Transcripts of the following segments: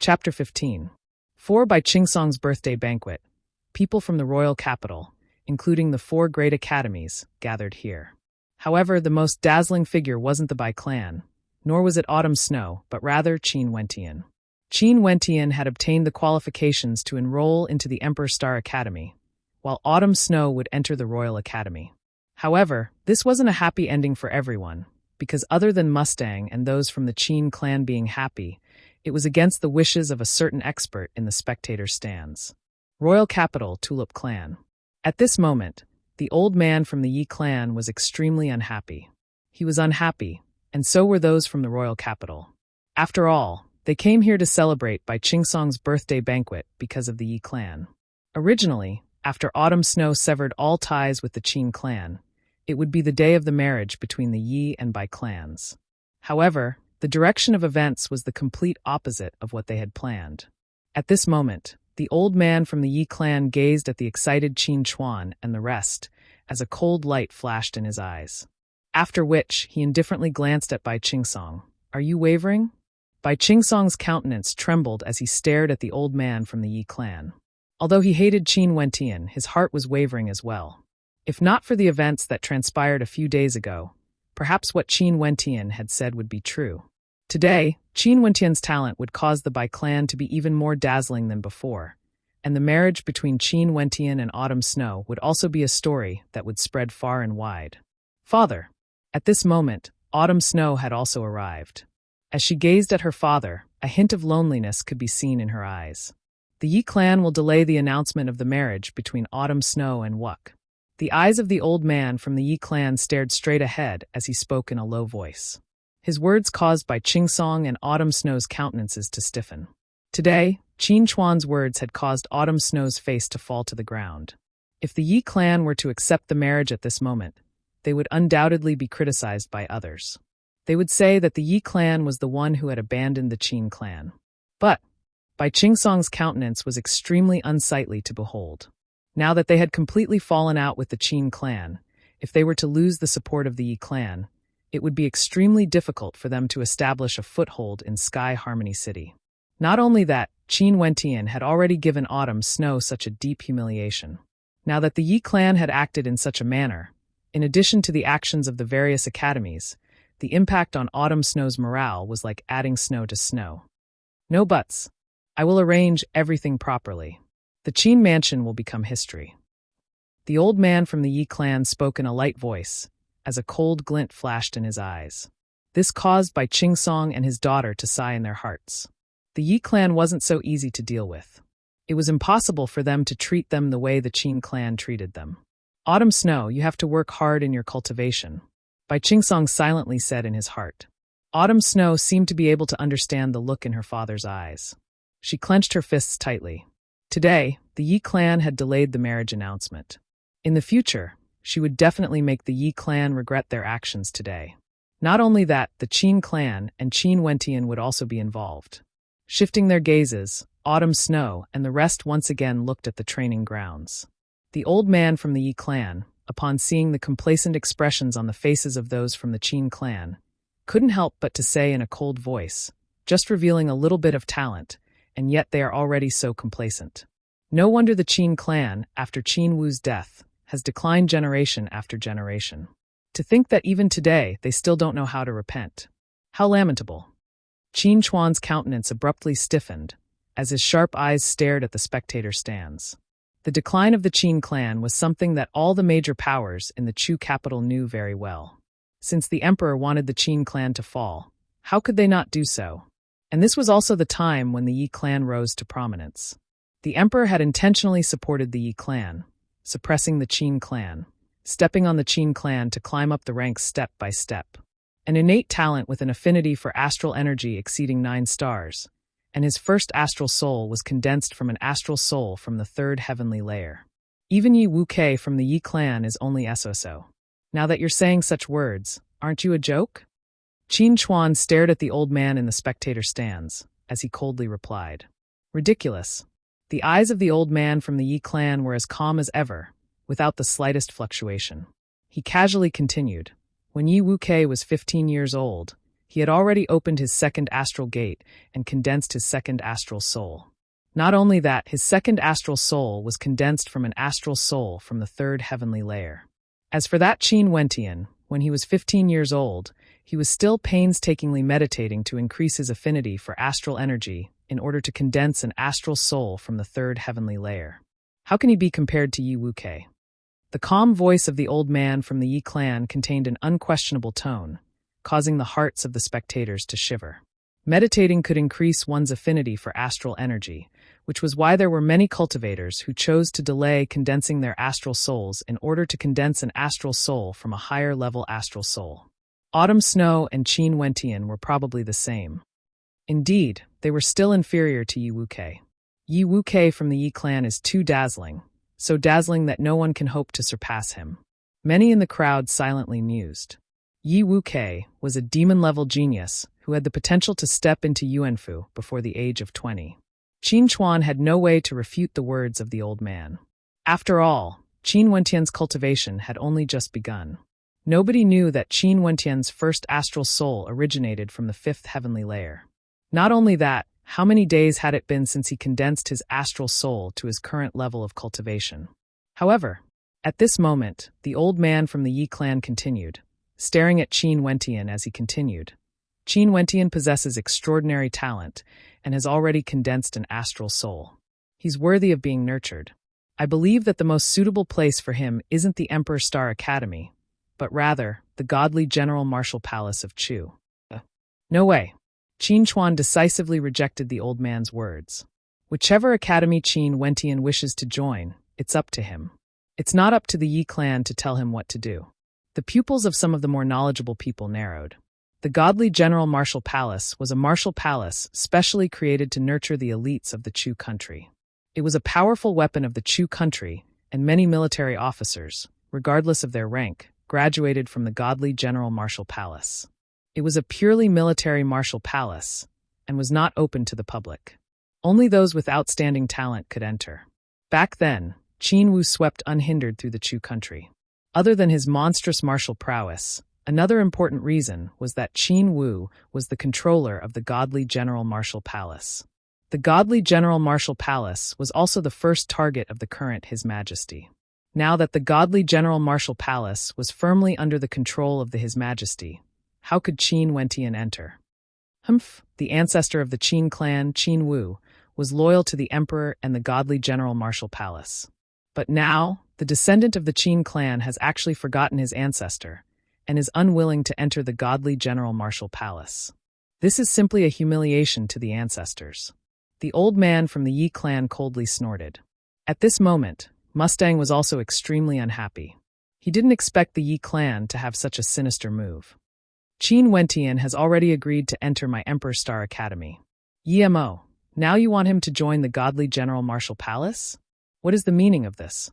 Chapter 15. 4 By Qingsong's birthday banquet. People from the royal capital, including the 4 great academies, gathered here. However, the most dazzling figure wasn't the Bai clan, nor was it Autumn Snow, but rather Qin Wentian. Qin Wentian had obtained the qualifications to enroll into the Emperor Star Academy, while Autumn Snow would enter the Royal Academy. However, this wasn't a happy ending for everyone, because other than Mustang and those from the Qin clan being happy, it was against the wishes of a certain expert in the spectator stands. Royal Capital Tulip Clan. At this moment, the old man from the Yi clan was extremely unhappy. He was unhappy, and so were those from the Royal Capital. After all, they came here to celebrate Bai Qingsong's birthday banquet because of the Yi clan. Originally, after Autumn Snow severed all ties with the Qin clan, it would be the day of the marriage between the Yi and Bai clans. However, the direction of events was the complete opposite of what they had planned. At this moment, the old man from the Yi clan gazed at the excited Qin Chuan and the rest, as a cold light flashed in his eyes. After which, he indifferently glanced at Bai Qingsong. "Are you wavering?" Bai Qingsong's countenance trembled as he stared at the old man from the Yi clan. Although he hated Qin Wentian, his heart was wavering as well. If not for the events that transpired a few days ago, perhaps what Qin Wentian had said would be true. Today, Qin Wentian's talent would cause the Bai clan to be even more dazzling than before, and the marriage between Qin Wentian and Autumn Snow would also be a story that would spread far and wide. Father. At this moment, Autumn Snow had also arrived. As she gazed at her father, a hint of loneliness could be seen in her eyes. The Yi clan will delay the announcement of the marriage between Autumn Snow and Wuk. The eyes of the old man from the Yi clan stared straight ahead as he spoke in a low voice. His words caused Bai Qingsong and Autumn Snow's countenances to stiffen. Today, Qin Chuan's words had caused Autumn Snow's face to fall to the ground. If the Yi clan were to accept the marriage at this moment, they would undoubtedly be criticized by others. They would say that the Yi clan was the one who had abandoned the Qin clan. But Bai Qingsong's countenance was extremely unsightly to behold. Now that they had completely fallen out with the Qin clan, if they were to lose the support of the Yi clan, it would be extremely difficult for them to establish a foothold in Sky Harmony City. Not only that, Qin Wentian had already given Autumn Snow such a deep humiliation. Now that the Yi clan had acted in such a manner, in addition to the actions of the various academies, the impact on Autumn Snow's morale was like adding snow to snow. No buts. I will arrange everything properly. The Qin mansion will become history. The old man from the Yi clan spoke in a light voice, as a cold glint flashed in his eyes. This caused Bai Qingsong and his daughter to sigh in their hearts. The Yi clan wasn't so easy to deal with. It was impossible for them to treat them the way the Qin clan treated them. Autumn Snow, you have to work hard in your cultivation, Bai Qingsong silently said in his heart. Autumn Snow seemed to be able to understand the look in her father's eyes. She clenched her fists tightly. Today, the Yi clan had delayed the marriage announcement. In the future, she would definitely make the Yi clan regret their actions today. Not only that, the Qin clan and Qin Wentian would also be involved. Shifting their gazes, Autumn Snow and the rest once again looked at the training grounds. The old man from the Yi clan, upon seeing the complacent expressions on the faces of those from the Qin clan, couldn't help but to say in a cold voice, just revealing a little bit of talent, and yet they are already so complacent. No wonder the Qin clan, after Qin Wu's death, has declined generation after generation. To think that even today they still don't know how to repent. How lamentable. Qin Chuan's countenance abruptly stiffened, as his sharp eyes stared at the spectator stands. The decline of the Qin clan was something that all the major powers in the Chu capital knew very well. Since the emperor wanted the Qin clan to fall, how could they not do so? And this was also the time when the Yi clan rose to prominence. The emperor had intentionally supported the Yi clan, suppressing the Qin clan, stepping on the Qin clan to climb up the ranks step by step. An innate talent with an affinity for astral energy exceeding 9 stars, and his first astral soul was condensed from an astral soul from the 3rd heavenly layer. Even Yi Wu-Kei from the Yi clan is only so. Now that you're saying such words, aren't you a joke? Qin Chuan stared at the old man in the spectator stands, as he coldly replied. Ridiculous. The eyes of the old man from the Yi clan were as calm as ever, without the slightest fluctuation. He casually continued, when Yi Wu-Kei was 15 years old, He had already opened his second astral gate and condensed his second astral soul. Not only that, his second astral soul was condensed from an astral soul from the third heavenly layer. As for that Qin Wentian, when he was 15 years old, he was still painstakingly meditating to increase his affinity for astral energy in order to condense an astral soul from the third heavenly layer. How can he be compared to Yi Wuke? The calm voice of the old man from the Yi clan contained an unquestionable tone, causing the hearts of the spectators to shiver. Meditating could increase one's affinity for astral energy, which was why there were many cultivators who chose to delay condensing their astral souls in order to condense an astral soul from a higher-level astral soul. Autumn Snow and Qin Wentian were probably the same. Indeed, they were still inferior to Yi Wuke. Yi Wuke from the Yi clan is too dazzling, so dazzling that no one can hope to surpass him. Many in the crowd silently mused. Yi Wuke was a demon-level genius who had the potential to step into Yuanfu before the age of 20. Qin Chuan had no way to refute the words of the old man. After all, Qin Wentian's cultivation had only just begun. Nobody knew that Qin Wentian's first astral soul originated from the fifth heavenly layer. Not only that, how many days had it been since he condensed his astral soul to his current level of cultivation? However, at this moment, the old man from the Yi clan continued, staring at Qin Wentian as he continued. Qin Wentian possesses extraordinary talent and has already condensed an astral soul. He's worthy of being nurtured. I believe that the most suitable place for him isn't the Emperor Star Academy, but rather the godly General Martial Palace of Chu. No way. Qin Chuan decisively rejected the old man's words. Whichever academy Qin Wentian wishes to join, it's up to him. It's not up to the Yi clan to tell him what to do. The pupils of some of the more knowledgeable people narrowed. The godly General Martial Palace was a martial palace specially created to nurture the elites of the Chu country. It was a powerful weapon of the Chu country, and many military officers, regardless of their rank, graduated from the godly General Martial Palace. It was a purely military martial palace, and was not open to the public. Only those with outstanding talent could enter. Back then, Qin Wu swept unhindered through the Chu country. Other than his monstrous martial prowess, another important reason was that Qin Wu was the controller of the godly General Martial Palace. The godly General Martial Palace was also the first target of the current His Majesty. Now that the godly General Martial Palace was firmly under the control of the His Majesty, how could Qin Wentian enter? The ancestor of the Qin clan, Qin Wu, was loyal to the emperor and the godly General Martial Palace. But now, the descendant of the Qin clan has actually forgotten his ancestor, and is unwilling to enter the godly General Martial Palace. This is simply a humiliation to the ancestors. The old man from the Yi clan coldly snorted. At this moment, Mustang was also extremely unhappy. He didn't expect the Yi clan to have such a sinister move. Qin Wentian has already agreed to enter my Emperor Star Academy. Yi Mo, now you want him to join the godly General Martial Palace? What is the meaning of this?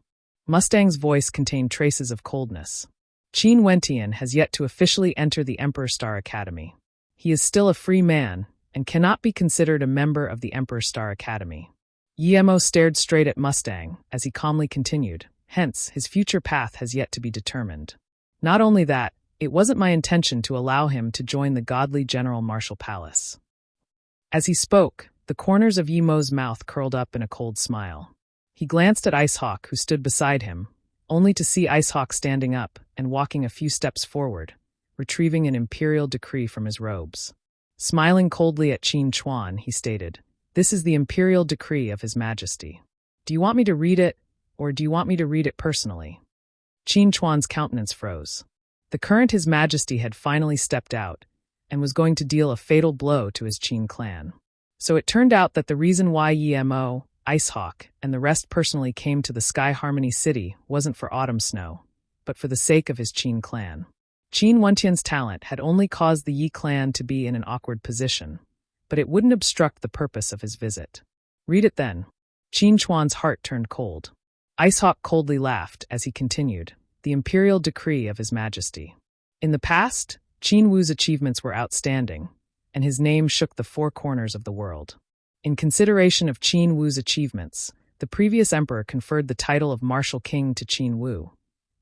Mustang's voice contained traces of coldness. Qin Wentian has yet to officially enter the Emperor Star Academy. He is still a free man, and cannot be considered a member of the Emperor Star Academy. Yi Mo stared straight at Mustang, as he calmly continued, hence, his future path has yet to be determined. Not only that, it wasn't my intention to allow him to join the godly General Martial Palace. As he spoke, the corners of Yi Mo's mouth curled up in a cold smile. He glanced at Ice Hawk, who stood beside him, only to see Ice Hawk standing up and walking a few steps forward, retrieving an imperial decree from his robes. Smiling coldly at Qin Chuan, he stated, "This is the imperial decree of His Majesty. Do you want me to read it, or do you want me to read it personally?" Qin Chuan's countenance froze. The current His Majesty had finally stepped out, and was going to deal a fatal blow to his Qin clan. So it turned out that the reason why Yi Mo, Ice Hawk, and the rest personally came to the Sky Harmony City wasn't for Autumn Snow, but for the sake of his Qin clan. Qin Wentian's talent had only caused the Yi clan to be in an awkward position, but it wouldn't obstruct the purpose of his visit. Read it then. Qin Chuan's heart turned cold. Ice Hawk coldly laughed as he continued, the imperial decree of His Majesty. In the past, Qin Wu's achievements were outstanding, and his name shook the four corners of the world. In consideration of Qin Wu's achievements, the previous emperor conferred the title of Martial King to Qin Wu,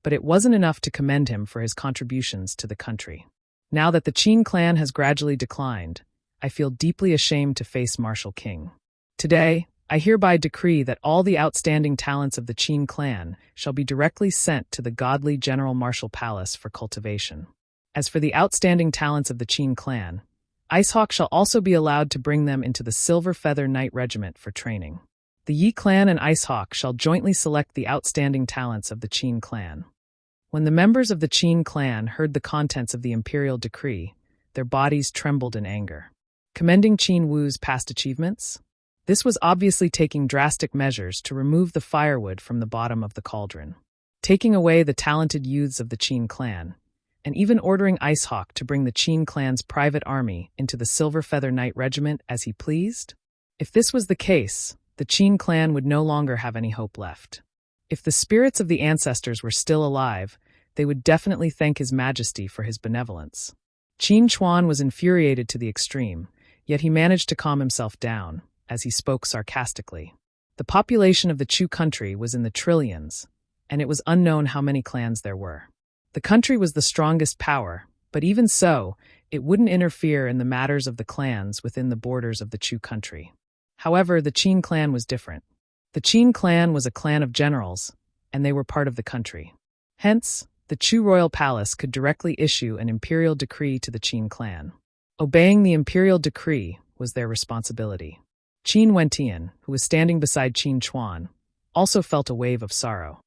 but it wasn't enough to commend him for his contributions to the country. Now that the Qin clan has gradually declined, I feel deeply ashamed to face Martial King. Today, I hereby decree that all the outstanding talents of the Qin clan shall be directly sent to the godly General Martial Palace for cultivation. As for the outstanding talents of the Qin clan, Icehawk shall also be allowed to bring them into the Silver Feather Knight Regiment for training. The Yi clan and Icehawk shall jointly select the outstanding talents of the Qin clan. When the members of the Qin clan heard the contents of the imperial decree, their bodies trembled in anger. Commending Qin Wu's past achievements? This was obviously taking drastic measures to remove the firewood from the bottom of the cauldron, taking away the talented youths of the Qin clan, and even ordering Icehawk to bring the Qin clan's private army into the Silver Feather Knight Regiment as he pleased? If this was the case, the Qin clan would no longer have any hope left. If the spirits of the ancestors were still alive, they would definitely thank His Majesty for his benevolence. Qin Chuan was infuriated to the extreme, yet he managed to calm himself down, as he spoke sarcastically. The population of the Chu country was in the trillions, and it was unknown how many clans there were. The country was the strongest power, but even so, it wouldn't interfere in the matters of the clans within the borders of the Chu country. However, the Qin clan was different. The Qin clan was a clan of generals, and they were part of the country. Hence, the Chu royal palace could directly issue an imperial decree to the Qin clan. Obeying the imperial decree was their responsibility. Qin Wentian, who was standing beside Qin Chuan, also felt a wave of sorrow.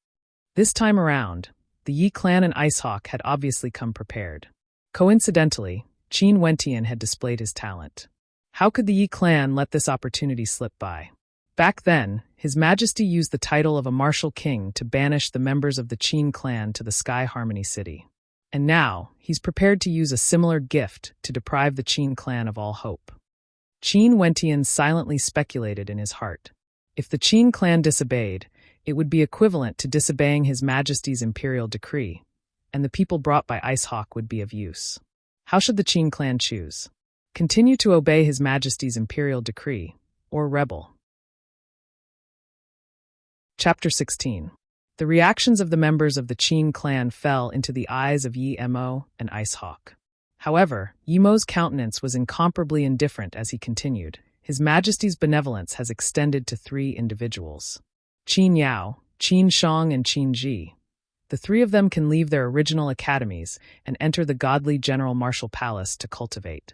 This time around, the Yi clan and Icehawk had obviously come prepared. Coincidentally, Qin Wentian had displayed his talent. How could the Yi clan let this opportunity slip by? Back then, His Majesty used the title of a martial king to banish the members of the Qin clan to the Sky Harmony City. And now, he's prepared to use a similar gift to deprive the Qin clan of all hope. Qin Wentian silently speculated in his heart. If the Qin clan disobeyed, it would be equivalent to disobeying His Majesty's imperial decree, and the people brought by Icehawk would be of use. How should the Qin clan choose? Continue to obey His Majesty's imperial decree, or rebel? Chapter 16. The reactions of the members of the Qin clan fell into the eyes of Yi Mo and Icehawk. However, Yi Mo's countenance was incomparably indifferent as he continued. His Majesty's benevolence has extended to 3 individuals. Qin Yao, Qin Shang, and Qin Ji. The 3 of them can leave their original academies and enter the godly General Martial Palace to cultivate.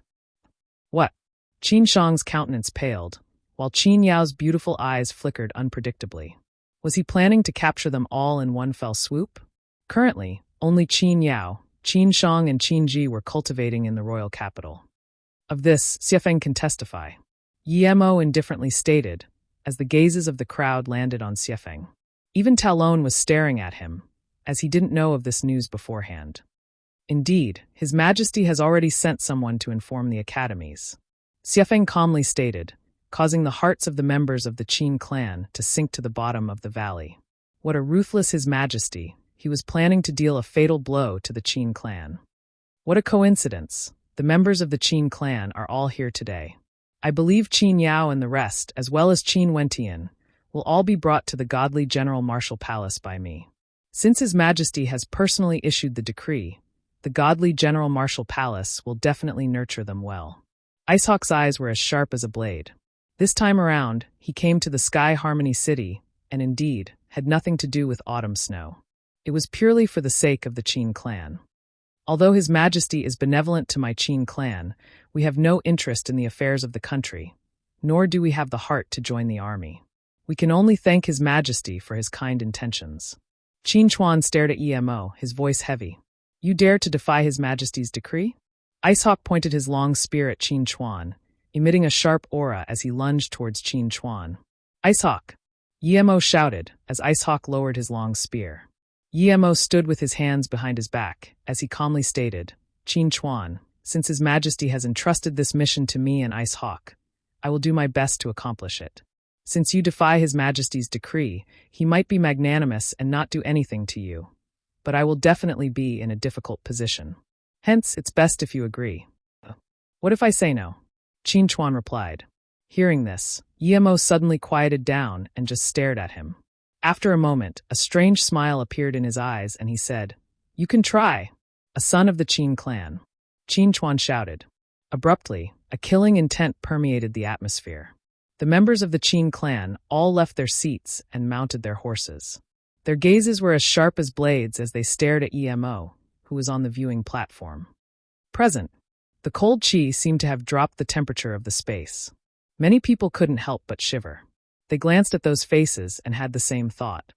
What? Qin Shang's countenance paled, while Qin Yao's beautiful eyes flickered unpredictably. Was he planning to capture them all in one fell swoop? Currently, only Qin Yao, Qin Shang, and Qin Ji were cultivating in the royal capital. Of this, Xiefeng can testify. Yi Mo indifferently stated, as the gazes of the crowd landed on Xiefeng. Even Talon was staring at him, as he didn't know of this news beforehand. Indeed, His Majesty has already sent someone to inform the academies. Xiefeng calmly stated, causing the hearts of the members of the Qin clan to sink to the bottom of the valley. What a ruthless His Majesty! He was planning to deal a fatal blow to the Qin clan. What a coincidence! The members of the Qin clan are all here today. I believe Qin Yao and the rest, as well as Qin Wentian, will all be brought to the godly General Martial Palace by me. Since His Majesty has personally issued the decree, the godly General Martial Palace will definitely nurture them well. Icehawk's eyes were as sharp as a blade. This time around, he came to the Sky Harmony City, and indeed, had nothing to do with autumn snow. It was purely for the sake of the Qin clan. Although His Majesty is benevolent to my Qin clan, we have no interest in the affairs of the country, nor do we have the heart to join the army. We can only thank His Majesty for his kind intentions. Qin Chuan stared at Yi Mo, his voice heavy. You dare to defy His Majesty's decree? Icehawk pointed his long spear at Qin Chuan, emitting a sharp aura as he lunged towards Qin Chuan. Icehawk! Yi Mo shouted as Icehawk lowered his long spear. Yi Mo stood with his hands behind his back, as he calmly stated, Qin Chuan, since His Majesty has entrusted this mission to me and Icehawk, I will do my best to accomplish it. Since you defy His Majesty's decree, he might be magnanimous and not do anything to you. But I will definitely be in a difficult position. Hence, it's best if you agree. What if I say no? Qin Chuan replied. Hearing this, Yi Mo suddenly quieted down and just stared at him. After a moment, a strange smile appeared in his eyes and he said, You can try. A son of the Qin clan. Qin Chuan shouted. Abruptly, a killing intent permeated the atmosphere. The members of the Qin clan all left their seats and mounted their horses. Their gazes were as sharp as blades as they stared at Emo, who was on the viewing platform. Present, the cold qi seemed to have dropped the temperature of the space. Many people couldn't help but shiver. They glanced at those faces and had the same thought.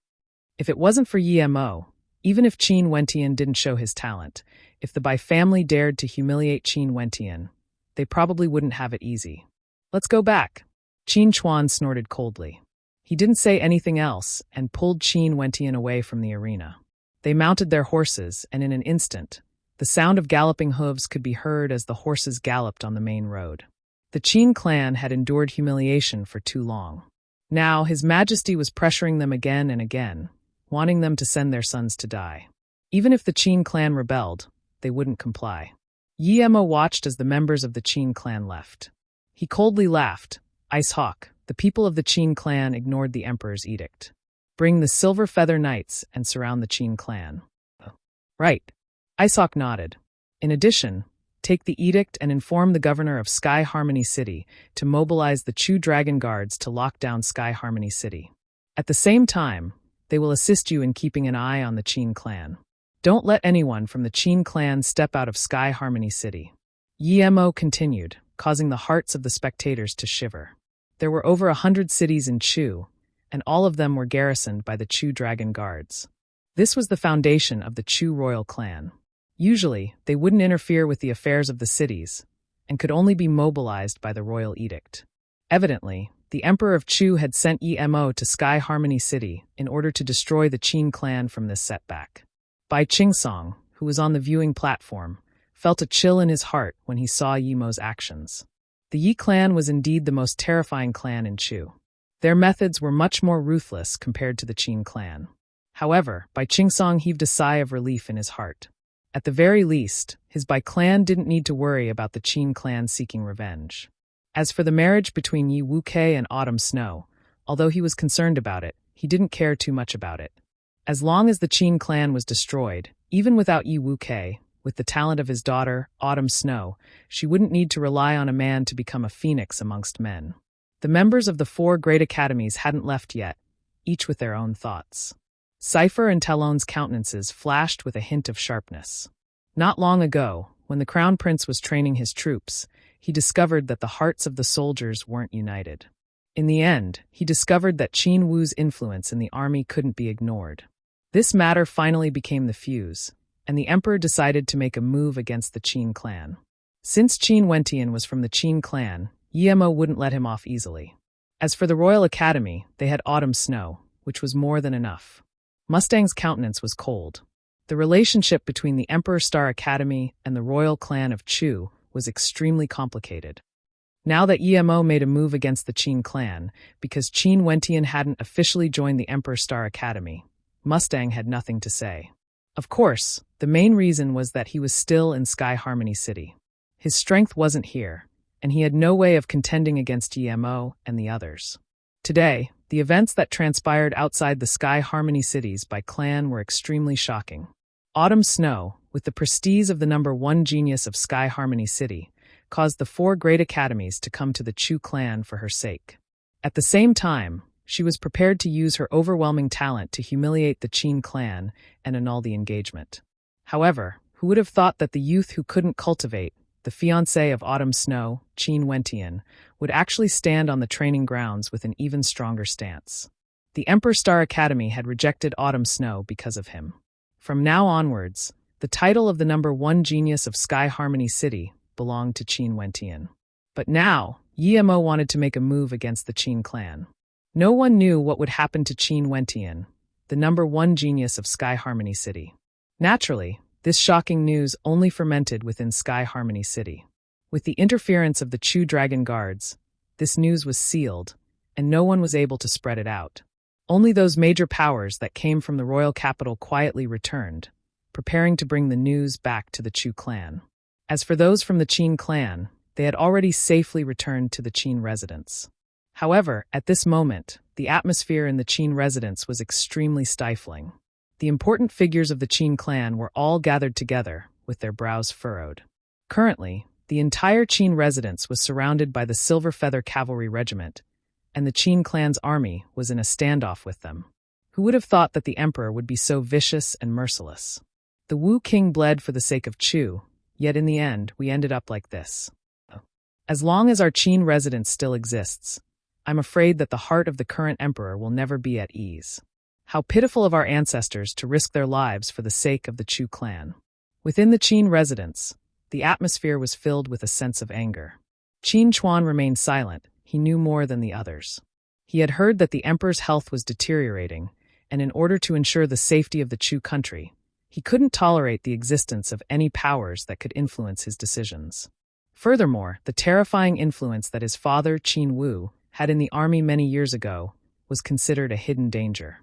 If it wasn't for Emo, even if Qin Wentian didn't show his talent, if the Bai family dared to humiliate Qin Wentian, they probably wouldn't have it easy. Let's go back. Qin Chuan snorted coldly. He didn't say anything else and pulled Qin Wentian away from the arena. They mounted their horses, and in an instant, the sound of galloping hooves could be heard as the horses galloped on the main road. The Qin clan had endured humiliation for too long. Now His Majesty was pressuring them again and again, wanting them to send their sons to die. Even if the Qin clan rebelled, they wouldn't comply. Emo watched as the members of the Qin clan left. He coldly laughed. Ice Hawk, the people of the Qin clan ignored the emperor's edict. Bring the Silver Feather Knights and surround the Qin clan. Right. Ice Hawk nodded. In addition, take the edict and inform the governor of Sky Harmony City to mobilize the Chu Dragon Guards to lock down Sky Harmony City. At the same time, they will assist you in keeping an eye on the Qin clan. Don't let anyone from the Qin clan step out of Sky Harmony City. Emo continued, causing the hearts of the spectators to shiver. There were over 100 cities in Chu, and all of them were garrisoned by the Chu Dragon Guards. This was the foundation of the Chu royal clan. Usually, they wouldn't interfere with the affairs of the cities, and could only be mobilized by the royal edict. Evidently, the Emperor of Chu had sent Emo to Sky Harmony City in order to destroy the Qin clan from this setback. Bai Qingsong, who was on the viewing platform, felt a chill in his heart when he saw Emo's actions. The Yi clan was indeed the most terrifying clan in Chu. Their methods were much more ruthless compared to the Qin clan. However, Bai Qingsong heaved a sigh of relief in his heart. At the very least, his Bai clan didn't need to worry about the Qin clan seeking revenge. As for the marriage between Yi Wukei and Autumn Snow, although he was concerned about it, he didn't care too much about it. As long as the Qin clan was destroyed, even without Yi Wukei, with the talent of his daughter, Autumn Snow, she wouldn't need to rely on a man to become a phoenix amongst men. The members of the 4 great academies hadn't left yet, each with their own thoughts. Cypher and Talon's countenances flashed with a hint of sharpness. Not long ago, when the Crown Prince was training his troops, he discovered that the hearts of the soldiers weren't united. In the end, he discovered that Qin Wu's influence in the army couldn't be ignored. This matter finally became the fuse, and the emperor decided to make a move against the Qin clan. Since Qin Wentian was from the Qin clan, Emo wouldn't let him off easily. As for the Royal Academy, they had Autumn Snow, which was more than enough. Mustang's countenance was cold. The relationship between the Emperor Star Academy and the royal clan of Chu was extremely complicated. Now that Emo made a move against the Qin clan, because Qin Wentian hadn't officially joined the Emperor Star Academy, Mustang had nothing to say. Of course, the main reason was that he was still in Sky Harmony City. His strength wasn't here, and he had no way of contending against Emo and the others. Today, the events that transpired outside the Sky Harmony cities by clan were extremely shocking. Autumn Snow, with the prestige of the #1 genius of Sky Harmony City, caused the 4 great academies to come to the Chu clan for her sake. At the same time, she was prepared to use her overwhelming talent to humiliate the Qin clan and annul the engagement. However, who would have thought that the youth who couldn't cultivate, the fiancé of Autumn Snow, Qin Wentian, would actually stand on the training grounds with an even stronger stance. The Emperor Star Academy had rejected Autumn Snow because of him. From now onwards, the title of the #1 genius of Sky Harmony City belonged to Qin Wentian. But now, Emo wanted to make a move against the Qin clan. No one knew what would happen to Qin Wentian, the #1 genius of Sky Harmony City. Naturally, this shocking news only fermented within Sky Harmony City. With the interference of the Chu Dragon Guards, this news was sealed, and no one was able to spread it out. Only those major powers that came from the royal capital quietly returned, preparing to bring the news back to the Chu clan. As for those from the Qin clan, they had already safely returned to the Qin residence. However, at this moment, the atmosphere in the Qin residence was extremely stifling. The important figures of the Qin clan were all gathered together, with their brows furrowed. Currently, the entire Qin residence was surrounded by the Silver Feather Cavalry Regiment, and the Qin clan's army was in a standoff with them. Who would have thought that the emperor would be so vicious and merciless? The Wu king bled for the sake of Chu, yet in the end we ended up like this. As long as our Qin residence still exists, I'm afraid that the heart of the current emperor will never be at ease. How pitiful of our ancestors to risk their lives for the sake of the Chu clan. Within the Qin residence, the atmosphere was filled with a sense of anger. Qin Chuan remained silent. He knew more than the others. He had heard that the emperor's health was deteriorating, and in order to ensure the safety of the Chu country, he couldn't tolerate the existence of any powers that could influence his decisions. Furthermore, the terrifying influence that his father, Qin Wu, had in the army many years ago was considered a hidden danger.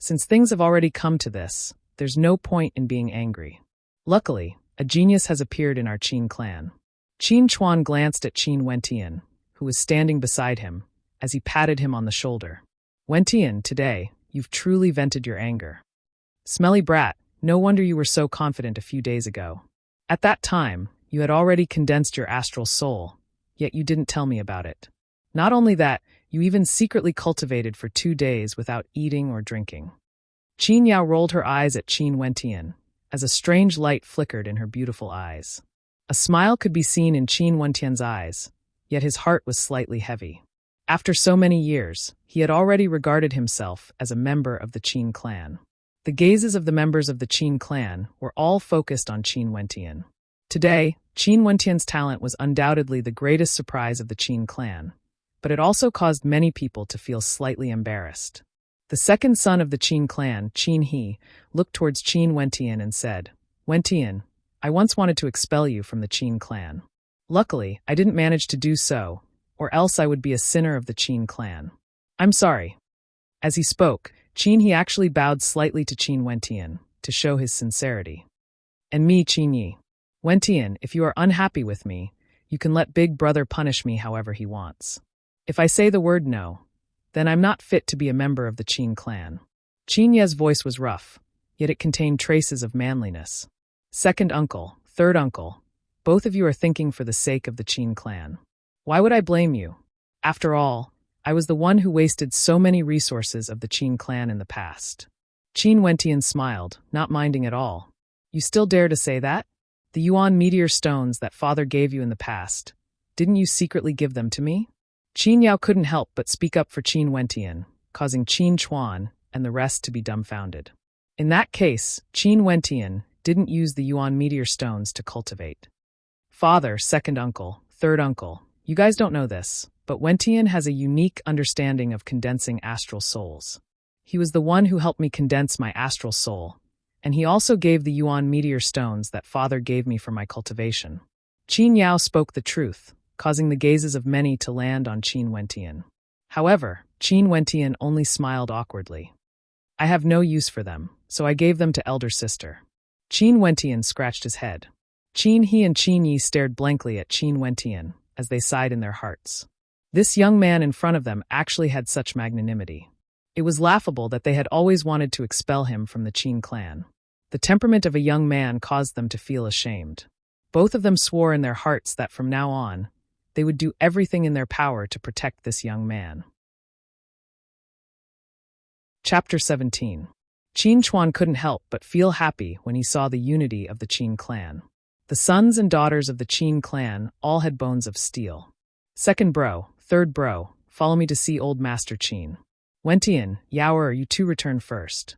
Since things have already come to this, there's no point in being angry. Luckily, a genius has appeared in our Qin clan. Qin Chuan glanced at Qin Wentian, who was standing beside him, as he patted him on the shoulder. Wentian, today, you've truly vented your anger. Smelly brat, no wonder you were so confident a few days ago. At that time, you had already condensed your astral soul, yet you didn't tell me about it. Not only that, you even secretly cultivated for 2 days without eating or drinking. Qin Yao rolled her eyes at Qin Wentian, as a strange light flickered in her beautiful eyes. A smile could be seen in Qin Wentian's eyes, yet his heart was slightly heavy. After so many years, he had already regarded himself as a member of the Qin clan. The gazes of the members of the Qin clan were all focused on Qin Wentian. Today, Qin Wentian's talent was undoubtedly the greatest surprise of the Qin clan, but it also caused many people to feel slightly embarrassed. The second son of the Qin clan, Qin He, looked towards Qin Wentian and said, "Wentian, I once wanted to expel you from the Qin clan. Luckily, I didn't manage to do so, or else I would be a sinner of the Qin clan. I'm sorry." As he spoke, Qin He actually bowed slightly to Qin Wentian, to show his sincerity. "And me, Qin Yi. Wentian, if you are unhappy with me, you can let Big Brother punish me however he wants. If I say the word no, then I'm not fit to be a member of the Qin clan." Qin Ye's voice was rough, yet it contained traces of manliness. "Second uncle, third uncle, both of you are thinking for the sake of the Qin clan. Why would I blame you? After all, I was the one who wasted so many resources of the Qin clan in the past." Qin Wentian smiled, not minding at all. "You still dare to say that? The Yuan meteor stones that father gave you in the past, didn't you secretly give them to me?" Qin Yao couldn't help but speak up for Qin Wentian, causing Qin Chuan and the rest to be dumbfounded. In that case, Qin Wentian didn't use the Yuan meteor stones to cultivate. "Father, second uncle, third uncle, you guys don't know this, but Wentian has a unique understanding of condensing astral souls. He was the one who helped me condense my astral soul, and he also gave the Yuan meteor stones that father gave me for my cultivation." Qin Yao spoke the truth, causing the gazes of many to land on Qin Wentian. However, Qin Wentian only smiled awkwardly. "I have no use for them, so I gave them to elder sister." Qin Wentian scratched his head. Qin He and Qin Yi stared blankly at Qin Wentian, as they sighed in their hearts. This young man in front of them actually had such magnanimity. It was laughable that they had always wanted to expel him from the Qin clan. The temperament of a young man caused them to feel ashamed. Both of them swore in their hearts that from now on, they would do everything in their power to protect this young man. Chapter 17. Qin Chuan couldn't help but feel happy when he saw the unity of the Qin clan. The sons and daughters of the Qin clan all had bones of steel. "Second bro, third bro, follow me to see old Master Qin. Wentian, Yaoer, you two return first."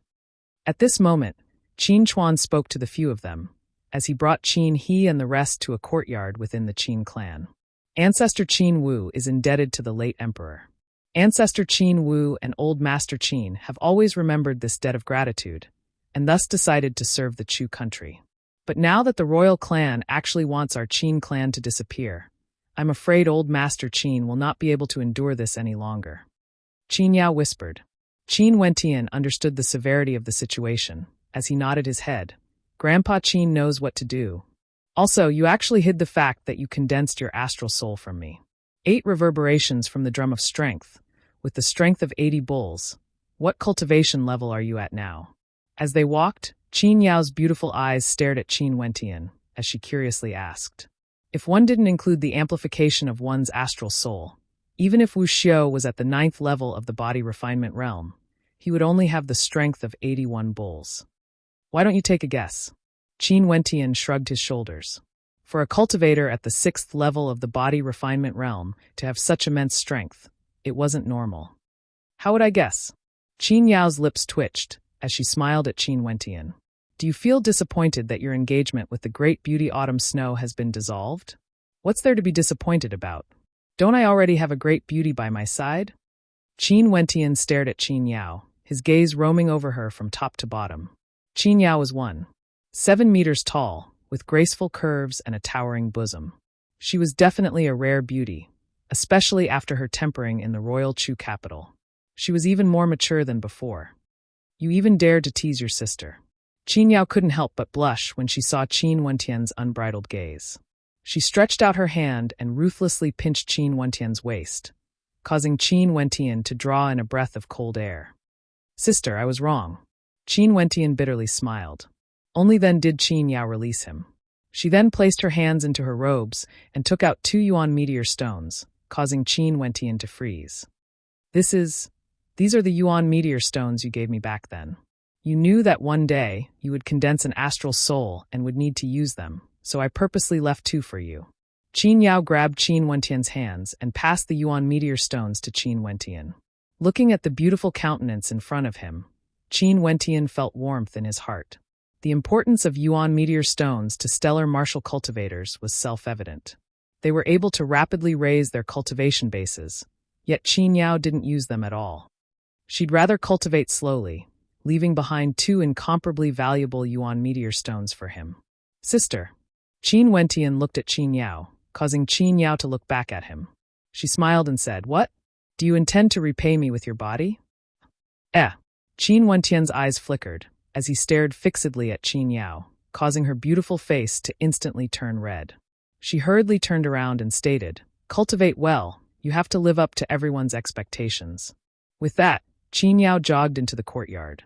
At this moment, Qin Chuan spoke to the few of them, as he brought Qin He and the rest to a courtyard within the Qin clan. Ancestor Qin Wu is indebted to the late emperor. Ancestor Qin Wu and Old Master Qin have always remembered this debt of gratitude, and thus decided to serve the Chu country. But now that the royal clan actually wants our Qin clan to disappear, I'm afraid Old Master Qin will not be able to endure this any longer. Qin Yao whispered. Qin Wentian understood the severity of the situation, as he nodded his head. "Grandpa Qin knows what to do. Also, you actually hid the fact that you condensed your astral soul from me. 8 reverberations from the drum of strength, with the strength of 80 bulls. What cultivation level are you at now?" As they walked, Qin Yao's beautiful eyes stared at Qin Wentian, as she curiously asked. If one didn't include the amplification of one's astral soul, even if Wu Xiao was at the 9th level of the body refinement realm, he would only have the strength of 81 bulls. Why don't you take a guess? Qin Wentian shrugged his shoulders. For a cultivator at the 6th level of the body refinement realm to have such immense strength, it wasn't normal. How would I guess? Qin Yao's lips twitched as she smiled at Qin Wentian. Do you feel disappointed that your engagement with the great beauty autumn snow has been dissolved? What's there to be disappointed about? Don't I already have a great beauty by my side? Qin Wentian stared at Qin Yao, his gaze roaming over her from top to bottom. Qin Yao was 7 meters tall, with graceful curves and a towering bosom. She was definitely a rare beauty, especially after her tempering in the royal Chu capital. She was even more mature than before. You even dared to tease your sister. Qin Yao couldn't help but blush when she saw Qin Wentian's unbridled gaze. She stretched out her hand and ruthlessly pinched Qin Wentian's waist, causing Qin Wentian to draw in a breath of cold air. Sister, I was wrong. Qin Wentian bitterly smiled. Only then did Qin Yao release him. She then placed her hands into her robes and took out 2 yuan meteor stones, causing Qin Wentian to freeze. These are the yuan meteor stones you gave me back then. You knew that one day you would condense an astral soul and would need to use them, so I purposely left 2 for you. Qin Yao grabbed Qin Wentian's hands and passed the yuan meteor stones to Qin Wentian. Looking at the beautiful countenance in front of him, Qin Wentian felt warmth in his heart. The importance of yuan meteor stones to stellar martial cultivators was self-evident. They were able to rapidly raise their cultivation bases, yet Qin Yao didn't use them at all. She'd rather cultivate slowly, leaving behind 2 incomparably valuable yuan meteor stones for him. Sister. Qin Wentian looked at Qin Yao, causing Qin Yao to look back at him. She smiled and said, "What? Do you intend to repay me with your body?" Qin Wentian's eyes flickered as he stared fixedly at Qin Yao, causing her beautiful face to instantly turn red. She hurriedly turned around and stated, "Cultivate well, you have to live up to everyone's expectations." With that, Qin Yao jogged into the courtyard.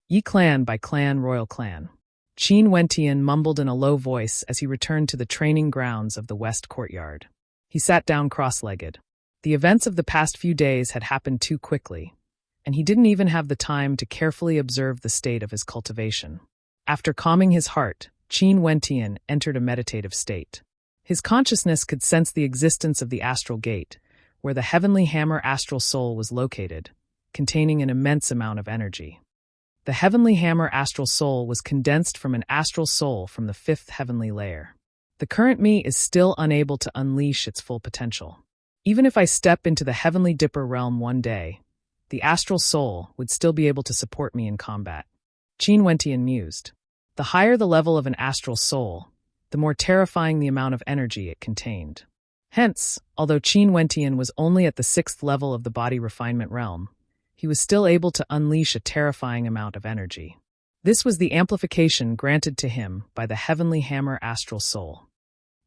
Yi clan by clan royal clan. Qin Wentian mumbled in a low voice as he returned to the training grounds of the west courtyard. He sat down cross-legged. The events of the past few days had happened too quickly, and he didn't even have the time to carefully observe the state of his cultivation. After calming his heart, Qin Wentian entered a meditative state. His consciousness could sense the existence of the astral gate, where the heavenly hammer astral soul was located, containing an immense amount of energy. The heavenly hammer astral soul was condensed from an astral soul from the 5th heavenly layer. The current me is still unable to unleash its full potential. Even if I step into the heavenly dipper realm one day, the astral soul would still be able to support me in combat. Qin Wentian mused. The higher the level of an astral soul, the more terrifying the amount of energy it contained. Hence, although Qin Wentian was only at the 6th level of the body refinement realm, he was still able to unleash a terrifying amount of energy. This was the amplification granted to him by the heavenly hammer astral soul.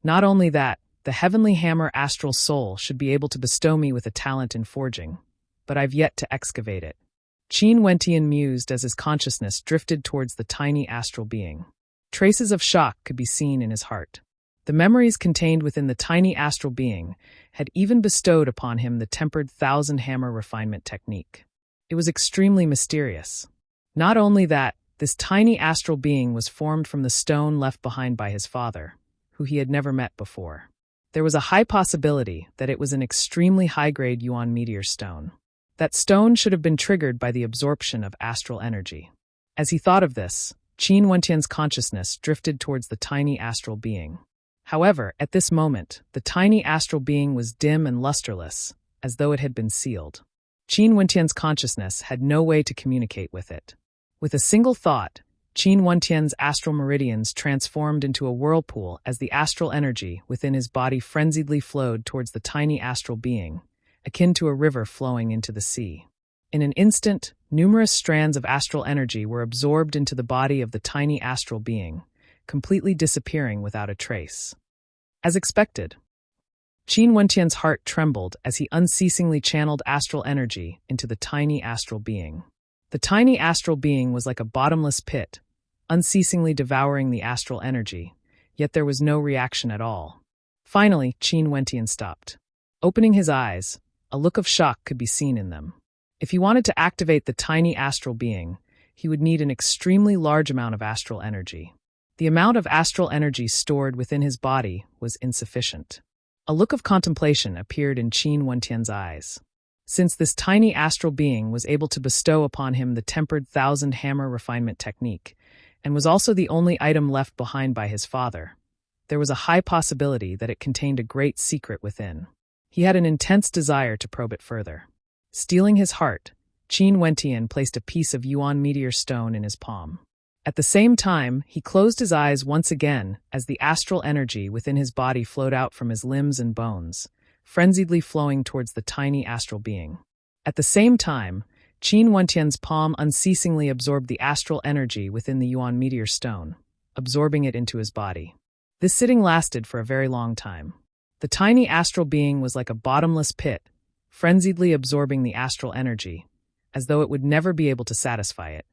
Not only that, the heavenly hammer astral soul should be able to bestow me with a talent in forging, but I've yet to excavate it. Qin Wentian mused as his consciousness drifted towards the tiny astral being. Traces of shock could be seen in his heart. The memories contained within the tiny astral being had even bestowed upon him the tempered 1,000-hammer refinement technique. It was extremely mysterious. Not only that, this tiny astral being was formed from the stone left behind by his father, who he had never met before. There was a high possibility that it was an extremely high-grade yuan meteor stone. That stone should have been triggered by the absorption of astral energy. As he thought of this, Qin Wentian's consciousness drifted towards the tiny astral being. However, at this moment, the tiny astral being was dim and lusterless, as though it had been sealed. Qin Wentian's consciousness had no way to communicate with it. With a single thought, Qin Wentian's astral meridians transformed into a whirlpool as the astral energy within his body frenziedly flowed towards the tiny astral being, akin to a river flowing into the sea. In an instant, numerous strands of astral energy were absorbed into the body of the tiny astral being, completely disappearing without a trace. As expected, Qin Wentian's heart trembled as he unceasingly channeled astral energy into the tiny astral being. The tiny astral being was like a bottomless pit, unceasingly devouring the astral energy, yet there was no reaction at all. Finally, Qin Wentian stopped. Opening his eyes, a look of shock could be seen in them. If he wanted to activate the tiny astral being, he would need an extremely large amount of astral energy. The amount of astral energy stored within his body was insufficient. A look of contemplation appeared in Qin Wentian's eyes. Since this tiny astral being was able to bestow upon him the tempered thousand hammer refinement technique, and was also the only item left behind by his father, there was a high possibility that it contained a great secret within. He had an intense desire to probe it further. Steeling his heart, Qin Wentian placed a piece of Yuan meteor stone in his palm. At the same time, he closed his eyes once again as the astral energy within his body flowed out from his limbs and bones, frenziedly flowing towards the tiny astral being. At the same time, Qin Wentian's palm unceasingly absorbed the astral energy within the Yuan meteor stone, absorbing it into his body. This sitting lasted for a very long time. The tiny astral being was like a bottomless pit, frenziedly absorbing the astral energy, as though it would never be able to satisfy it.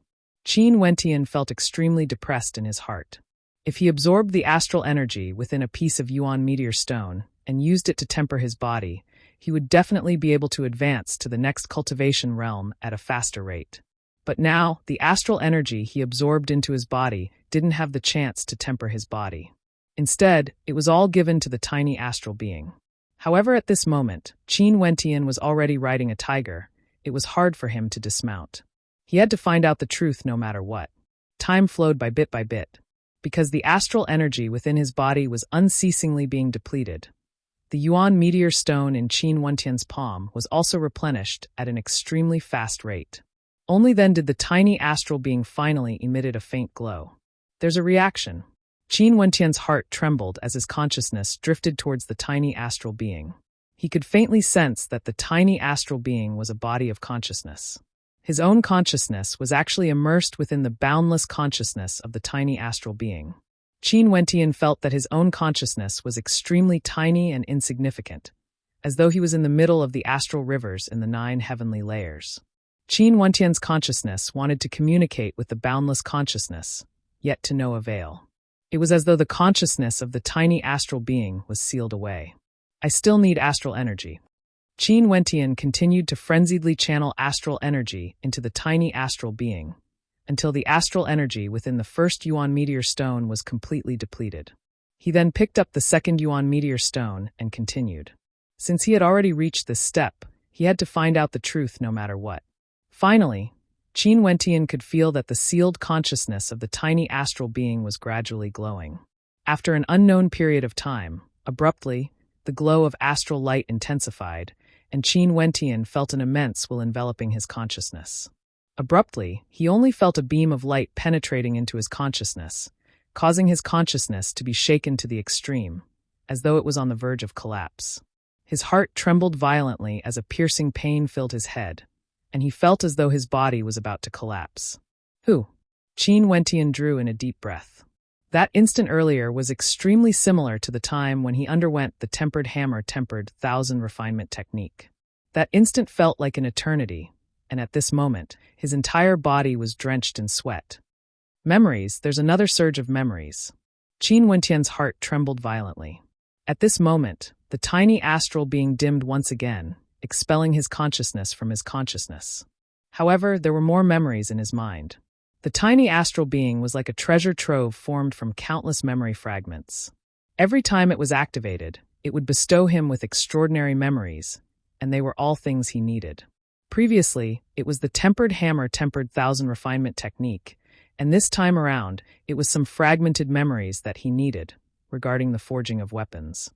Qin Wentian felt extremely depressed in his heart. If he absorbed the astral energy within a piece of Yuan meteor stone and used it to temper his body, he would definitely be able to advance to the next cultivation realm at a faster rate. But now, the astral energy he absorbed into his body didn't have the chance to temper his body. Instead, it was all given to the tiny astral being. However, at this moment, Qin Wentian was already riding a tiger. It was hard for him to dismount. He had to find out the truth no matter what. Time flowed by bit, because the astral energy within his body was unceasingly being depleted. The Yuan meteor stone in Qin Wentian's palm was also replenished at an extremely fast rate. Only then did the tiny astral being finally emitted a faint glow. There's a reaction. Qin Wentian's heart trembled as his consciousness drifted towards the tiny astral being. He could faintly sense that the tiny astral being was a body of consciousness. His own consciousness was actually immersed within the boundless consciousness of the tiny astral being. Qin Wentian felt that his own consciousness was extremely tiny and insignificant, as though he was in the middle of the astral rivers in the 9 heavenly layers. Qin Wentian's consciousness wanted to communicate with the boundless consciousness, yet to no avail. It was as though the consciousness of the tiny astral being was sealed away. I still need astral energy. Qin Wentian continued to frenziedly channel astral energy into the tiny astral being, until the astral energy within the first Yuan meteor stone was completely depleted. He then picked up the second Yuan meteor stone and continued. Since he had already reached this step, he had to find out the truth no matter what. Finally, Qin Wentian could feel that the sealed consciousness of the tiny astral being was gradually glowing. After an unknown period of time, abruptly, the glow of astral light intensified, and Qin Wentian felt an immense will enveloping his consciousness. Abruptly, he only felt a beam of light penetrating into his consciousness, causing his consciousness to be shaken to the extreme, as though it was on the verge of collapse. His heart trembled violently as a piercing pain filled his head, and he felt as though his body was about to collapse. Qin Wentian drew in a deep breath. That instant earlier was extremely similar to the time when he underwent the tempered hammer tempered 1000 refinement technique. That instant felt like an eternity, and at this moment, his entire body was drenched in sweat. Memories, there's another surge of memories. Qin Wentian's heart trembled violently. At this moment, the tiny astral being dimmed once again, expelling his consciousness from his consciousness. However, there were more memories in his mind. The tiny astral being was like a treasure trove formed from countless memory fragments. Every time it was activated, it would bestow him with extraordinary memories, and they were all things he needed. Previously, it was the tempered hammer tempered 1000 refinement technique, and this time around, it was some fragmented memories that he needed, regarding the forging of weapons.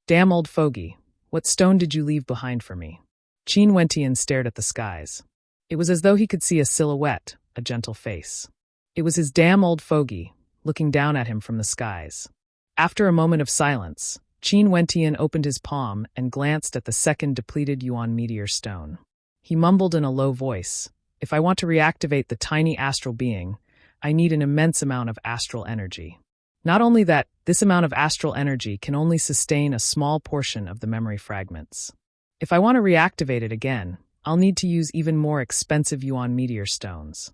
Damn old fogey, what stone did you leave behind for me? Qin Wentian stared at the skies. It was as though he could see a silhouette, a gentle face. It was his damn old fogey, looking down at him from the skies. After a moment of silence, Qin Wentian opened his palm and glanced at the second depleted Yuan meteor stone. He mumbled in a low voice, "If I want to reactivate the tiny astral being, I need an immense amount of astral energy. Not only that, this amount of astral energy can only sustain a small portion of the memory fragments. If I want to reactivate it again, I'll need to use even more expensive Yuan meteor stones."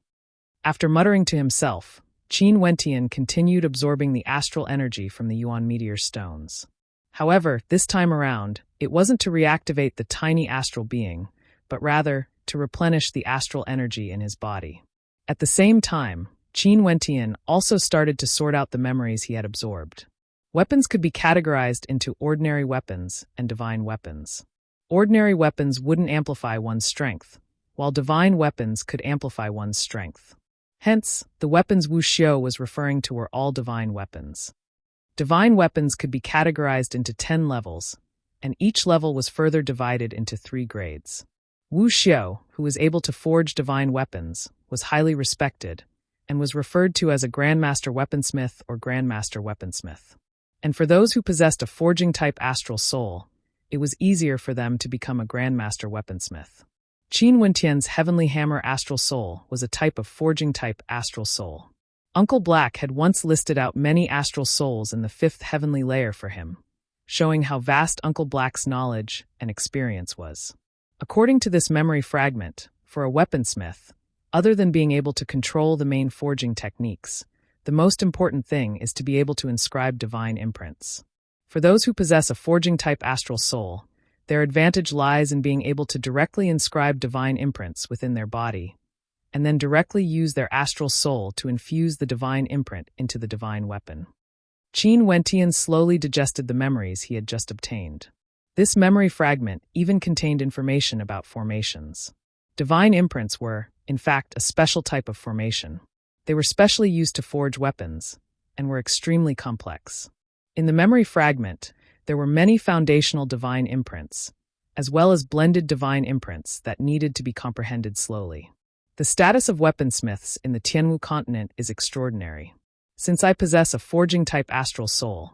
After muttering to himself, Qin Wentian continued absorbing the astral energy from the Yuan meteor stones. However, this time around, it wasn't to reactivate the tiny astral being, but rather to replenish the astral energy in his body. At the same time, Qin Wentian also started to sort out the memories he had absorbed. Weapons could be categorized into ordinary weapons and divine weapons. Ordinary weapons wouldn't amplify one's strength, while divine weapons could amplify one's strength. Hence, the weapons Wu Xiu was referring to were all divine weapons. Divine weapons could be categorized into 10 levels, and each level was further divided into 3 grades. Wu Xiu, who was able to forge divine weapons, was highly respected, and was referred to as a Grandmaster Weaponsmith or Grandmaster Weaponsmith. And for those who possessed a forging-type astral soul, it was easier for them to become a Grandmaster Weaponsmith. Qin Wentian's Heavenly Hammer Astral Soul was a type of forging-type astral soul. Uncle Black had once listed out many astral souls in the 5th heavenly layer for him, showing how vast Uncle Black's knowledge and experience was. According to this memory fragment, for a weaponsmith, other than being able to control the main forging techniques, the most important thing is to be able to inscribe divine imprints. For those who possess a forging-type astral soul, their advantage lies in being able to directly inscribe divine imprints within their body, and then directly use their astral soul to infuse the divine imprint into the divine weapon. Qin Wentian slowly digested the memories he had just obtained. This memory fragment even contained information about formations. Divine imprints were, in fact, a special type of formation. They were specially used to forge weapons, and were extremely complex. In the memory fragment, there were many foundational divine imprints, as well as blended divine imprints that needed to be comprehended slowly. The status of weaponsmiths in the Tianwu continent is extraordinary. Since I possess a forging-type astral soul,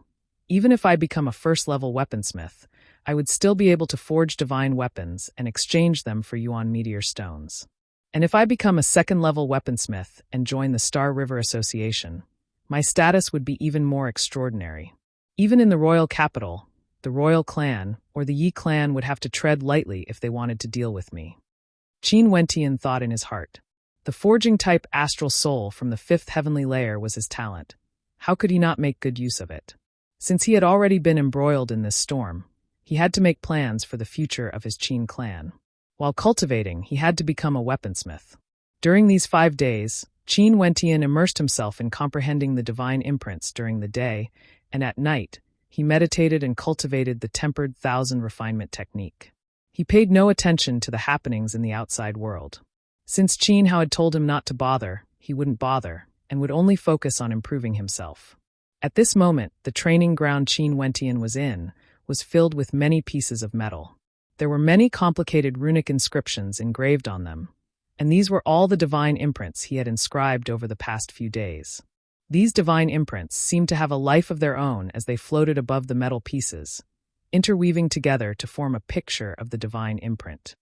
even if I become a first-level weaponsmith, I would still be able to forge divine weapons and exchange them for Yuan meteor stones. And if I become a second-level weaponsmith and join the Star River Association, my status would be even more extraordinary. Even in the royal capital, the royal clan or the Yi clan would have to tread lightly if they wanted to deal with me. Qin Wentian thought in his heart. The forging-type astral soul from the 5th heavenly layer was his talent. How could he not make good use of it? Since he had already been embroiled in this storm, he had to make plans for the future of his Qin clan. While cultivating, he had to become a weaponsmith. During these 5 days, Qin Wentian immersed himself in comprehending the divine imprints during the day, and at night, he meditated and cultivated the tempered 1,000 refinement technique. He paid no attention to the happenings in the outside world. Since Qin Hao had told him not to bother, he wouldn't bother, and would only focus on improving himself. At this moment, the training ground Qin Wentian was in was filled with many pieces of metal. There were many complicated runic inscriptions engraved on them, and these were all the divine imprints he had inscribed over the past few days. These divine imprints seemed to have a life of their own as they floated above the metal pieces, interweaving together to form a picture of the divine imprint.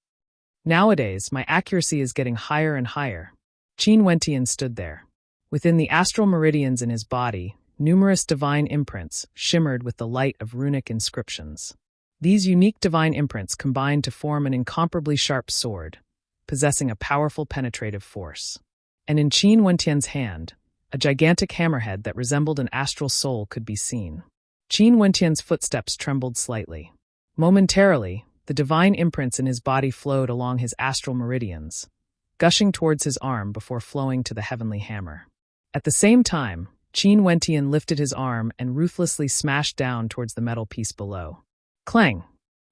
Nowadays, my accuracy is getting higher and higher. Qin Wentian stood there. Within the astral meridians in his body, numerous divine imprints shimmered with the light of runic inscriptions. These unique divine imprints combined to form an incomparably sharp sword, possessing a powerful penetrative force. And in Qin Wentian's hand, a gigantic hammerhead that resembled an astral soul could be seen. Qin Wentian's footsteps trembled slightly. Momentarily, the divine imprints in his body flowed along his astral meridians, gushing towards his arm before flowing to the heavenly hammer. At the same time, Qin Wentian lifted his arm and ruthlessly smashed down towards the metal piece below. Clang!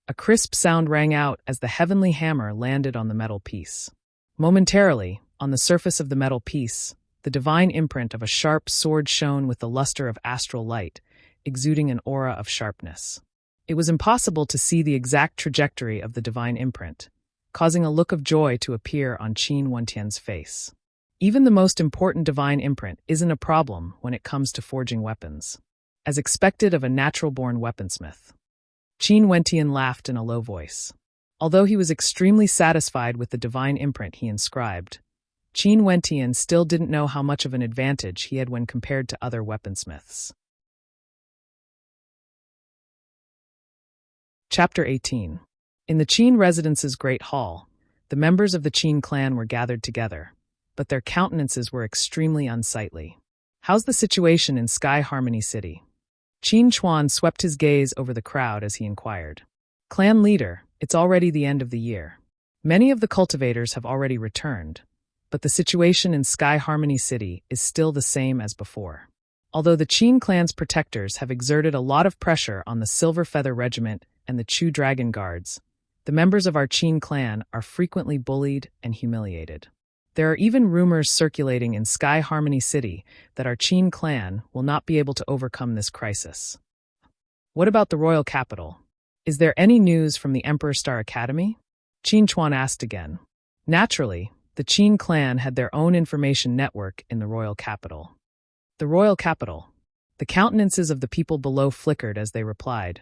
A crisp sound rang out as the heavenly hammer landed on the metal piece. Momentarily, on the surface of the metal piece, the divine imprint of a sharp sword shone with the luster of astral light, exuding an aura of sharpness. It was impossible to see the exact trajectory of the divine imprint, causing a look of joy to appear on Qin Wentian's face. Even the most important divine imprint isn't a problem when it comes to forging weapons, as expected of a natural-born weaponsmith. Qin Wentian laughed in a low voice. Although he was extremely satisfied with the divine imprint he inscribed, Qin Wentian still didn't know how much of an advantage he had when compared to other weaponsmiths. Chapter 18. In the Qin residence's great hall, the members of the Qin clan were gathered together, but their countenances were extremely unsightly. "How's the situation in Sky Harmony City?" Qin Chuan swept his gaze over the crowd as he inquired. Clan leader, it's already the end of the year. Many of the cultivators have already returned, but the situation in Sky Harmony City is still the same as before. Although the Qin clan's protectors have exerted a lot of pressure on the Silver Feather Regiment and the Chu Dragon Guards, the members of our Qin clan are frequently bullied and humiliated. There are even rumors circulating in Sky Harmony City that our Qin clan will not be able to overcome this crisis. What about the royal capital? Is there any news from the Emperor Star Academy? Qin Chuan asked again. Naturally, the Qin clan had their own information network in the royal capital. The royal capital. The countenances of the people below flickered as they replied.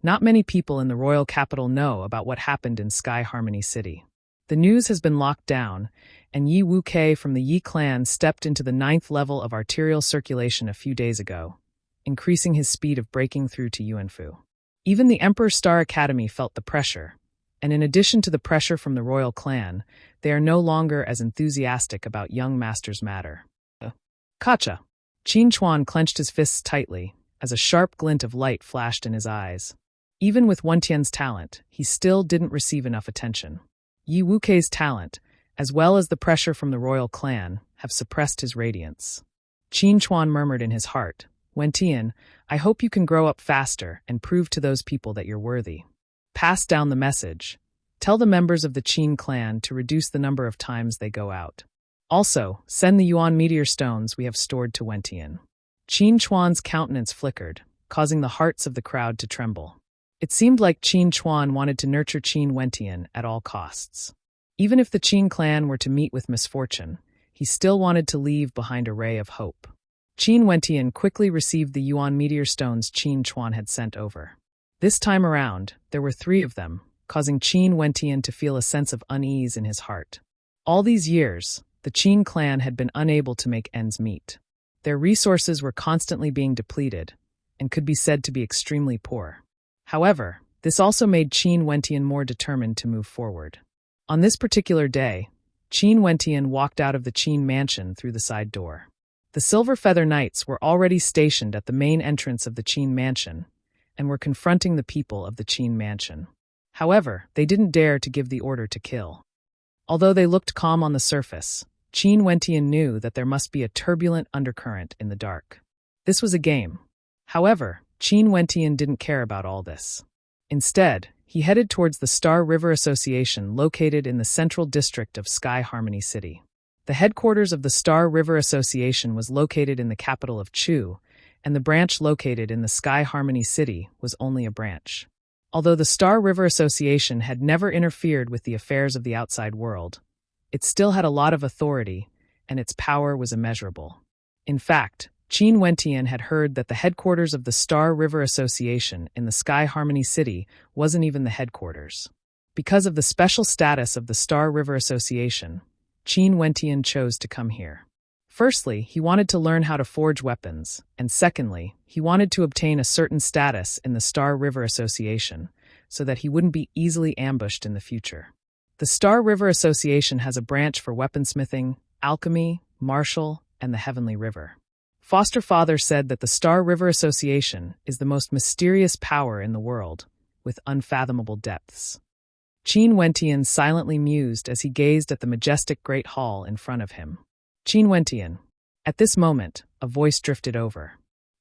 Not many people in the royal capital know about what happened in Sky Harmony City. The news has been locked down, and Yi Wu-Kei from the Yi clan stepped into the 9th level of arterial circulation a few days ago, increasing his speed of breaking through to Yuanfu. Even the Emperor Star Academy felt the pressure, and in addition to the pressure from the royal clan, they are no longer as enthusiastic about young master's matter. Kacha! Qin Chuan clenched his fists tightly, as a sharp glint of light flashed in his eyes. Even with Wentian's talent, he still didn't receive enough attention. Yi Wu-Kei's talent, as well as the pressure from the royal clan, have suppressed his radiance. Qin Chuan murmured in his heart, Wentian, I hope you can grow up faster and prove to those people that you're worthy. Pass down the message. Tell the members of the Qin clan to reduce the number of times they go out. Also, send the Yuan meteor stones we have stored to Wentian. Qin Chuan's countenance flickered, causing the hearts of the crowd to tremble. It seemed like Qin Chuan wanted to nurture Qin Wentian at all costs. Even if the Qin clan were to meet with misfortune, he still wanted to leave behind a ray of hope. Qin Wentian quickly received the Yuan meteor stones Qin Chuan had sent over. This time around, there were 3 of them, causing Qin Wentian to feel a sense of unease in his heart. All these years, the Qin clan had been unable to make ends meet. Their resources were constantly being depleted, and could be said to be extremely poor. However, this also made Qin Wentian more determined to move forward. On this particular day, Qin Wentian walked out of the Qin mansion through the side door. The Silver Feather Knights were already stationed at the main entrance of the Qin mansion, and were confronting the people of the Qin mansion. However, they didn't dare to give the order to kill. Although they looked calm on the surface, Qin Wentian knew that there must be a turbulent undercurrent in the dark. This was a game. However, Qin Wentian didn't care about all this. Instead, he headed towards the Star River Association located in the central district of Sky Harmony City. The headquarters of the Star River Association was located in the capital of Chu, and the branch located in the Sky Harmony City was only a branch. Although the Star River Association had never interfered with the affairs of the outside world, it still had a lot of authority, and its power was immeasurable. In fact, Qin Wentian had heard that the headquarters of the Star River Association in the Sky Harmony City wasn't even the headquarters. Because of the special status of the Star River Association, Qin Wentian chose to come here. Firstly, he wanted to learn how to forge weapons, and secondly, he wanted to obtain a certain status in the Star River Association so that he wouldn't be easily ambushed in the future. The Star River Association has a branch for weaponsmithing, alchemy, martial, and the Heavenly River. Foster father said that the Star River Association is the most mysterious power in the world, with unfathomable depths. Qin Wentian silently mused as he gazed at the majestic great hall in front of him. Qin Wentian. At this moment, a voice drifted over.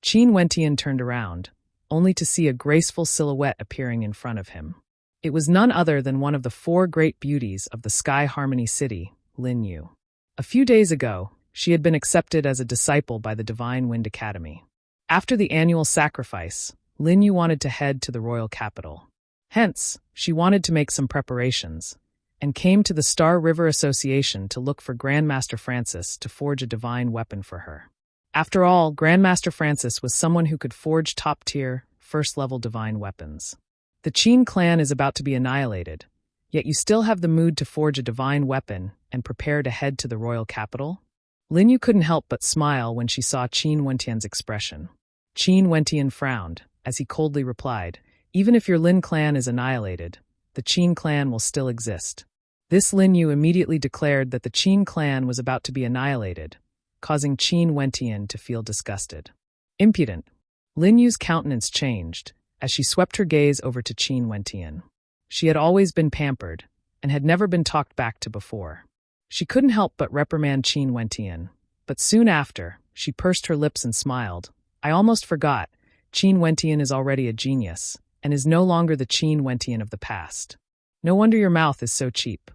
Qin Wentian turned around, only to see a graceful silhouette appearing in front of him. It was none other than one of the 4 great beauties of the Sky Harmony City, Lin Yu. A few days ago, she had been accepted as a disciple by the Divine Wind Academy. After the annual sacrifice, Lin Yu wanted to head to the royal capital. Hence, she wanted to make some preparations, and came to the Star River Association to look for Grandmaster Francis to forge a divine weapon for her. After all, Grandmaster Francis was someone who could forge top-tier, first-level divine weapons. The Qin clan is about to be annihilated, yet you still have the mood to forge a divine weapon and prepare to head to the royal capital? Lin Yu couldn't help but smile when she saw Qin Wentian's expression. Qin Wentian frowned, as he coldly replied, even if your Lin clan is annihilated, the Qin clan will still exist. This Lin Yu immediately declared that the Qin clan was about to be annihilated, causing Qin Wentian to feel disgusted. Impudent. Lin Yu's countenance changed as she swept her gaze over to Qin Wentian. She had always been pampered and had never been talked back to before. She couldn't help but reprimand Qin Wentian, but soon after, she pursed her lips and smiled. I almost forgot, Qin Wentian is already a genius, and is no longer the Qin Wentian of the past. No wonder your mouth is so cheap.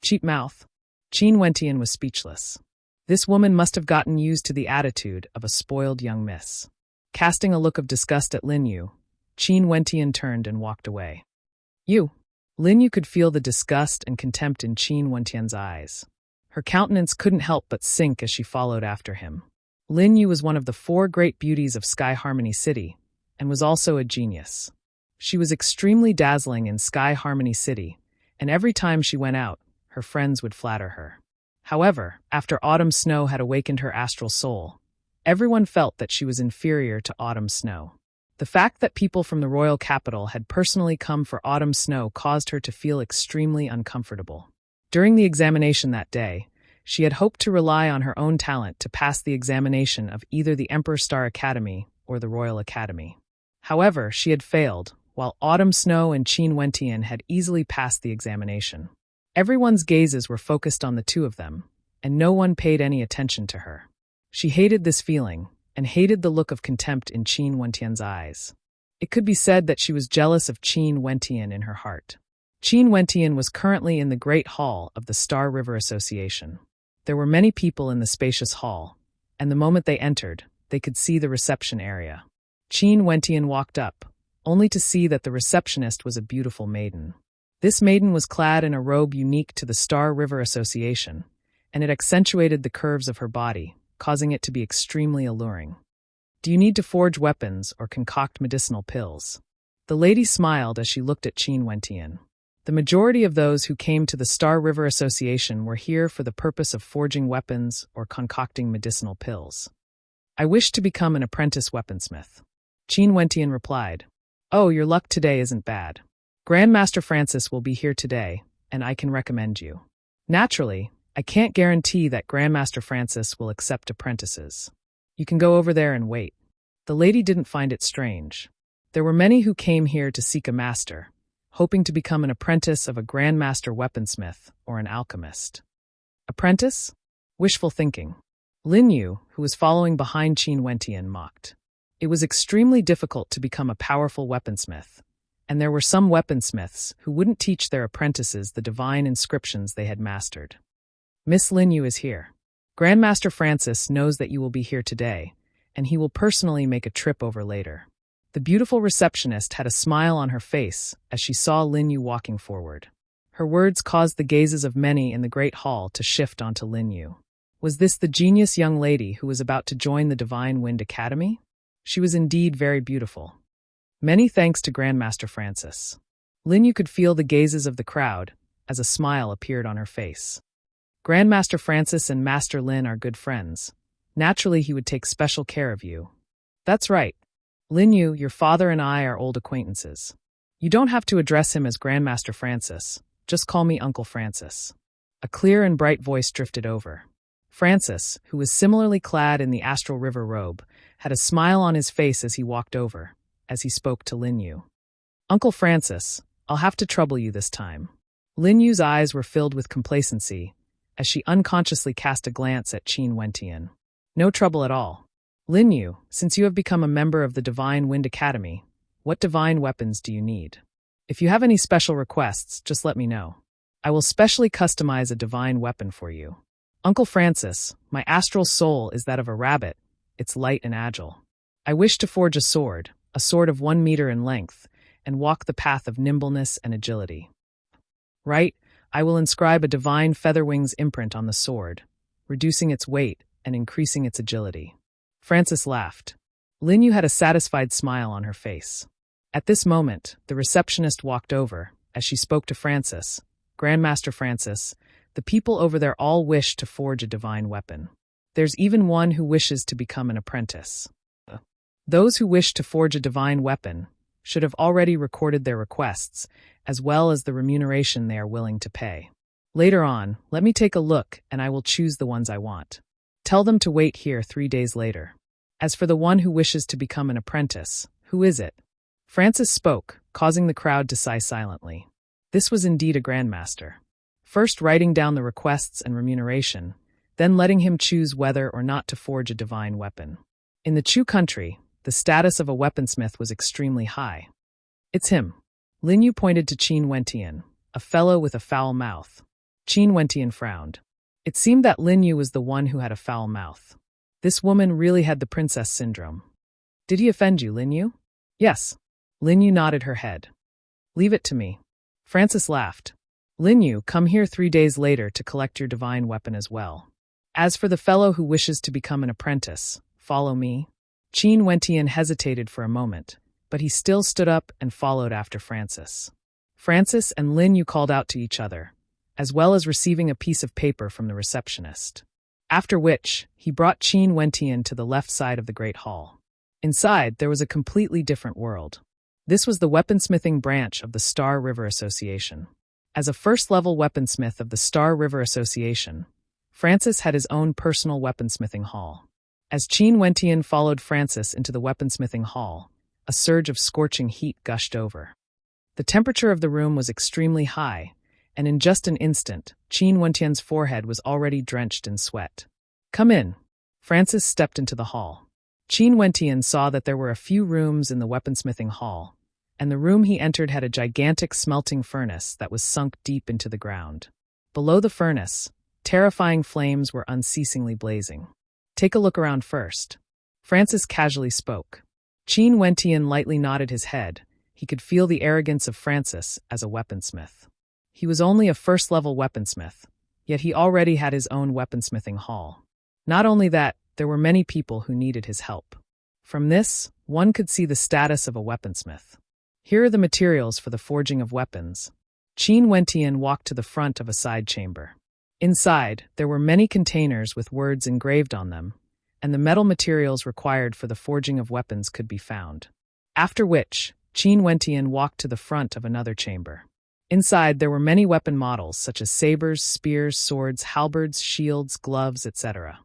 Cheap mouth. Qin Wentian was speechless. This woman must have gotten used to the attitude of a spoiled young miss. Casting a look of disgust at Lin Yu, Qin Wentian turned and walked away. You. Lin Yu could feel the disgust and contempt in Qin Wentian's eyes. Her countenance couldn't help but sink as she followed after him. Lin Yu was one of the 4 great beauties of Sky Harmony City, and was also a genius. She was extremely dazzling in Sky Harmony City, and every time she went out, her friends would flatter her. However, after Autumn Snow had awakened her astral soul, everyone felt that she was inferior to Autumn Snow. The fact that people from the royal capital had personally come for Autumn Snow caused her to feel extremely uncomfortable. During the examination that day, she had hoped to rely on her own talent to pass the examination of either the Emperor Star Academy or the Royal Academy. However, she had failed, while Autumn Snow and Qin Wentian had easily passed the examination. Everyone's gazes were focused on the two of them, and no one paid any attention to her. She hated this feeling, and hated the look of contempt in Qin Wentian's eyes. It could be said that she was jealous of Qin Wentian in her heart. Qin Wentian was currently in the Great Hall of the Star River Association. There were many people in the spacious hall, and the moment they entered, they could see the reception area. Qin Wentian walked up, only to see that the receptionist was a beautiful maiden. This maiden was clad in a robe unique to the Star River Association, and it accentuated the curves of her body, causing it to be extremely alluring. Do you need to forge weapons or concoct medicinal pills? The lady smiled as she looked at Qin Wentian. The majority of those who came to the Star River Association were here for the purpose of forging weapons or concocting medicinal pills. I wish to become an apprentice weaponsmith. Qin Wentian replied. Oh, your luck today isn't bad. Grandmaster Francis will be here today, and I can recommend you. Naturally, I can't guarantee that Grandmaster Francis will accept apprentices. You can go over there and wait. The lady didn't find it strange. There were many who came here to seek a master, hoping to become an apprentice of a Grandmaster weaponsmith or an alchemist. Apprentice? Wishful thinking. Lin Yu, who was following behind Qin Wentian, mocked. It was extremely difficult to become a powerful weaponsmith, and there were some weaponsmiths who wouldn't teach their apprentices the divine inscriptions they had mastered. Miss Lin Yu is here. Grandmaster Francis knows that you will be here today, and he will personally make a trip over later. The beautiful receptionist had a smile on her face as she saw Lin Yu walking forward. Her words caused the gazes of many in the great hall to shift onto Lin Yu. Was this the genius young lady who was about to join the Divine Wind Academy? She was indeed very beautiful. Many thanks to Grandmaster Francis. Lin Yu could feel the gazes of the crowd as a smile appeared on her face. Grandmaster Francis and Master Lin are good friends. Naturally, he would take special care of you. That's right. Lin Yu, your father and I are old acquaintances. You don't have to address him as Grandmaster Francis. Just call me Uncle Francis. A clear and bright voice drifted over. Francis, who was similarly clad in the Astral River robe, had a smile on his face as he walked over, as he spoke to Lin Yu. Uncle Francis, I'll have to trouble you this time. Lin Yu's eyes were filled with complacency, as she unconsciously cast a glance at Qin Wentian. No trouble at all. Lin Yu, since you have become a member of the Divine Wind Academy, what divine weapons do you need? If you have any special requests, just let me know. I will specially customize a divine weapon for you. Uncle Francis, my astral soul is that of a rabbit. It's light and agile. I wish to forge a sword of 1 meter in length, and walk the path of nimbleness and agility. Right, I will inscribe a divine featherwings imprint on the sword, reducing its weight and increasing its agility. Francis laughed. Lin Yu had a satisfied smile on her face. At this moment, the receptionist walked over, as she spoke to Francis. Grandmaster Francis, the people over there all wish to forge a divine weapon. There's even one who wishes to become an apprentice. Those who wish to forge a divine weapon should have already recorded their requests, as well as the remuneration they are willing to pay. Later on, let me take a look and I will choose the ones I want. Tell them to wait here 3 days later. As for the one who wishes to become an apprentice, who is it? Francis spoke, causing the crowd to sigh silently. This was indeed a grandmaster. First writing down the requests and remuneration, then letting him choose whether or not to forge a divine weapon. In the Chu country, the status of a weaponsmith was extremely high. It's him. Lin Yu pointed to Qin Wentian, a fellow with a foul mouth. Qin Wentian frowned. It seemed that Lin Yu was the one who had a foul mouth. This woman really had the princess syndrome. Did he offend you, Lin Yu? Yes. Lin Yu nodded her head. Leave it to me. Francis laughed. Lin Yu, come here 3 days later to collect your divine weapon as well. As for the fellow who wishes to become an apprentice, follow me. Qin Wentian hesitated for a moment, but he still stood up and followed after Francis. Francis and Lin Yu called out to each other, as well as receiving a piece of paper from the receptionist. After which, he brought Qin Wentian to the left side of the Great Hall. Inside, there was a completely different world. This was the weaponsmithing branch of the Star River Association. As a first-level weaponsmith of the Star River Association, Francis had his own personal weaponsmithing hall. As Qin Wentian followed Francis into the weaponsmithing hall, a surge of scorching heat gushed over. The temperature of the room was extremely high, and in just an instant, Qin Wentian's forehead was already drenched in sweat. Come in. Francis stepped into the hall. Qin Wentian saw that there were a few rooms in the weaponsmithing hall, and the room he entered had a gigantic smelting furnace that was sunk deep into the ground. Below the furnace, terrifying flames were unceasingly blazing. Take a look around first. Francis casually spoke. Qin Wentian lightly nodded his head. He could feel the arrogance of Francis as a weaponsmith. He was only a first-level weaponsmith, yet he already had his own weaponsmithing hall. Not only that, there were many people who needed his help. From this, one could see the status of a weaponsmith. Here are the materials for the forging of weapons. Qin Wentian walked to the front of a side chamber. Inside, there were many containers with words engraved on them, and the metal materials required for the forging of weapons could be found. After which, Qin Wentian walked to the front of another chamber. Inside, there were many weapon models such as sabers, spears, swords, halberds, shields, gloves, etc.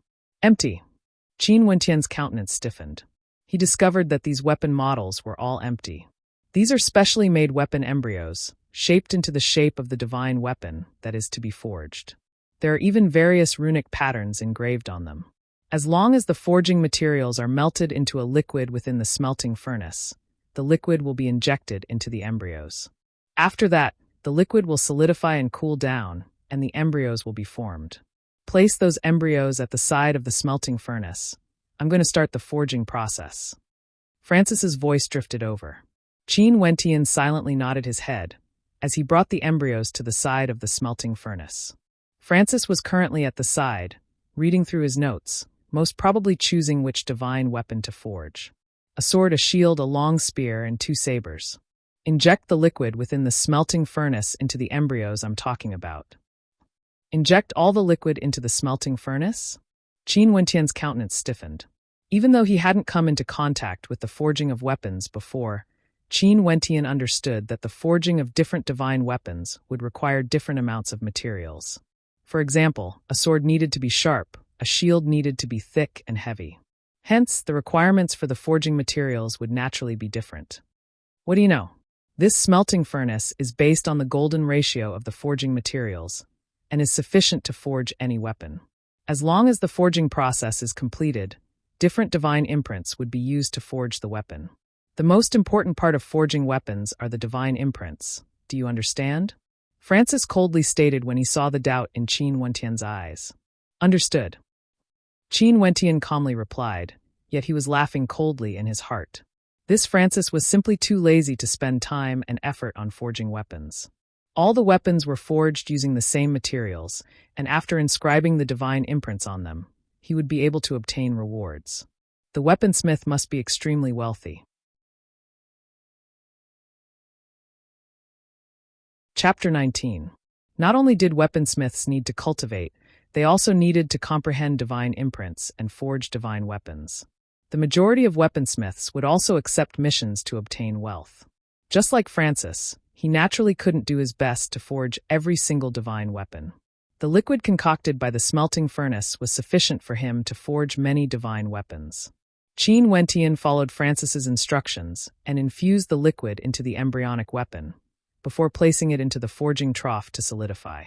Empty. Qin Wentian's countenance stiffened. He discovered that these weapon models were all empty. These are specially made weapon embryos, shaped into the shape of the divine weapon that is to be forged. There are even various runic patterns engraved on them. As long as the forging materials are melted into a liquid within the smelting furnace, the liquid will be injected into the embryos. After that, the liquid will solidify and cool down, and the embryos will be formed. Place those embryos at the side of the smelting furnace. I'm going to start the forging process. Francis's voice drifted over. Qin Wentian silently nodded his head as he brought the embryos to the side of the smelting furnace. Francis was currently at the side, reading through his notes, most probably choosing which divine weapon to forge. A sword, a shield, a long spear, and 2 sabers. Inject the liquid within the smelting furnace into the embryos I'm talking about. Inject all the liquid into the smelting furnace? Qin Wentian's countenance stiffened. Even though he hadn't come into contact with the forging of weapons before, Qin Wentian understood that the forging of different divine weapons would require different amounts of materials. For example, a sword needed to be sharp, a shield needed to be thick and heavy. Hence, the requirements for the forging materials would naturally be different. What do you know? This smelting furnace is based on the golden ratio of the forging materials and is sufficient to forge any weapon. As long as the forging process is completed, different divine imprints would be used to forge the weapon. The most important part of forging weapons are the divine imprints. Do you understand? Francis coldly stated when he saw the doubt in Qin Wentian's eyes. Understood. Qin Wentian calmly replied, yet he was laughing coldly in his heart. This Francis was simply too lazy to spend time and effort on forging weapons. All the weapons were forged using the same materials, and after inscribing the divine imprints on them, he would be able to obtain rewards. The weaponsmith must be extremely wealthy. Chapter 19. Not only did weaponsmiths need to cultivate, they also needed to comprehend divine imprints and forge divine weapons. The majority of weaponsmiths would also accept missions to obtain wealth. Just like Francis, he naturally couldn't do his best to forge every single divine weapon. The liquid concocted by the smelting furnace was sufficient for him to forge many divine weapons. Qin Wentian followed Francis's instructions and infused the liquid into the embryonic weapon, before placing it into the forging trough to solidify.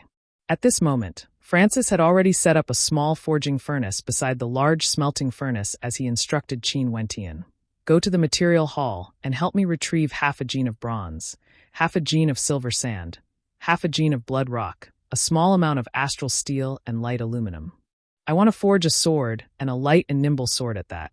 At this moment, Francis had already set up a small forging furnace beside the large smelting furnace as he instructed Qin Wentian. Go to the material hall and help me retrieve half a gene of bronze, half a gene of silver sand, half a gene of blood rock, a small amount of astral steel and light aluminum. I want to forge a sword, and a light and nimble sword at that.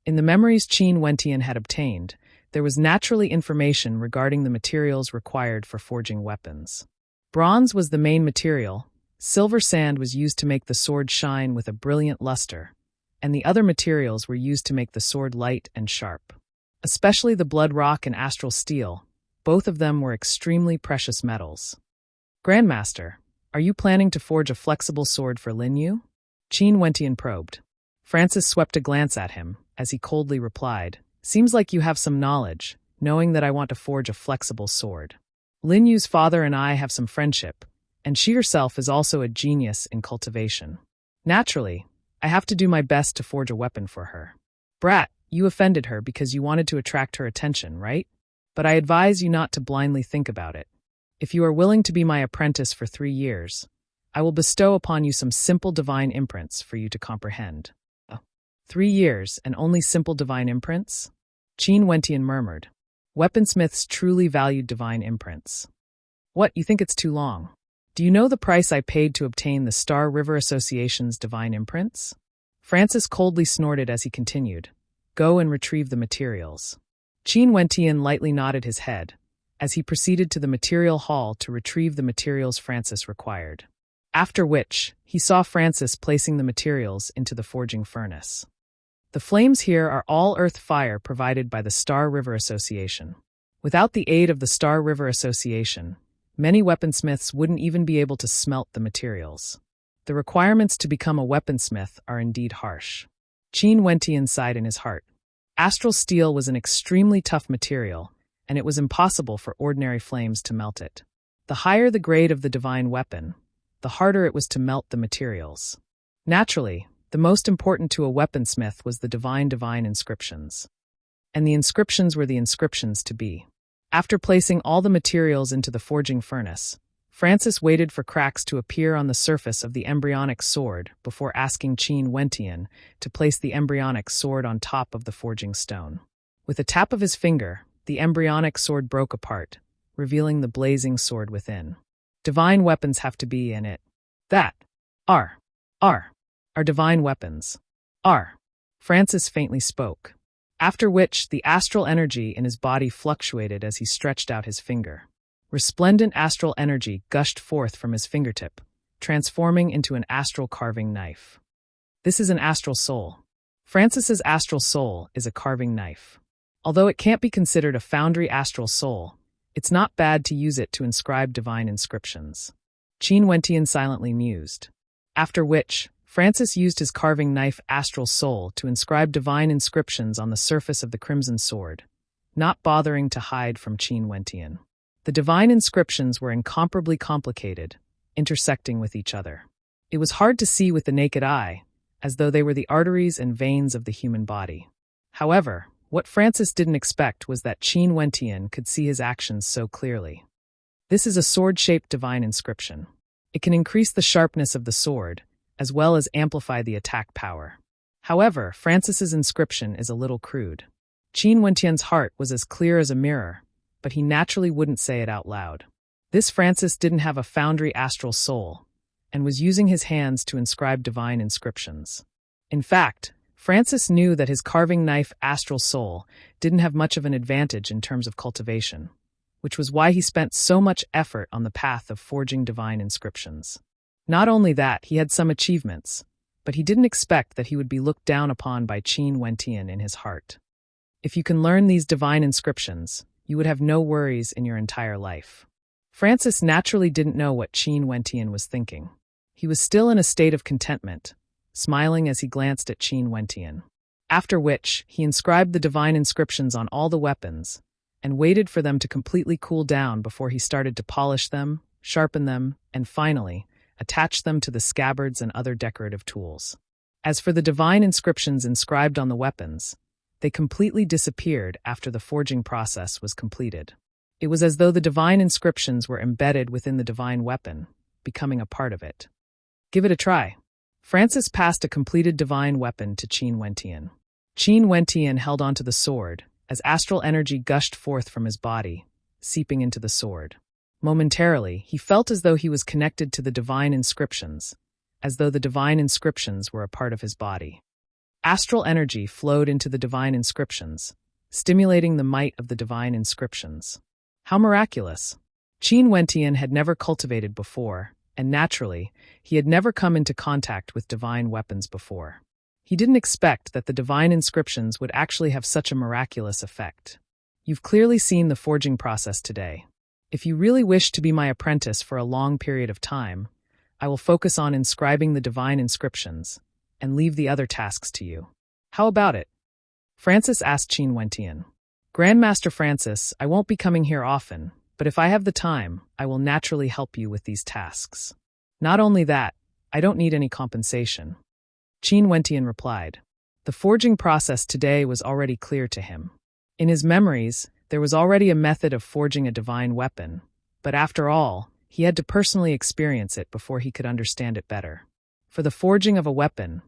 In the memories Qin Wentian had obtained, there was naturally information regarding the materials required for forging weapons. Bronze was the main material, silver sand was used to make the sword shine with a brilliant luster, and the other materials were used to make the sword light and sharp. Especially the blood rock and astral steel, both of them were extremely precious metals. Grandmaster, are you planning to forge a flexible sword for Linyu? Qin Wentian probed. Francis swept a glance at him, as he coldly replied, Seems like you have some knowledge, knowing that I want to forge a flexible sword. Linyu's father and I have some friendship, and she herself is also a genius in cultivation. Naturally, I have to do my best to forge a weapon for her. Brat, you offended her because you wanted to attract her attention, right? But I advise you not to blindly think about it. If you are willing to be my apprentice for 3 years, I will bestow upon you some simple divine imprints for you to comprehend. 3 years and only simple divine imprints? Qin Wentian murmured. Weaponsmiths truly valued divine imprints. What, you think it's too long? Do you know the price I paid to obtain the Star River Association's divine imprints? Francis coldly snorted as he continued. Go and retrieve the materials. Qin Wentian lightly nodded his head, as he proceeded to the material hall to retrieve the materials Francis required. After which, he saw Francis placing the materials into the forging furnace. The flames here are all earth fire provided by the Star River Association. Without the aid of the Star River Association, many weaponsmiths wouldn't even be able to smelt the materials. The requirements to become a weaponsmith are indeed harsh. Qin Wentian sighed in his heart. Astral steel was an extremely tough material, and it was impossible for ordinary flames to melt it. The higher the grade of the divine weapon, the harder it was to melt the materials. Naturally, the most important to a weaponsmith was the divine inscriptions. And the inscriptions were the inscriptions to be. After placing all the materials into the forging furnace, Francis waited for cracks to appear on the surface of the embryonic sword before asking Qin Wentian to place the embryonic sword on top of the forging stone. With a tap of his finger, the embryonic sword broke apart, revealing the blazing sword within. Divine weapons have to be in it. That are divine weapons. Francis faintly spoke. After which, the astral energy in his body fluctuated as he stretched out his finger. Resplendent astral energy gushed forth from his fingertip, transforming into an astral carving knife. This is an astral soul. Francis's astral soul is a carving knife. Although it can't be considered a foundry astral soul, it's not bad to use it to inscribe divine inscriptions. Qin Wentian silently mused. After which, Francis used his carving knife astral soul to inscribe divine inscriptions on the surface of the crimson sword, not bothering to hide from Qin Wentian. The divine inscriptions were incomparably complicated, intersecting with each other. It was hard to see with the naked eye, as though they were the arteries and veins of the human body. However, what Francis didn't expect was that Qin Wentian could see his actions so clearly. This is a sword-shaped divine inscription. It can increase the sharpness of the sword, as well as amplify the attack power. However, Francis's inscription is a little crude. Qin Wentian's heart was as clear as a mirror, but he naturally wouldn't say it out loud. This Francis didn't have a foundry astral soul, and was using his hands to inscribe divine inscriptions. In fact, Francis knew that his carving knife astral soul didn't have much of an advantage in terms of cultivation, which was why he spent so much effort on the path of forging divine inscriptions. Not only that, he had some achievements, but he didn't expect that he would be looked down upon by Qin Wentian in his heart. If you can learn these divine inscriptions, you would have no worries in your entire life. Francis naturally didn't know what Qin Wentian was thinking. He was still in a state of contentment, smiling as he glanced at Qin Wentian. After which, he inscribed the divine inscriptions on all the weapons, and waited for them to completely cool down before he started to polish them, sharpen them, and finally, attach them to the scabbards and other decorative tools. As for the divine inscriptions inscribed on the weapons, They completely disappeared after the forging process was completed. It was as though the divine inscriptions were embedded within the divine weapon, becoming a part of it. Give it a try. Francis passed a completed divine weapon to Qin Wentian. Qin Wentian held onto the sword, as astral energy gushed forth from his body, seeping into the sword. Momentarily, he felt as though he was connected to the divine inscriptions, as though the divine inscriptions were a part of his body. Astral energy flowed into the divine inscriptions, stimulating the might of the divine inscriptions. How miraculous! Qin Wentian had never cultivated before, and naturally, he had never come into contact with divine weapons before. He didn't expect that the divine inscriptions would actually have such a miraculous effect. You've clearly seen the forging process today. If you really wish to be my apprentice for a long period of time, I will focus on inscribing the divine inscriptions, and leave the other tasks to you. How about it? Francis asked Qin Wentian. Grandmaster Francis, I won't be coming here often, but if I have the time, I will naturally help you with these tasks. Not only that, I don't need any compensation. Qin Wentian replied. The forging process today was already clear to him. In his memories, there was already a method of forging a divine weapon, but after all, he had to personally experience it before he could understand it better. For the forging of a weapon,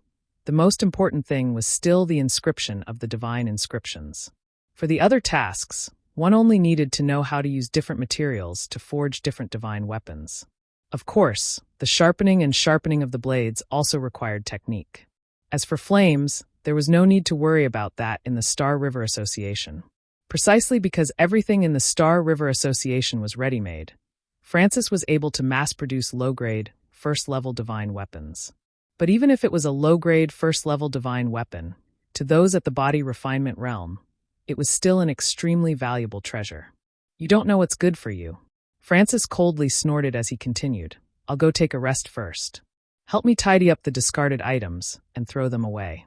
the most important thing was still the inscription of the divine inscriptions. For the other tasks, one only needed to know how to use different materials to forge different divine weapons. Of course, the sharpening of the blades also required technique. As for flames, there was no need to worry about that in the Star River Association. Precisely because everything in the Star River Association was ready-made, Francis was able to mass-produce low-grade, first-level divine weapons. But even if it was a low-grade, first-level divine weapon, to those at the body refinement realm, it was still an extremely valuable treasure. You don't know what's good for you. Francis coldly snorted as he continued. I'll go take a rest first. Help me tidy up the discarded items and throw them away.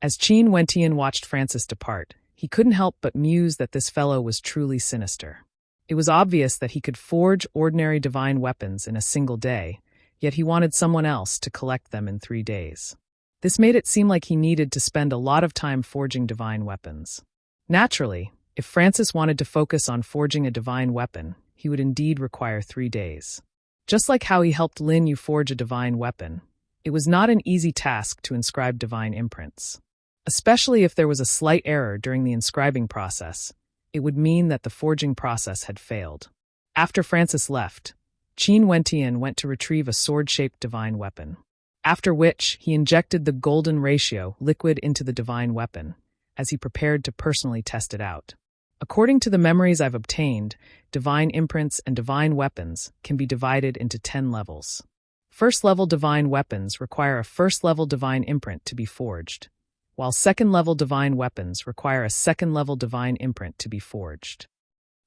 As Qin Wentian watched Francis depart, he couldn't help but muse that this fellow was truly sinister. It was obvious that he could forge ordinary divine weapons in a single day, yet he wanted someone else to collect them in 3 days. This made it seem like he needed to spend a lot of time forging divine weapons. Naturally, if Francis wanted to focus on forging a divine weapon, he would indeed require 3 days. Just like how he helped Lin Yu forge a divine weapon, it was not an easy task to inscribe divine imprints. Especially if there was a slight error during the inscribing process, it would mean that the forging process had failed. After Francis left, Qin Wentian went to retrieve a sword-shaped divine weapon, after which he injected the golden ratio liquid into the divine weapon, as he prepared to personally test it out. According to the memories I've obtained, divine imprints and divine weapons can be divided into 10 levels. First-level divine weapons require a first-level divine imprint to be forged, while second-level divine weapons require a second-level divine imprint to be forged.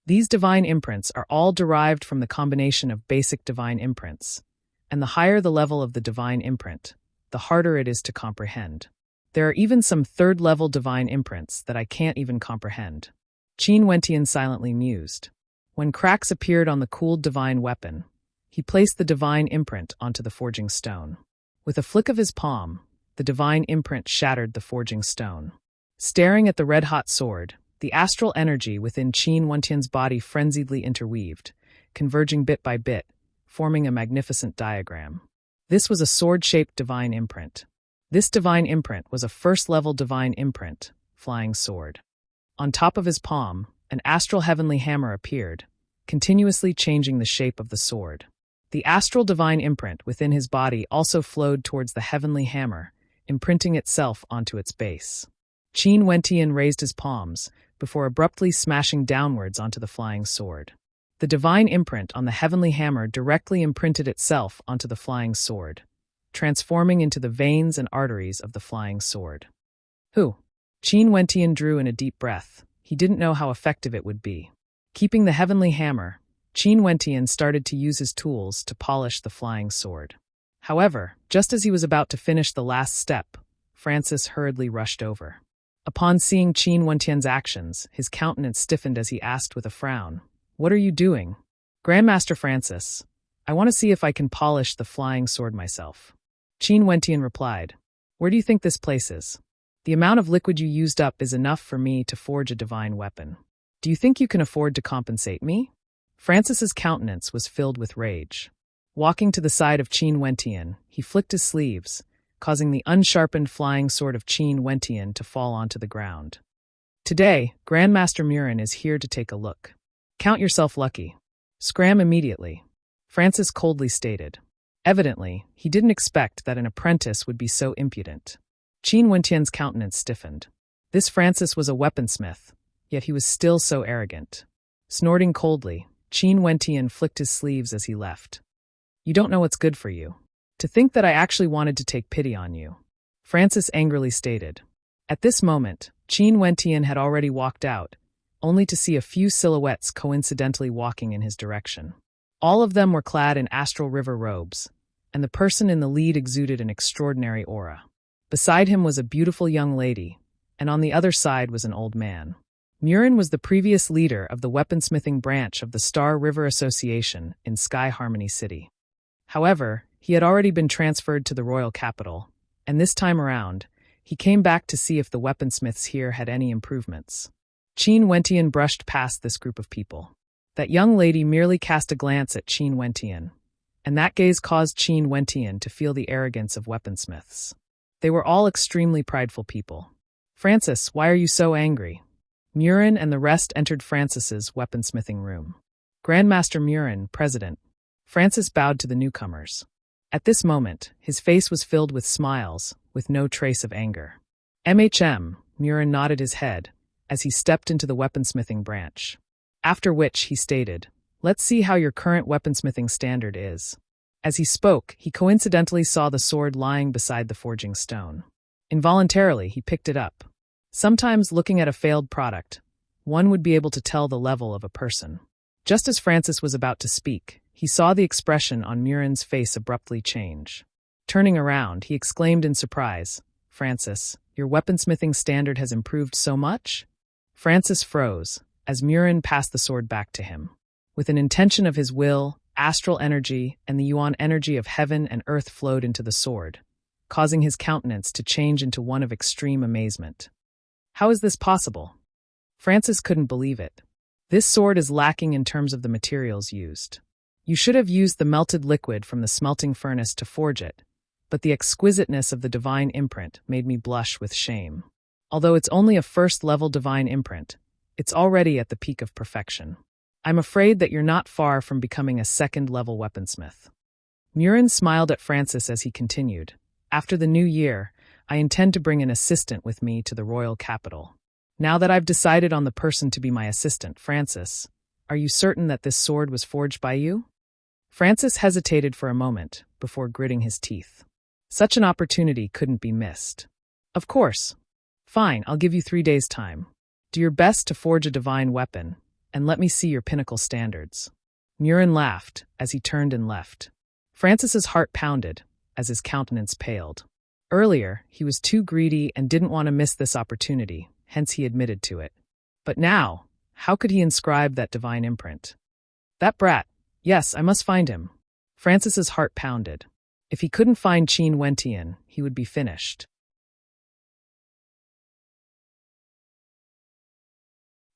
These divine imprints are all derived from the combination of basic divine imprints, and the higher the level of the divine imprint, the harder it is to comprehend. There are even some third-level divine imprints that I can't even comprehend. Qin Wentian silently mused. When cracks appeared on the cooled divine weapon, he placed the divine imprint onto the forging stone. With a flick of his palm, the divine imprint shattered the forging stone. Staring at the red-hot sword, the astral energy within Qin Wentian's body frenziedly interweaved, converging bit by bit, forming a magnificent diagram. This was a sword-shaped divine imprint. This divine imprint was a first-level divine imprint, flying sword. On top of his palm, an astral heavenly hammer appeared, continuously changing the shape of the sword. The astral divine imprint within his body also flowed towards the heavenly hammer, imprinting itself onto its base. Qin Wentian raised his palms, before abruptly smashing downwards onto the flying sword. The divine imprint on the heavenly hammer directly imprinted itself onto the flying sword, transforming into the veins and arteries of the flying sword. Qin Wentian drew in a deep breath. He didn't know how effective it would be. Keeping the heavenly hammer, Qin Wentian started to use his tools to polish the flying sword. However, just as he was about to finish the last step, Francis hurriedly rushed over. Upon seeing Qin Wentian's actions, his countenance stiffened as he asked with a frown, "What are you doing?" "Grandmaster Francis, I want to see if I can polish the flying sword myself." Qin Wentian replied, "Where do you think this place is?" The amount of liquid you used up is enough for me to forge a divine weapon. Do you think you can afford to compensate me? Francis's countenance was filled with rage. Walking to the side of Qin Wentian, he flicked his sleeves, causing the unsharpened flying sword of Qin Wentian to fall onto the ground. Today, Grandmaster Murin is here to take a look. Count yourself lucky. Scram immediately, Francis coldly stated. Evidently, he didn't expect that an apprentice would be so impudent. Qin Wentian's countenance stiffened. This Francis was a weaponsmith, yet he was still so arrogant. Snorting coldly, Qin Wentian flicked his sleeves as he left. You don't know what's good for you. To think that I actually wanted to take pity on you, Francis angrily stated. At this moment, Qin Wentian had already walked out, only to see a few silhouettes coincidentally walking in his direction. All of them were clad in astral river robes, and the person in the lead exuded an extraordinary aura. Beside him was a beautiful young lady, and on the other side was an old man. Murin was the previous leader of the weaponsmithing branch of the Star River Association in Sky Harmony City. However, he had already been transferred to the royal capital, and this time around, he came back to see if the weaponsmiths here had any improvements. Qin Wentian brushed past this group of people. That young lady merely cast a glance at Qin Wentian, and that gaze caused Qin Wentian to feel the arrogance of weaponsmiths. They were all extremely prideful people. Francis, why are you so angry? Murin and the rest entered Francis's weaponsmithing room. Grandmaster Murin, President. Francis bowed to the newcomers. At this moment, his face was filled with smiles, with no trace of anger. Murin nodded his head as he stepped into the weaponsmithing branch. After which, he stated, let's see how your current weaponsmithing standard is. As he spoke, he coincidentally saw the sword lying beside the forging stone. Involuntarily, he picked it up. Sometimes, looking at a failed product, one would be able to tell the level of a person. Just as Francis was about to speak, he saw the expression on Murin's face abruptly change. Turning around, he exclaimed in surprise, Francis, your weaponsmithing standard has improved so much? Francis froze, as Murin passed the sword back to him. With an intention of his will, astral energy, and the yuan energy of heaven and earth flowed into the sword, causing his countenance to change into one of extreme amazement. How is this possible? Francis couldn't believe it. This sword is lacking in terms of the materials used. You should have used the melted liquid from the smelting furnace to forge it, but the exquisiteness of the divine imprint made me blush with shame. Although it's only a first-level divine imprint, it's already at the peak of perfection. I'm afraid that you're not far from becoming a second-level weaponsmith. Murin smiled at Francis as he continued. After the new year, I intend to bring an assistant with me to the royal capital. Now that I've decided on the person to be my assistant, Francis, are you certain that this sword was forged by you? Francis hesitated for a moment before gritting his teeth. Such an opportunity couldn't be missed. Of course. Fine, I'll give you 3 days' time. Do your best to forge a divine weapon, and let me see your pinnacle standards. Murin laughed as he turned and left. Francis's heart pounded as his countenance paled. Earlier, he was too greedy and didn't want to miss this opportunity, hence he admitted to it. But now, how could he inscribe that divine imprint? That brat. Yes, I must find him. Francis's heart pounded. If he couldn't find Qin Wentian, he would be finished.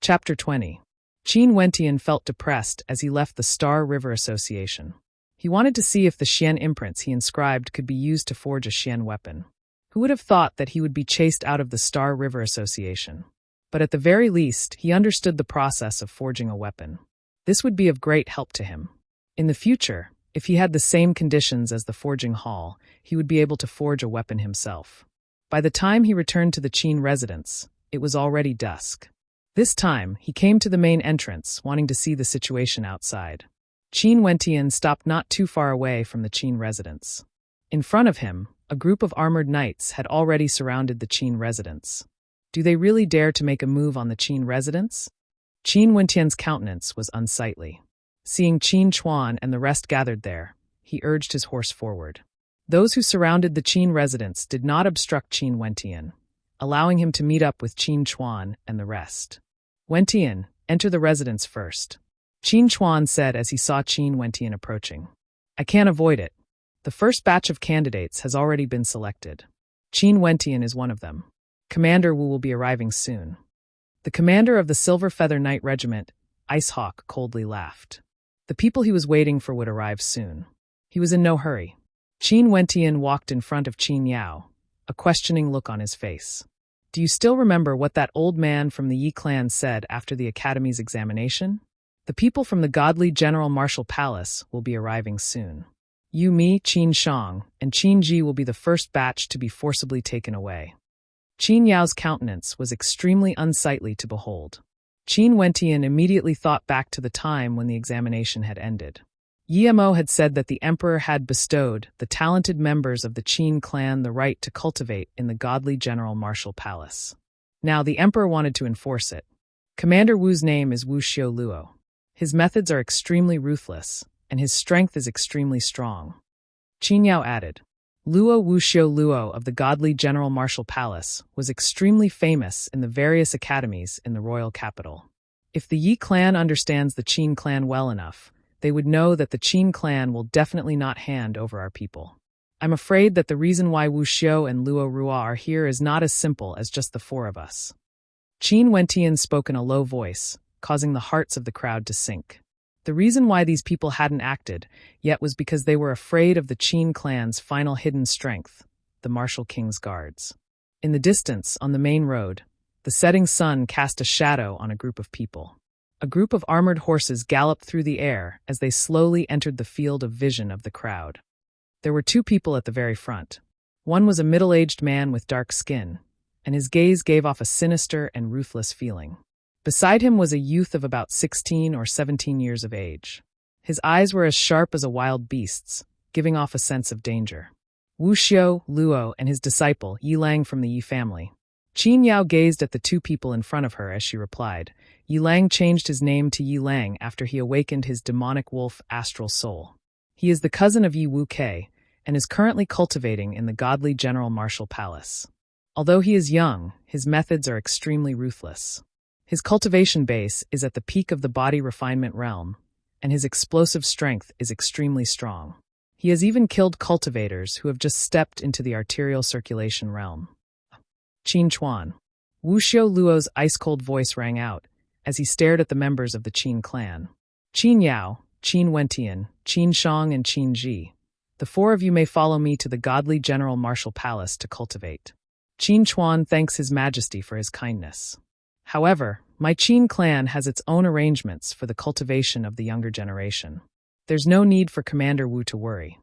Chapter 20. Qin Wentian felt depressed as he left the Star River Association. He wanted to see if the Xian imprints he inscribed could be used to forge a Xian weapon. Who would have thought that he would be chased out of the Star River Association? But at the very least, he understood the process of forging a weapon. This would be of great help to him. In the future, if he had the same conditions as the forging hall, he would be able to forge a weapon himself. By the time he returned to the Qin residence, it was already dusk. This time, he came to the main entrance, wanting to see the situation outside. Qin Wentian stopped not too far away from the Qin residence. In front of him, a group of armored knights had already surrounded the Qin residence. Do they really dare to make a move on the Qin residence? Qin Wentian's countenance was unsightly. Seeing Qin Chuan and the rest gathered there, he urged his horse forward. Those who surrounded the Qin residence did not obstruct Qin Wentian, allowing him to meet up with Qin Chuan and the rest. Wentian, enter the residence first, Qin Chuan said as he saw Qin Wentian approaching. I can't avoid it. The first batch of candidates has already been selected. Qin Wentian is one of them. Commander Wu will be arriving soon. The commander of the Silver Feather Knight Regiment, Ice Hawk, coldly laughed. The people he was waiting for would arrive soon. He was in no hurry. Qin Wentian walked in front of Qin Yao, a questioning look on his face. Do you still remember what that old man from the Yi clan said after the Academy's examination? The people from the godly General Martial Palace will be arriving soon. Yu Mi, Qin Shang, and Qin Ji will be the first batch to be forcibly taken away. Qin Yao's countenance was extremely unsightly to behold. Qin Wentian immediately thought back to the time when the examination had ended. Yi Mo had said that the emperor had bestowed the talented members of the Qin clan the right to cultivate in the godly General Martial Palace. Now the emperor wanted to enforce it. Commander Wu's name is Wu Xiao Luo. His methods are extremely ruthless, and his strength is extremely strong. Qin Yao added, Luo Wu Xiao Luo of the godly General Martial Palace was extremely famous in the various academies in the royal capital. If the Yi clan understands the Qin clan well enough, they would know that the Qin clan will definitely not hand over our people. I'm afraid that the reason why Wu Xiao and Luo Rua are here is not as simple as just the four of us. Qin Wentian spoke in a low voice, causing the hearts of the crowd to sink. The reason why these people hadn't acted yet was because they were afraid of the Qin clan's final hidden strength, the Martial King's guards. In the distance, on the main road, the setting sun cast a shadow on a group of people. A group of armored horses galloped through the air as they slowly entered the field of vision of the crowd. There were two people at the very front. One was a middle-aged man with dark skin, and his gaze gave off a sinister and ruthless feeling. Beside him was a youth of about 16 or 17 years of age. His eyes were as sharp as a wild beast's, giving off a sense of danger. Wu Xiao, Luo, and his disciple, Yi Lang from the Yi family. Qin Yao gazed at the two people in front of her as she replied. Yi Lang changed his name to Yi Lang after he awakened his demonic wolf astral soul. He is the cousin of Yi Wu Kei, and is currently cultivating in the godly General Martial Palace. Although he is young, his methods are extremely ruthless. His cultivation base is at the peak of the body refinement realm, and his explosive strength is extremely strong. He has even killed cultivators who have just stepped into the arterial circulation realm. Qin Chuan. Wu Xiao Luo's ice-cold voice rang out as he stared at the members of the Qin clan. Qin Yao, Qin Wentian, Qin Shang, and Qin Ji. The four of you may follow me to the godly General Martial Palace to cultivate. Qin Chuan thanks His Majesty for his kindness. However, my Qin clan has its own arrangements for the cultivation of the younger generation. There's no need for Commander Wu to worry.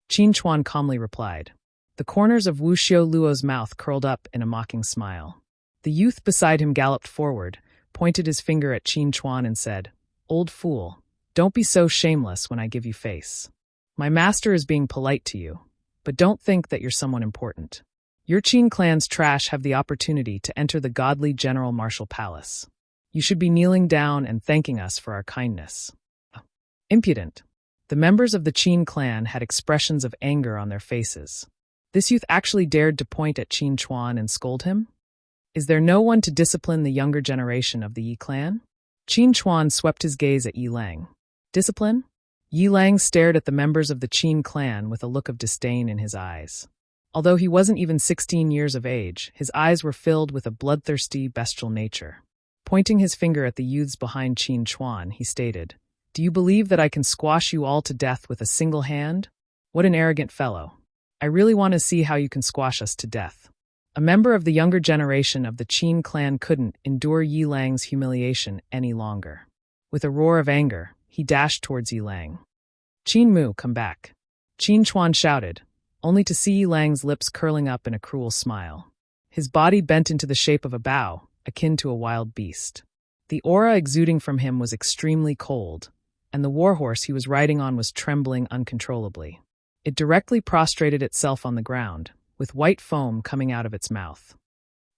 Qin Chuan calmly replied. The corners of Wu Xiao Luo's mouth curled up in a mocking smile. The youth beside him galloped forward, pointed his finger at Qin Chuan and said, Old fool, don't be so shameless when I give you face. My master is being polite to you, but don't think that you're someone important. Your Qin clan's trash have the opportunity to enter the godly General Martial Palace. You should be kneeling down and thanking us for our kindness. Impudent. The members of the Qin clan had expressions of anger on their faces. This youth actually dared to point at Qin Chuan and scold him? Is there no one to discipline the younger generation of the Yi clan? Qin Chuan swept his gaze at Yi Lang. Discipline? Yi Lang stared at the members of the Qin clan with a look of disdain in his eyes. Although he wasn't even 16 years of age, his eyes were filled with a bloodthirsty, bestial nature. Pointing his finger at the youths behind Qin Chuan, he stated, Do you believe that I can squash you all to death with a single hand? What an arrogant fellow. I really want to see how you can squash us to death. A member of the younger generation of the Qin clan couldn't endure Yi Lang's humiliation any longer. With a roar of anger, he dashed towards Yi Lang. Qin Mu, come back. Qin Chuan shouted, only to see Yi Lang's lips curling up in a cruel smile. His body bent into the shape of a bow, akin to a wild beast. The aura exuding from him was extremely cold, and the warhorse he was riding on was trembling uncontrollably. It directly prostrated itself on the ground, with white foam coming out of its mouth.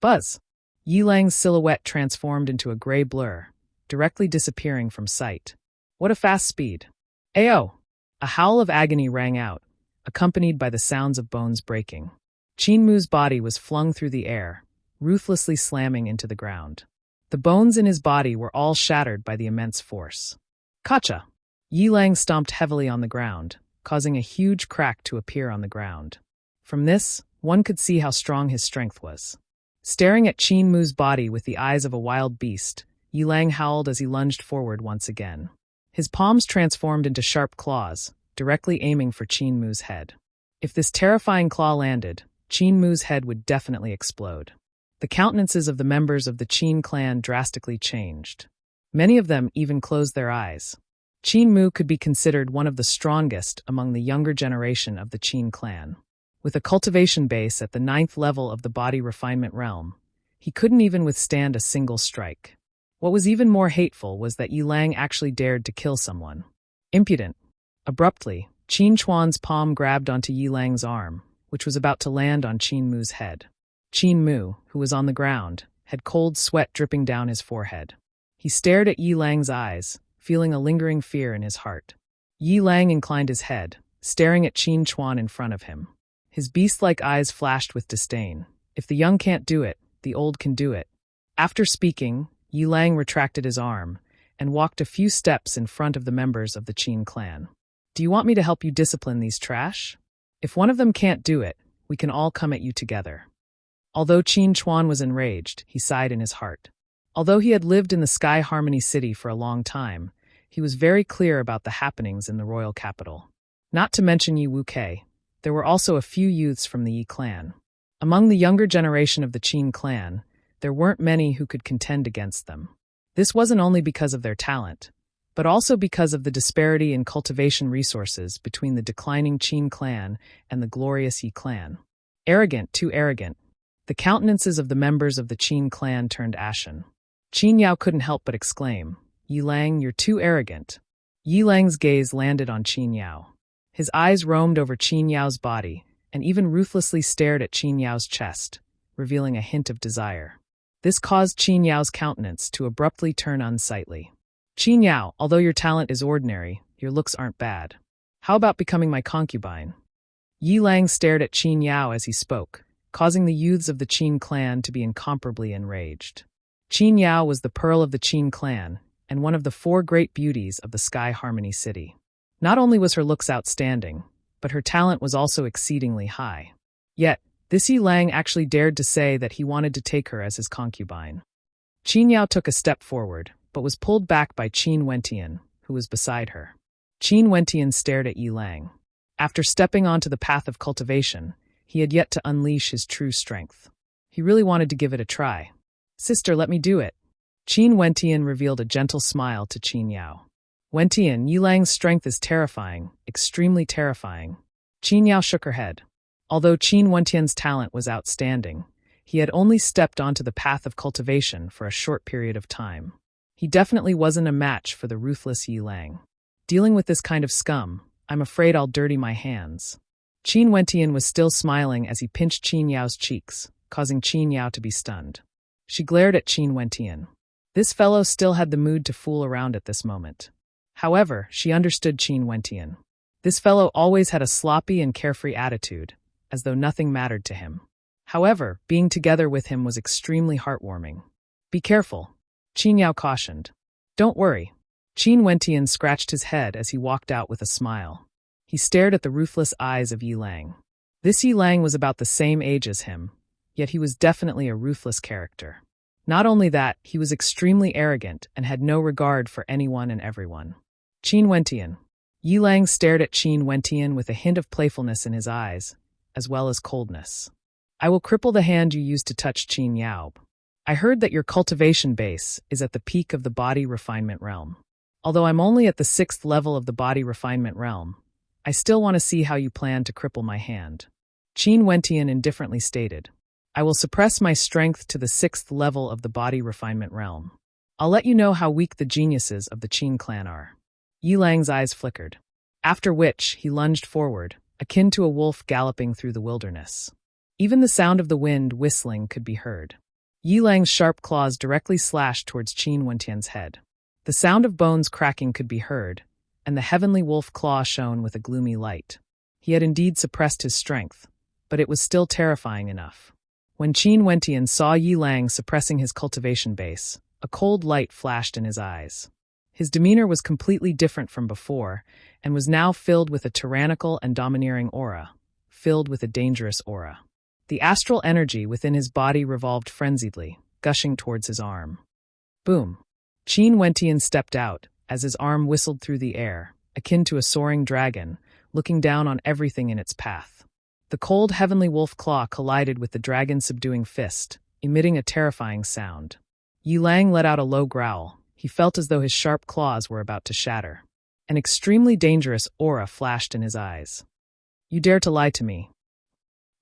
Buzz! Yi Lang's silhouette transformed into a gray blur, directly disappearing from sight. What a fast speed! Ayo! A howl of agony rang out, accompanied by the sounds of bones breaking. Qin Mu's body was flung through the air, ruthlessly slamming into the ground. The bones in his body were all shattered by the immense force. Kacha! Yi Lang stomped heavily on the ground, causing a huge crack to appear on the ground. From this, one could see how strong his strength was. Staring at Qin Mu's body with the eyes of a wild beast, Yi Lang howled as he lunged forward once again. His palms transformed into sharp claws, directly aiming for Qin Mu's head. If this terrifying claw landed, Qin Mu's head would definitely explode. The countenances of the members of the Qin clan drastically changed. Many of them even closed their eyes. Qin Mu could be considered one of the strongest among the younger generation of the Qin clan. With a cultivation base at the 9th level of the body refinement realm, he couldn't even withstand a single strike. What was even more hateful was that Yi Lang actually dared to kill someone. Impudent. Abruptly, Qin Chuan's palm grabbed onto Yi Lang's arm, which was about to land on Qin Mu's head. Qin Mu, who was on the ground, had cold sweat dripping down his forehead. He stared at Yi Lang's eyes, feeling a lingering fear in his heart. Yi Lang inclined his head, staring at Qin Chuan in front of him. His beast-like eyes flashed with disdain. If the young can't do it, the old can do it. After speaking, Yi Lang retracted his arm and walked a few steps in front of the members of the Qin clan. Do you want me to help you discipline these trash? If one of them can't do it, we can all come at you together. Although Qin Chuan was enraged, he sighed in his heart. Although he had lived in the Sky Harmony City for a long time, he was very clear about the happenings in the royal capital. Not to mention Yi Wukei, there were also a few youths from the Yi clan. Among the younger generation of the Qin clan, there weren't many who could contend against them. This wasn't only because of their talent, but also because of the disparity in cultivation resources between the declining Qin clan and the glorious Yi clan. Arrogant, too arrogant. The countenances of the members of the Qin clan turned ashen. Qin Yao couldn't help but exclaim, "Yi Lang, you're too arrogant." Yi Lang's gaze landed on Qin Yao. His eyes roamed over Qin Yao's body and even ruthlessly stared at Qin Yao's chest, revealing a hint of desire. This caused Qin Yao's countenance to abruptly turn unsightly. "Qin Yao, although your talent is ordinary, your looks aren't bad. How about becoming my concubine?" Yi Lang stared at Qin Yao as he spoke, causing the youths of the Qin clan to be incomparably enraged. Qin Yao was the pearl of the Qin clan and one of the 4 great beauties of the Sky Harmony City. Not only was her looks outstanding, but her talent was also exceedingly high. Yet, this Yi Lang actually dared to say that he wanted to take her as his concubine. Qin Yao took a step forward, but was pulled back by Qin Wentian, who was beside her. Qin Wentian stared at Yi Lang. After stepping onto the path of cultivation, he had yet to unleash his true strength. He really wanted to give it a try. "Sister, let me do it." Qin Wentian revealed a gentle smile to Qin Yao. "Wentian, Yi Lang's strength is terrifying, extremely terrifying." Qin Yao shook her head. Although Qin Wentian's talent was outstanding, he had only stepped onto the path of cultivation for a short period of time. He definitely wasn't a match for the ruthless Yi Lang. "Dealing with this kind of scum, I'm afraid I'll dirty my hands." Qin Wentian was still smiling as he pinched Qin Yao's cheeks, causing Qin Yao to be stunned. She glared at Qin Wentian. This fellow still had the mood to fool around at this moment. However, she understood Qin Wentian. This fellow always had a sloppy and carefree attitude, as though nothing mattered to him. However, being together with him was extremely heartwarming. "Be careful," Qin Yao cautioned. "Don't worry." Qin Wentian scratched his head as he walked out with a smile. He stared at the ruthless eyes of Yi Lang. This Yi Lang was about the same age as him, yet he was definitely a ruthless character. Not only that, he was extremely arrogant and had no regard for anyone and everyone. "Qin Wentian." Yi Lang stared at Qin Wentian with a hint of playfulness in his eyes, as well as coldness. "I will cripple the hand you used to touch Qin Yao. I heard that your cultivation base is at the peak of the body refinement realm. Although I'm only at the 6th level of the body refinement realm, I still want to see how you plan to cripple my hand." Qin Wentian indifferently stated, "I will suppress my strength to the 6th level of the body refinement realm. I'll let you know how weak the geniuses of the Qin clan are." Yi Lang's eyes flickered, after which he lunged forward, akin to a wolf galloping through the wilderness. Even the sound of the wind whistling could be heard. Yi Lang's sharp claws directly slashed towards Qin Wentian's head. The sound of bones cracking could be heard, and the heavenly wolf claw shone with a gloomy light. He had indeed suppressed his strength, but it was still terrifying enough. When Qin Wentian saw Yi Lang suppressing his cultivation base, a cold light flashed in his eyes. His demeanor was completely different from before, and was now filled with a tyrannical and domineering aura, filled with a dangerous aura. The astral energy within his body revolved frenziedly, gushing towards his arm. Boom! Qin Wentian stepped out, as his arm whistled through the air, akin to a soaring dragon, looking down on everything in its path. The cold heavenly wolf claw collided with the dragon's subduing fist, emitting a terrifying sound. Yi Lang let out a low growl. He felt as though his sharp claws were about to shatter. An extremely dangerous aura flashed in his eyes. You dare to lie to me.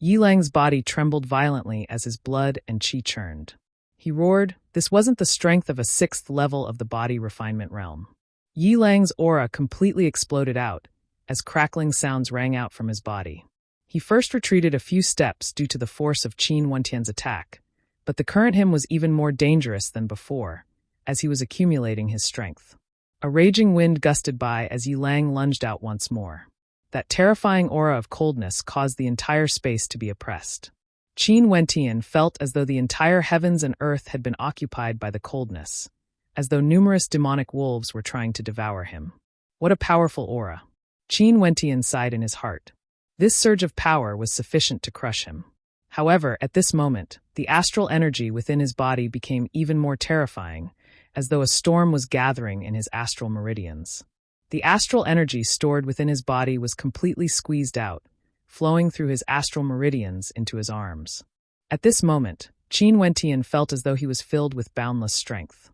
Yi Lang's body trembled violently as his blood and qi churned. He roared. This wasn't the strength of a 6th level of the body refinement realm. Yi Lang's aura completely exploded out, as crackling sounds rang out from his body. He first retreated a few steps due to the force of Qin Wentian's attack, but the current him was even more dangerous than before, as he was accumulating his strength. A raging wind gusted by as Yi Lang lunged out once more. That terrifying aura of coldness caused the entire space to be oppressed. Qin Wentian felt as though the entire heavens and earth had been occupied by the coldness, as though numerous demonic wolves were trying to devour him. What a powerful aura! Qin Wentian sighed in his heart. This surge of power was sufficient to crush him. However, at this moment, the astral energy within his body became even more terrifying, as though a storm was gathering in his astral meridians. The astral energy stored within his body was completely squeezed out, flowing through his astral meridians into his arms. At this moment, Qin Wentian felt as though he was filled with boundless strength.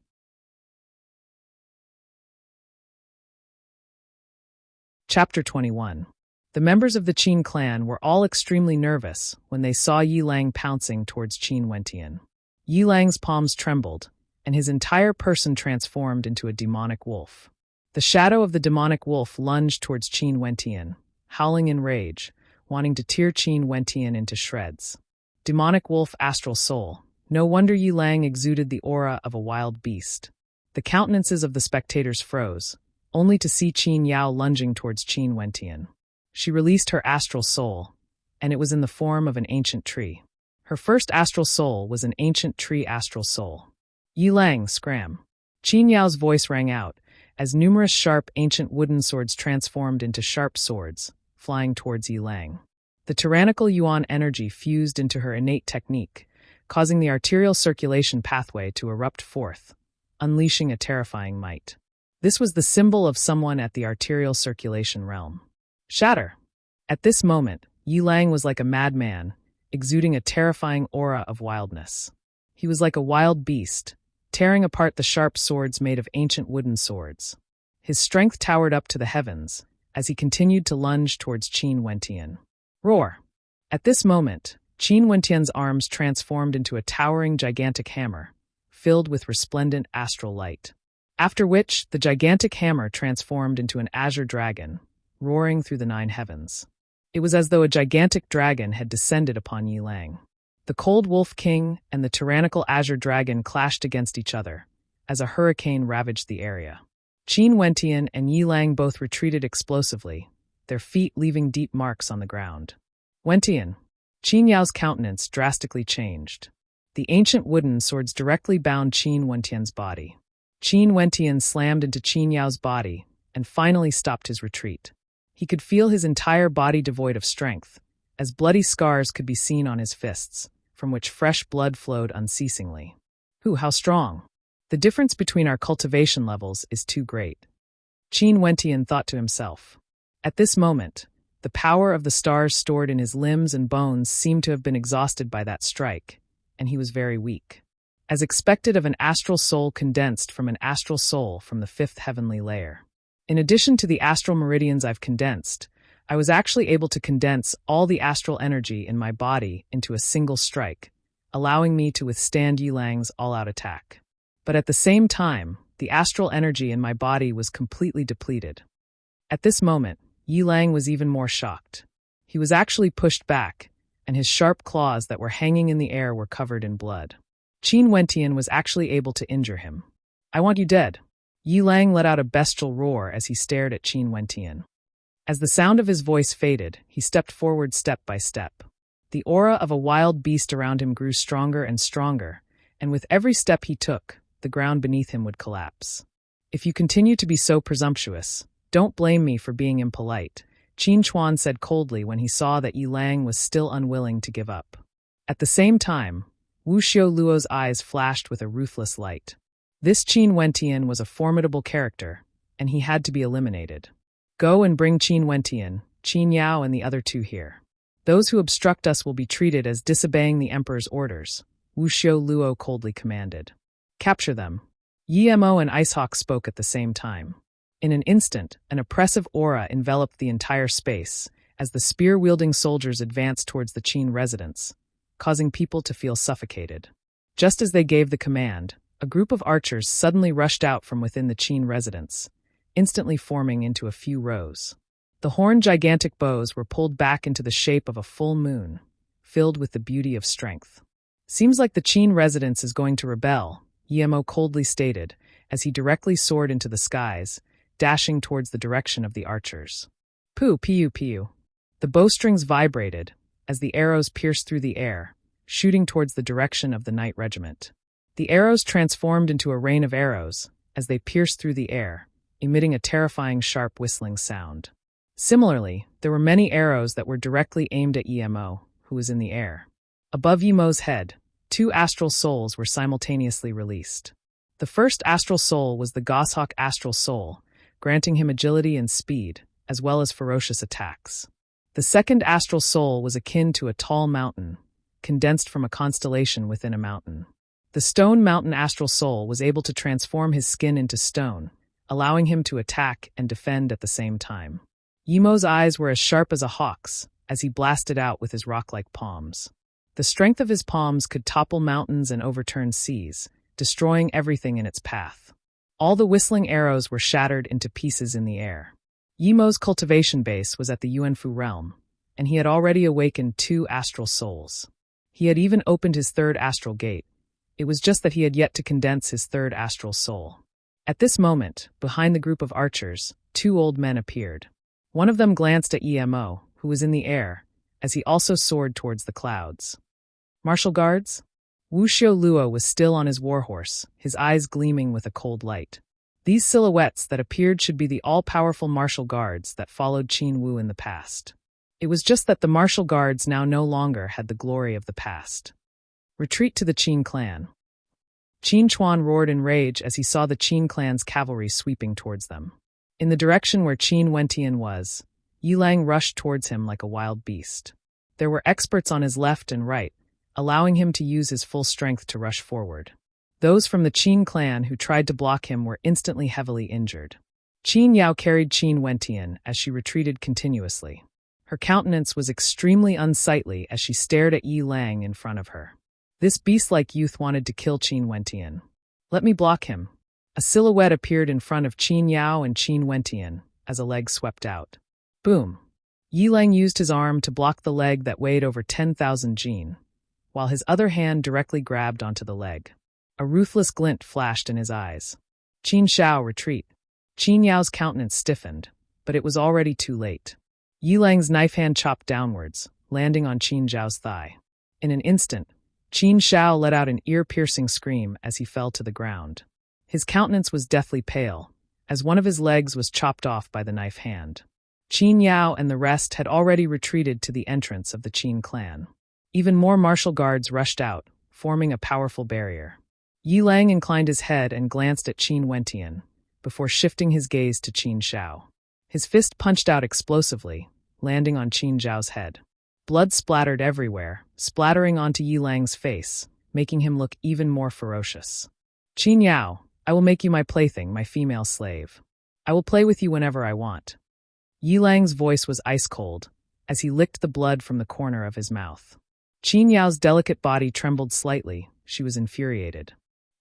Chapter 21. The members of the Qin clan were all extremely nervous when they saw Yi Lang pouncing towards Qin Wentian. Yi Lang's palms trembled, and his entire person transformed into a demonic wolf. The shadow of the demonic wolf lunged towards Qin Wentian, howling in rage, wanting to tear Qin Wentian into shreds. Demonic wolf astral soul. No wonder Yi Lang exuded the aura of a wild beast. The countenances of the spectators froze, only to see Qin Yao lunging towards Qin Wentian. She released her astral soul, and it was in the form of an ancient tree. Her first astral soul was an ancient tree astral soul. Yi Lang, scram. Qin Yao's voice rang out, as numerous sharp ancient wooden swords transformed into sharp swords, flying towards Yi Lang. The tyrannical Yuan energy fused into her innate technique, causing the arterial circulation pathway to erupt forth, unleashing a terrifying might. This was the symbol of someone at the arterial circulation realm. Shatter! At this moment, Yi Lang was like a madman, exuding a terrifying aura of wildness. He was like a wild beast, tearing apart the sharp swords made of ancient wooden swords. His strength towered up to the heavens, as he continued to lunge towards Qin Wentian. Roar! At this moment, Qin Wentian's arms transformed into a towering gigantic hammer, filled with resplendent astral light. After which, the gigantic hammer transformed into an azure dragon, roaring through the 9 heavens. It was as though a gigantic dragon had descended upon Yi Lang. The cold wolf king and the tyrannical azure dragon clashed against each other, as a hurricane ravaged the area. Qin Wentian and Yi Lang both retreated explosively, their feet leaving deep marks on the ground. Wentian. Qin Yao's countenance drastically changed. The ancient wooden swords directly bound Qin Wentian's body. Qin Wentian slammed into Qin Yao's body and finally stopped his retreat. He could feel his entire body devoid of strength, as bloody scars could be seen on his fists, from which fresh blood flowed unceasingly. How strong! The difference between our cultivation levels is too great. Qin Wentian thought to himself. At this moment, the power of the stars stored in his limbs and bones seemed to have been exhausted by that strike, and he was very weak. As expected of an astral soul condensed from an astral soul from the 5th heavenly layer. In addition to the astral meridians I've condensed, I was actually able to condense all the astral energy in my body into a single strike, allowing me to withstand Yi Lang's all-out attack. But at the same time, the astral energy in my body was completely depleted. At this moment, Yi Lang was even more shocked. He was actually pushed back, and his sharp claws that were hanging in the air were covered in blood. Qin Wentian was actually able to injure him. I want you dead. Yi Lang let out a bestial roar as he stared at Qin Wentian. As the sound of his voice faded, he stepped forward step by step. The aura of a wild beast around him grew stronger and stronger, and with every step he took, the ground beneath him would collapse. If you continue to be so presumptuous, don't blame me for being impolite, Qin Chuan said coldly when he saw that Yi Lang was still unwilling to give up. At the same time, Wu Xiaoluo's eyes flashed with a ruthless light. This Qin Wentian was a formidable character, and he had to be eliminated. Go and bring Qin Wentian, Qin Yao and the other two here. Those who obstruct us will be treated as disobeying the emperor's orders, Wu Xiaoluo coldly commanded. Capture them. Yi Mo and Icehawk spoke at the same time. In an instant, an oppressive aura enveloped the entire space as the spear-wielding soldiers advanced towards the Qin residence, causing people to feel suffocated. Just as they gave the command, a group of archers suddenly rushed out from within the Qin residence, instantly forming into a few rows. The horned gigantic bows were pulled back into the shape of a full moon, filled with the beauty of strength. Seems like the Qin residence is going to rebel, Yi Mo coldly stated, as he directly soared into the skies, dashing towards the direction of the archers. Pew, pew, pew. The bowstrings vibrated as the arrows pierced through the air, shooting towards the direction of the knight regiment. The arrows transformed into a rain of arrows as they pierced through the air, emitting a terrifying sharp whistling sound. Similarly, there were many arrows that were directly aimed at Yi Mo, who was in the air. Above Yi Mo's head, 2 astral souls were simultaneously released. The first astral soul was the Goshawk astral soul, granting him agility and speed, as well as ferocious attacks. The second astral soul was akin to a tall mountain, condensed from a constellation within a mountain. The stone mountain astral soul was able to transform his skin into stone, allowing him to attack and defend at the same time. Yi Mo's eyes were as sharp as a hawk's as he blasted out with his rock-like palms. The strength of his palms could topple mountains and overturn seas, destroying everything in its path. All the whistling arrows were shattered into pieces in the air. Yi Mo's cultivation base was at the Yuanfu realm, and he had already awakened 2 astral souls. He had even opened his 3rd astral gate. It was just that he had yet to condense his 3rd astral soul. At this moment, behind the group of archers, 2 old men appeared. One of them glanced at Yi Mo, who was in the air, as he also soared towards the clouds. Martial guards? Wu Xiaoluo was still on his warhorse, his eyes gleaming with a cold light. These silhouettes that appeared should be the all-powerful martial guards that followed Qin Wu in the past. It was just that the martial guards now no longer had the glory of the past. Retreat to the Qin clan. Qin Chuan roared in rage as he saw the Qin clan's cavalry sweeping towards them. In the direction where Qin Wentian was, Yi Lang rushed towards him like a wild beast. There were experts on his left and right, allowing him to use his full strength to rush forward. Those from the Qin clan who tried to block him were instantly heavily injured. Qin Yao carried Qin Wentian as she retreated continuously. Her countenance was extremely unsightly as she stared at Yi Lang in front of her. This beast-like youth wanted to kill Qin Wentian. Let me block him. A silhouette appeared in front of Qin Yao and Qin Wentian as a leg swept out. Boom! Yi Lang used his arm to block the leg that weighed over 10,000 jin, while his other hand directly grabbed onto the leg. A ruthless glint flashed in his eyes. Qin Shao, retreat. Qin Yao's countenance stiffened, but it was already too late. Yi Lang's knife hand chopped downwards, landing on Qin Zhao's thigh. In an instant, Qin Shao let out an ear-piercing scream as he fell to the ground. His countenance was deathly pale, as one of his legs was chopped off by the knife hand. Qin Yao and the rest had already retreated to the entrance of the Qin clan. Even more martial guards rushed out, forming a powerful barrier. Yi Lang inclined his head and glanced at Qin Wentian, before shifting his gaze to Qin Shao. His fist punched out explosively, landing on Qin Zhao's head. Blood splattered everywhere, splattering onto Yi Lang's face, making him look even more ferocious. Qin Yao, I will make you my plaything, my female slave. I will play with you whenever I want. Yi Lang's voice was ice-cold, as he licked the blood from the corner of his mouth. Qin Yao's delicate body trembled slightly. She was infuriated.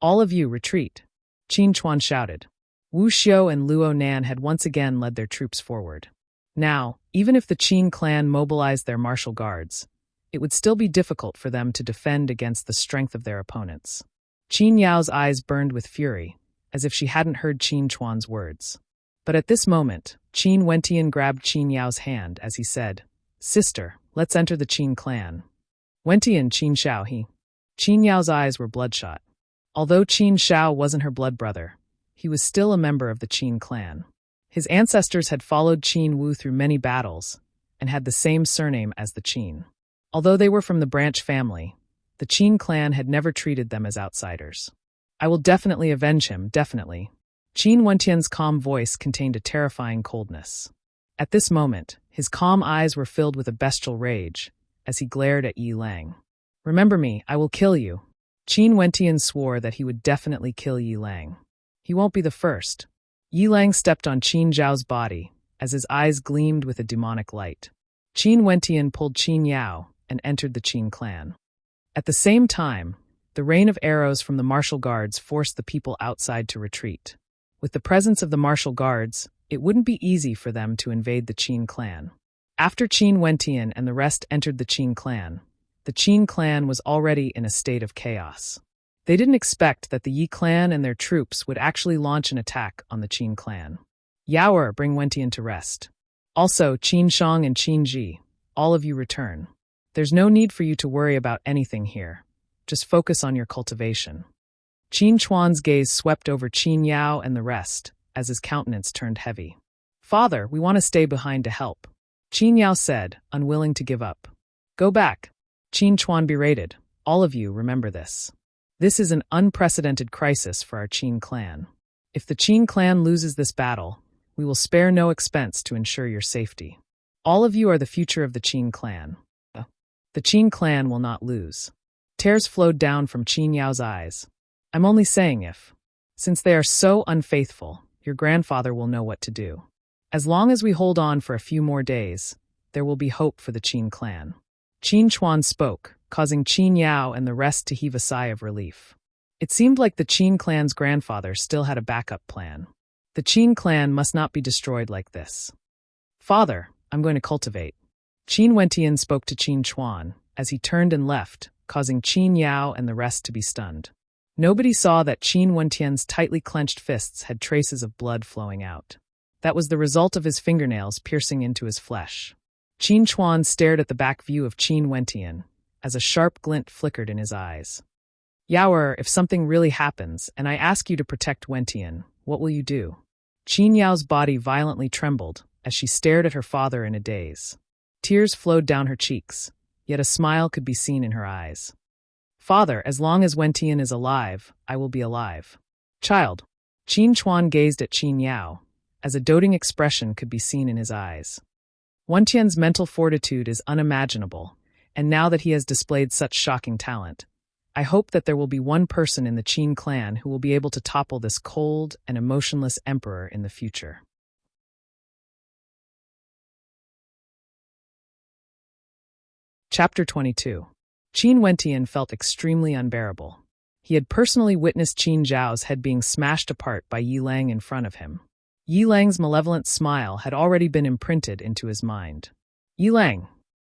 All of you, retreat! Qin Chuan shouted. Wu Xiao and Luo Nan had once again led their troops forward. Now, even if the Qin clan mobilized their martial guards, it would still be difficult for them to defend against the strength of their opponents. Qin Yao's eyes burned with fury, as if she hadn't heard Qin Chuan's words. But at this moment, Qin Wentian grabbed Qin Yao's hand as he said, Sister, let's enter the Qin clan. Wentian, Qin Shao, he. Qin Yao's eyes were bloodshot. Although Qin Shao wasn't her blood brother, he was still a member of the Qin clan. His ancestors had followed Qin Wu through many battles, and had the same surname as the Qin. Although they were from the branch family, the Qin clan had never treated them as outsiders. I will definitely avenge him, definitely. Qin Wentian's calm voice contained a terrifying coldness. At this moment, his calm eyes were filled with a bestial rage, as he glared at Yi Lang. Remember me, I will kill you. Qin Wentian swore that he would definitely kill Yi Lang. He won't be the first. Yi Lang stepped on Qin Zhao's body, as his eyes gleamed with a demonic light. Qin Wentian pulled Qin Yao and entered the Qin clan. At the same time, the rain of arrows from the martial guards forced the people outside to retreat. With the presence of the martial guards, it wouldn't be easy for them to invade the Qin clan. After Qin Wentian and the rest entered the Qin clan was already in a state of chaos. They didn't expect that the Yi clan and their troops would actually launch an attack on the Qin clan. Yaoer, bring Wentian to rest. Also, Qin Shang and Qin Ji, all of you return. There's no need for you to worry about anything here. Just focus on your cultivation. Qin Chuan's gaze swept over Qin Yao and the rest, as his countenance turned heavy. Father, we want to stay behind to help. Qin Yao said, unwilling to give up. Go back. Qin Chuan berated. All of you remember this. This is an unprecedented crisis for our Qin clan. If the Qin clan loses this battle, we will spare no expense to ensure your safety. All of you are the future of the Qin clan. The Qin clan will not lose. Tears flowed down from Qin Yao's eyes. I'm only saying if. Since they are so unfaithful, your grandfather will know what to do. As long as we hold on for a few more days, there will be hope for the Qin clan. Qin Chuan spoke, causing Qin Yao and the rest to heave a sigh of relief. It seemed like the Qin clan's grandfather still had a backup plan. The Qin clan must not be destroyed like this. Father, I'm going to cultivate. Qin Wentian spoke to Qin Chuan as he turned and left, causing Qin Yao and the rest to be stunned. Nobody saw that Qin Wentian's tightly clenched fists had traces of blood flowing out. That was the result of his fingernails piercing into his flesh. Qin Chuan stared at the back view of Qin Wentian, as a sharp glint flickered in his eyes. Yaoer, if something really happens, and I ask you to protect Wentian, what will you do? Qin Yao's body violently trembled, as she stared at her father in a daze. Tears flowed down her cheeks, yet a smile could be seen in her eyes. Father, as long as Wentian is alive, I will be alive. Child. Qin Chuan gazed at Qin Yao, as a doting expression could be seen in his eyes. Wentian's mental fortitude is unimaginable, and now that he has displayed such shocking talent, I hope that there will be one person in the Qin clan who will be able to topple this cold and emotionless emperor in the future. Chapter 22. Qin Wentian felt extremely unbearable. He had personally witnessed Qin Zhao's head being smashed apart by Yi Lang in front of him. Yi Lang's malevolent smile had already been imprinted into his mind. Yi Lang.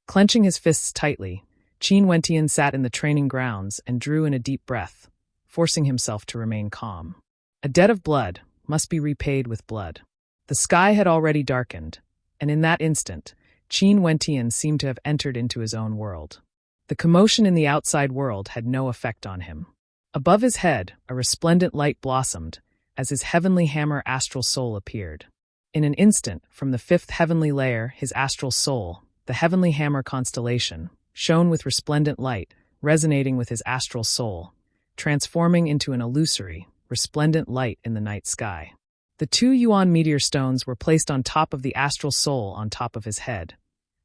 Clenching his fists tightly, Qin Wentian sat in the training grounds and drew in a deep breath, forcing himself to remain calm. A debt of blood must be repaid with blood. The sky had already darkened, and in that instant, Qin Wentian seemed to have entered into his own world. The commotion in the outside world had no effect on him. Above his head, a resplendent light blossomed, as his heavenly hammer astral soul appeared. In an instant, from the fifth heavenly layer, his astral soul, the heavenly hammer constellation, shone with resplendent light, resonating with his astral soul, transforming into an illusory, resplendent light in the night sky. The 2 Yuan meteor stones were placed on top of the astral soul on top of his head,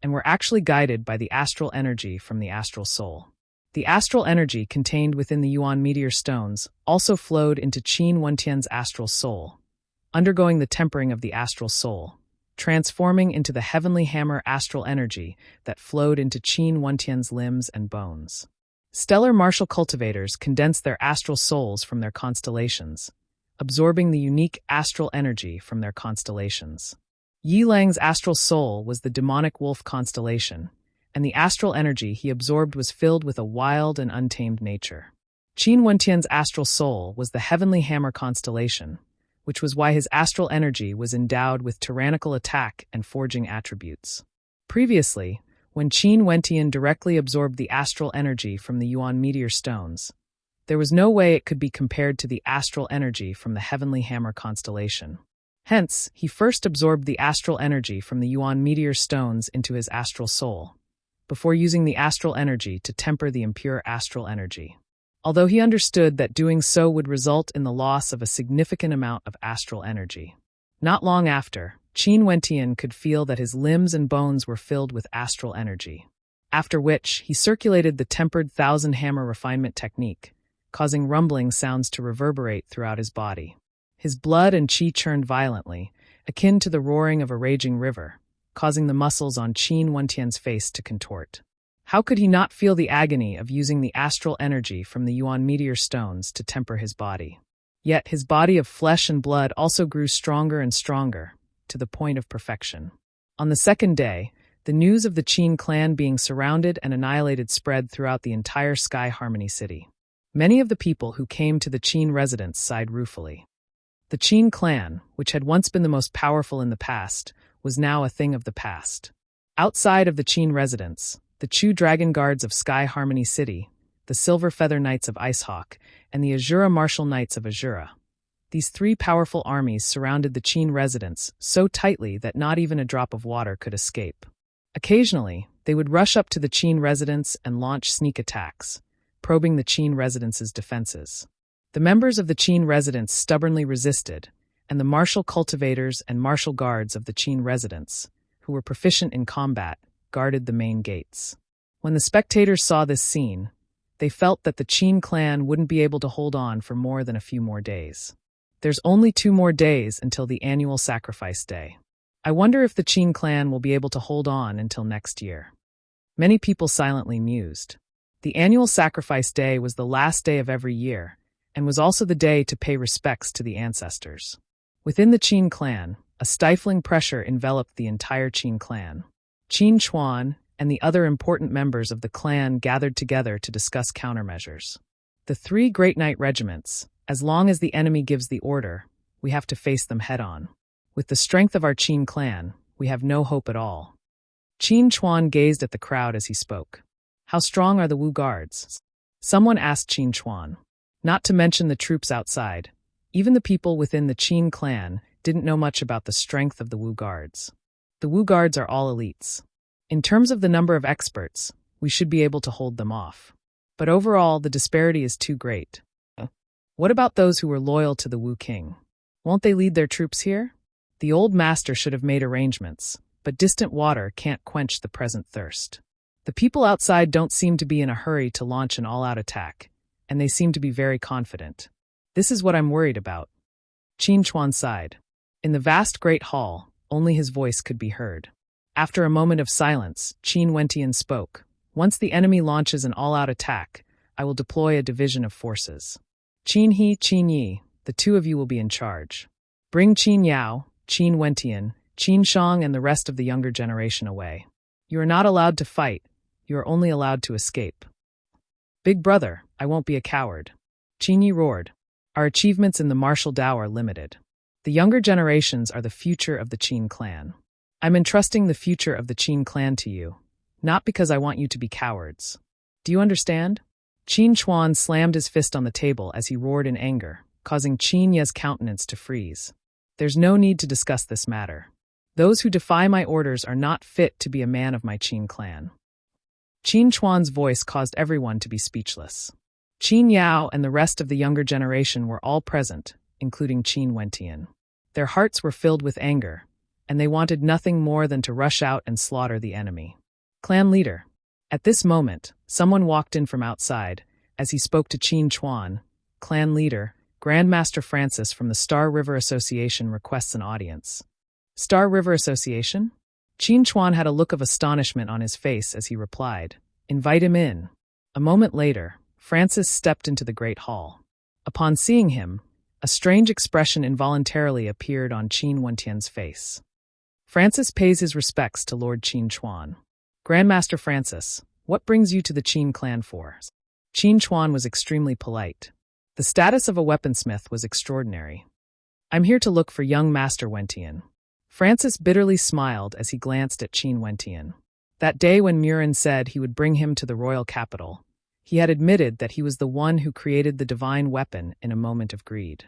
and were actually guided by the astral energy from the astral soul. The astral energy contained within the Yuan meteor stones also flowed into Qin Wentian's astral soul, undergoing the tempering of the astral soul, transforming into the heavenly hammer astral energy that flowed into Qin Wentian's limbs and bones. Stellar martial cultivators condense their astral souls from their constellations, absorbing the unique astral energy from their constellations. Yi Lang's astral soul was the demonic wolf constellation, and the astral energy he absorbed was filled with a wild and untamed nature. Qin Wentian's astral soul was the heavenly hammer constellation, which was why his astral energy was endowed with tyrannical attack and forging attributes. Previously, when Qin Wentian directly absorbed the astral energy from the Yuan meteor stones, there was no way it could be compared to the astral energy from the heavenly hammer constellation. Hence, he first absorbed the astral energy from the Yuan meteor stones into his astral soul, before using the astral energy to temper the impure astral energy. Although he understood that doing so would result in the loss of a significant amount of astral energy. Not long after, Qin Wentian could feel that his limbs and bones were filled with astral energy. After which, he circulated the tempered thousand-hammer refinement technique, causing rumbling sounds to reverberate throughout his body. His blood and qi churned violently, akin to the roaring of a raging river, causing the muscles on Qin Wentian's face to contort. How could he not feel the agony of using the astral energy from the Yuan meteor stones to temper his body? Yet his body of flesh and blood also grew stronger and stronger, to the point of perfection. On the second day, the news of the Qin clan being surrounded and annihilated spread throughout the entire Sky Harmony city. Many of the people who came to the Qin residence sighed ruefully. The Qin clan, which had once been the most powerful in the past, was now a thing of the past. Outside of the Qin residence, the Chu Dragon Guards of Sky Harmony City, the Silver Feather Knights of Icehawk, and the Azura Martial Knights of Azura. These three powerful armies surrounded the Qin residence so tightly that not even a drop of water could escape. Occasionally, they would rush up to the Qin residence and launch sneak attacks, probing the Qin residence's defenses. The members of the Qin residence stubbornly resisted, and the martial cultivators and martial guards of the Qin residence, who were proficient in combat, guarded the main gates. When the spectators saw this scene, they felt that the Qin clan wouldn't be able to hold on for more than a few more days. There's only 2 more days until the annual sacrifice day. I wonder if the Qin clan will be able to hold on until next year. Many people silently mused. The annual sacrifice day was the last day of every year, and was also the day to pay respects to the ancestors. Within the Qin clan, a stifling pressure enveloped the entire Qin clan. Qin Chuan and the other important members of the clan gathered together to discuss countermeasures. The 3 Great Knight regiments, as long as the enemy gives the order, we have to face them head-on. With the strength of our Qin clan, we have no hope at all. Qin Chuan gazed at the crowd as he spoke. How strong are the Wu guards? Someone asked Qin Chuan. Not to mention the troops outside, even the people within the Qin clan didn't know much about the strength of the Wu guards. The Wu guards are all elites. In terms of the number of experts, we should be able to hold them off. But overall, the disparity is too great. What about those who were loyal to the Wu king? Won't they lead their troops here? The old master should have made arrangements, but distant water can't quench the present thirst. The people outside don't seem to be in a hurry to launch an all-out attack, and they seem to be very confident. This is what I'm worried about. Qin Chuan sighed. In the vast great hall, only his voice could be heard. After a moment of silence, Qin Wentian spoke. Once the enemy launches an all-out attack, I will deploy a division of forces. Qin He, Qin Yi, the 2 of you will be in charge. Bring Qin Yao, Qin Wentian, Qin Shang and the rest of the younger generation away. You are not allowed to fight, you are only allowed to escape. Big brother, I won't be a coward. Qin Yi roared. Our achievements in the martial Dao are limited. The younger generations are the future of the Qin clan. I'm entrusting the future of the Qin clan to you, not because I want you to be cowards. Do you understand? Qin Chuan slammed his fist on the table as he roared in anger, causing Qin Ye's countenance to freeze. There's no need to discuss this matter. Those who defy my orders are not fit to be a man of my Qin clan. Qin Chuan's voice caused everyone to be speechless. Qin Yao and the rest of the younger generation were all present, including Qin Wentian. Their hearts were filled with anger, and they wanted nothing more than to rush out and slaughter the enemy. Clan leader. At this moment, someone walked in from outside. As he spoke to Qin Chuan, clan leader, Grandmaster Francis from the Star River Association requests an audience. Star River Association? Qin Chuan had a look of astonishment on his face as he replied, Invite him in. A moment later, Francis stepped into the great hall. Upon seeing him, a strange expression involuntarily appeared on Qin Wentian's face. Francis pays his respects to Lord Qin Chuan. Grandmaster Francis, what brings you to the Qin clan for? Qin Chuan was extremely polite. The status of a weaponsmith was extraordinary. I'm here to look for young Master Wentian. Francis bitterly smiled as he glanced at Qin Wentian. That day when Murin said he would bring him to the royal capital, he had admitted that he was the one who created the divine weapon in a moment of greed.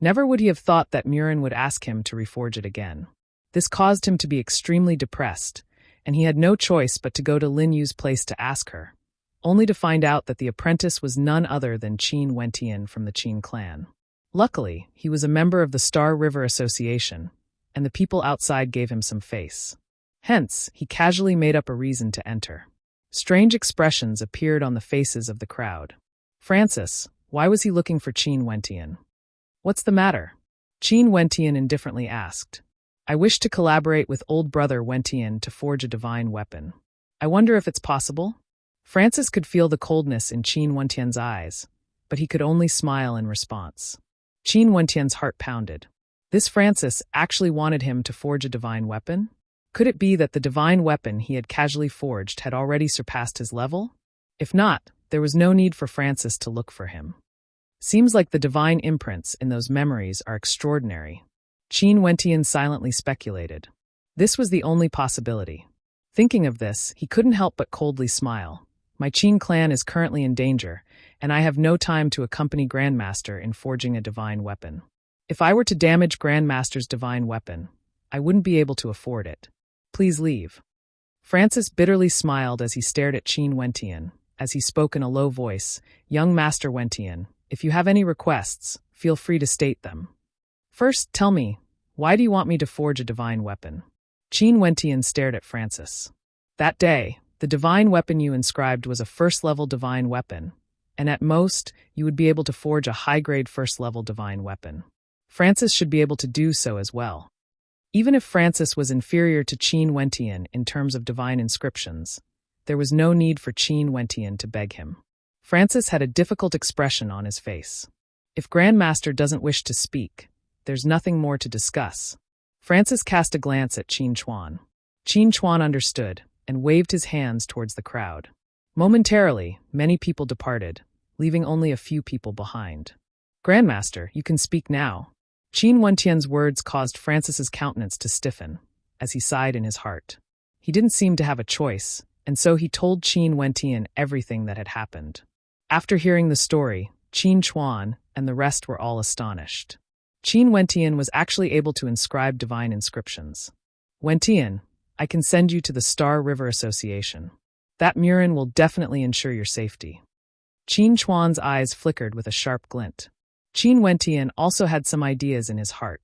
Never would he have thought that Murin would ask him to reforge it again. This caused him to be extremely depressed, and he had no choice but to go to Lin Yu's place to ask her, only to find out that the apprentice was none other than Qin Wentian from the Qin clan. Luckily, he was a member of the Star River Association, and the people outside gave him some face. Hence, he casually made up a reason to enter. Strange expressions appeared on the faces of the crowd. Francis, why was he looking for Qin Wentian? What's the matter? Qin Wentian indifferently asked. I wish to collaborate with old brother Wentian to forge a divine weapon. I wonder if it's possible? Francis could feel the coldness in Qin Wentian's eyes, but he could only smile in response. Qin Wentian's heart pounded. This Francis actually wanted him to forge a divine weapon? Could it be that the divine weapon he had casually forged had already surpassed his level? If not, there was no need for Francis to look for him. Seems like the divine imprints in those memories are extraordinary. Qin Wentian silently speculated. This was the only possibility. Thinking of this, he couldn't help but coldly smile. My Qin clan is currently in danger, and I have no time to accompany Grandmaster in forging a divine weapon. If I were to damage Grandmaster's divine weapon, I wouldn't be able to afford it. Please leave. Francis bitterly smiled as he stared at Qin Wentian, as he spoke in a low voice, Young Master Wentian, if you have any requests, feel free to state them. First, tell me, why do you want me to forge a divine weapon? Qin Wentian stared at Francis. That day, the divine weapon you inscribed was a first-level divine weapon, and at most, you would be able to forge a high-grade first-level divine weapon. Francis should be able to do so as well. Even if Francis was inferior to Qin Wentian in terms of divine inscriptions, there was no need for Qin Wentian to beg him. Francis had a difficult expression on his face. If Grandmaster doesn't wish to speak, there's nothing more to discuss. Francis cast a glance at Qin Chuan. Qin Chuan understood and waved his hands towards the crowd. Momentarily, many people departed, leaving only a few people behind. Grandmaster, you can speak now. Qin Wentian's words caused Francis's countenance to stiffen, as he sighed in his heart. He didn't seem to have a choice, and so he told Qin Wentian everything that had happened. After hearing the story, Qin Chuan and the rest were all astonished. Qin Wentian was actually able to inscribe divine inscriptions. Wentian, I can send you to the Star River Association. That murin will definitely ensure your safety. Qin Chuan's eyes flickered with a sharp glint. Qin Wentian also had some ideas in his heart.